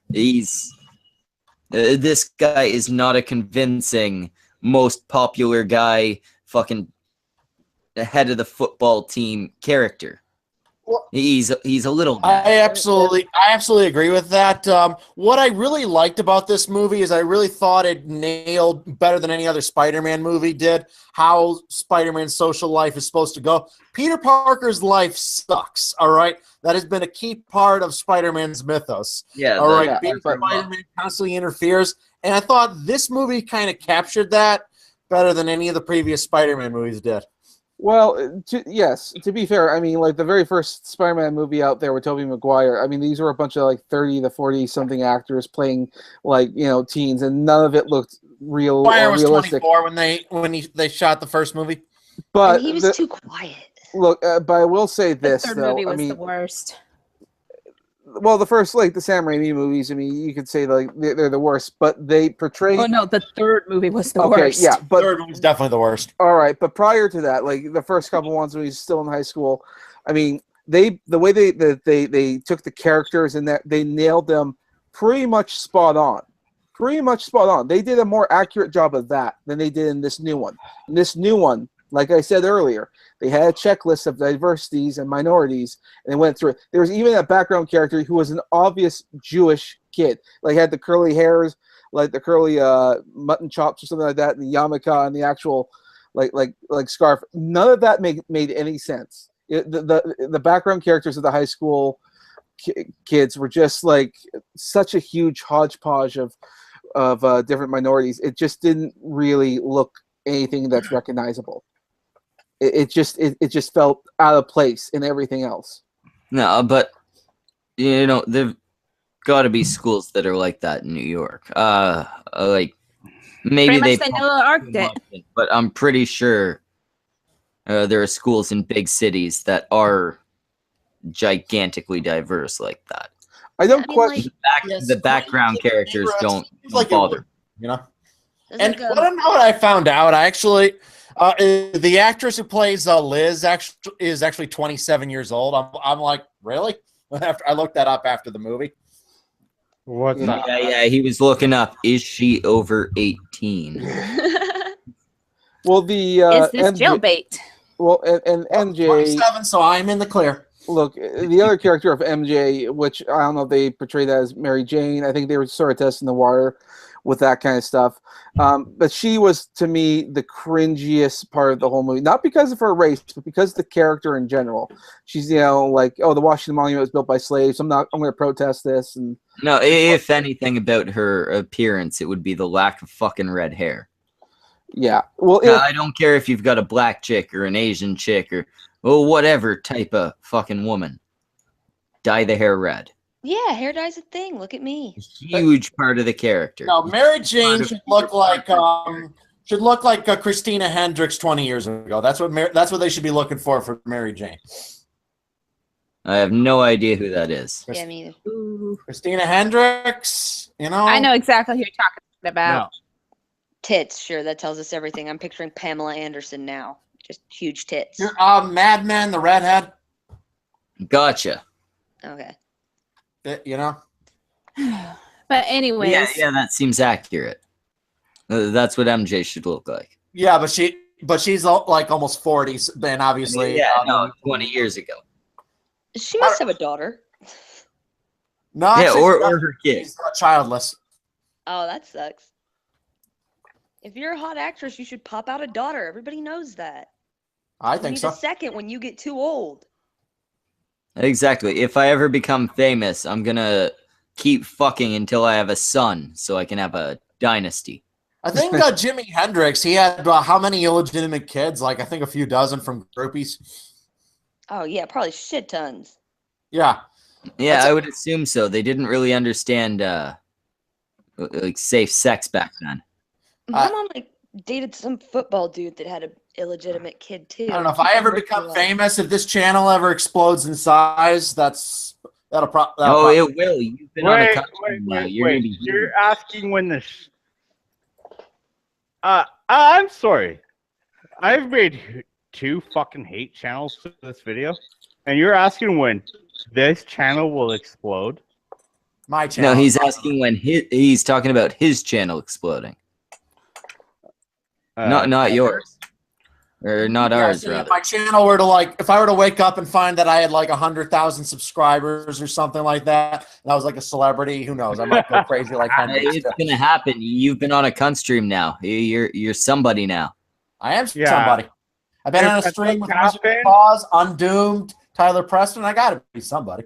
This guy is not a convincing, most popular guy, fucking head of the football team character. He's a little guy. I absolutely agree with that. What I really liked about this movie is I really thought it nailed better than any other Spider-Man movie did how Spider-Man's social life is supposed to go. Peter Parker's life sucks. All right, that has been a key part of Spider-Man's mythos. Yeah. All right, being Spider-Man constantly interferes, and I thought this movie kind of captured that better than any of the previous Spider-Man movies did. Well, yes, to be fair, I mean, like the very first Spider-Man movie out there with Tobey Maguire, I mean, these were a bunch of like 30 to 40 something actors playing like, teens, and none of it looked real Maguire or was realistic. 24 when they shot the first movie. But he was too quiet. Look, but I will say this, The third though. movie was I mean, the worst. well, the first, like the Sam Raimi movies, I mean, you could say like they're the worst, but they portray. Oh no, the third movie was the Okay, worst. yeah, but third one's definitely the worst. All right, but prior to that, like the first couple ones when he's still in high school, I mean, the way they took the characters and that they nailed them pretty much spot on. Pretty much spot on. They did a more accurate job of that than they did in this new one. In this new one, like I said earlier, they had a checklist of diversities and minorities, and they went through it. There was even a background character who was an obvious Jewish kid, like had the curly hairs, like the curly mutton chops or something like that, and the yarmulke and the actual like scarf. None of that made any sense. The background characters of the high school kids were just like such a huge hodgepodge of different minorities. It just didn't really look anything that's recognizable. It just felt out of place in everything else. No, but there've got to be schools that are like that in New York. Like maybe Pretty they much Noah Ark did. but I'm pretty sure there are schools in big cities that are gigantically diverse like that. I don't question the background characters don't bother. And I don't know what I found out. I actually, the actress who plays Liz is actually 27 years old. I'm like, really? I looked that up after the movie. What's that? Yeah. He was looking up. Is she over 18? Well, the is this jailbait? Well, and MJ 27, so I'm in the clear. Look, the other character of MJ, which I don't know if they portrayed that as Mary Jane. I think they were sort of testing the water with that kind of stuff. But she was, to me, the cringiest part of the whole movie. Not because of her race, but because of the character in general. She's, like, oh, the Washington Monument was built by slaves. I'm going to protest this. And no, if anything about her appearance, it would be the lack of fucking red hair. Yeah. Well, I don't care if you've got a black chick or an Asian chick or whatever type of fucking woman. dye the hair red. Yeah, hair dye's a thing. Look at me. Huge part of the character. No, Mary Jane should look like Christina Hendricks 20 years ago. That's what they should be looking for Mary Jane. I have no idea who that is. Yeah, me either. Christina Hendricks, you know. I know exactly who you're talking about. No. Tits, sure, that tells us everything. I'm picturing Pamela Anderson now. Just huge tits. Mad Men, the redhead. Gotcha. Okay. You know. But anyways. Yeah, that seems accurate. That's what MJ should look like. Yeah, but she's like almost 40, and obviously. No, 20 years ago. She must have a daughter. No, yeah, actually, or her kid. She's childless. Oh, that sucks. If you're a hot actress, you should pop out a daughter. Everybody knows that. I think so. A second when you get too old. Exactly. If I ever become famous, I'm gonna keep fucking until I have a son, so I can have a dynasty. I think Jimi Hendrix, he had how many illegitimate kids? Like, I think a few dozen from groupies. Oh, yeah, probably shit tons. Yeah. Yeah, I would assume so. They didn't really understand like safe sex back then. My mom like dated some football dude that had an illegitimate kid too. I don't know if I ever become famous. If this channel ever explodes in size, that'll probably. It will. You've been on a country now. You're asking when the. I'm sorry. I've made 2 fucking hate channels for this video, and you're asking when this channel will explode. My channel. No, he's asking when he's talking about his channel exploding. Not yours. Or not ours, If rather. my channel were to if I were to wake up and find that I had like 100,000 subscribers or something like that, and I was like a celebrity, who knows? I might go crazy like Hendrix. It's gonna happen. You've been on a cunt stream now. You're somebody now. I am somebody. I've been on a stream with Wizard Paws, Undoomed, Tyler Preston. I gotta be somebody.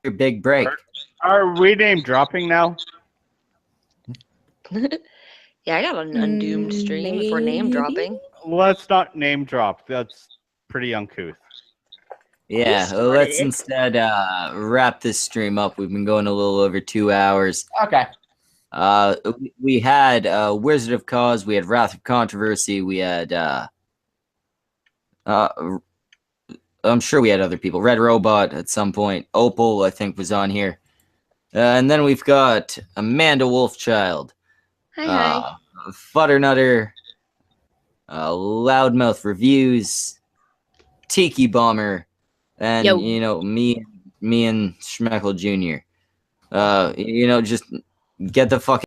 Your big break. Are we name dropping now? Yeah, I got an Undoomed stream for name dropping. Let's not name drop. That's pretty uncouth. Yeah, let's instead wrap this stream up. We've been going a little over 2 hours. Okay. We had Wizard of Cause. We had Wrath of Controversy. We had I'm sure we had other people. Red Robot at some point. Opal, I think, was on here. And then we've got Amanda Wolfchild. Hi. Futternutter. Loudmouth Reviews. Tiki Bomber. And, you know, me and Schmeckle Jr. You know, just get the fucking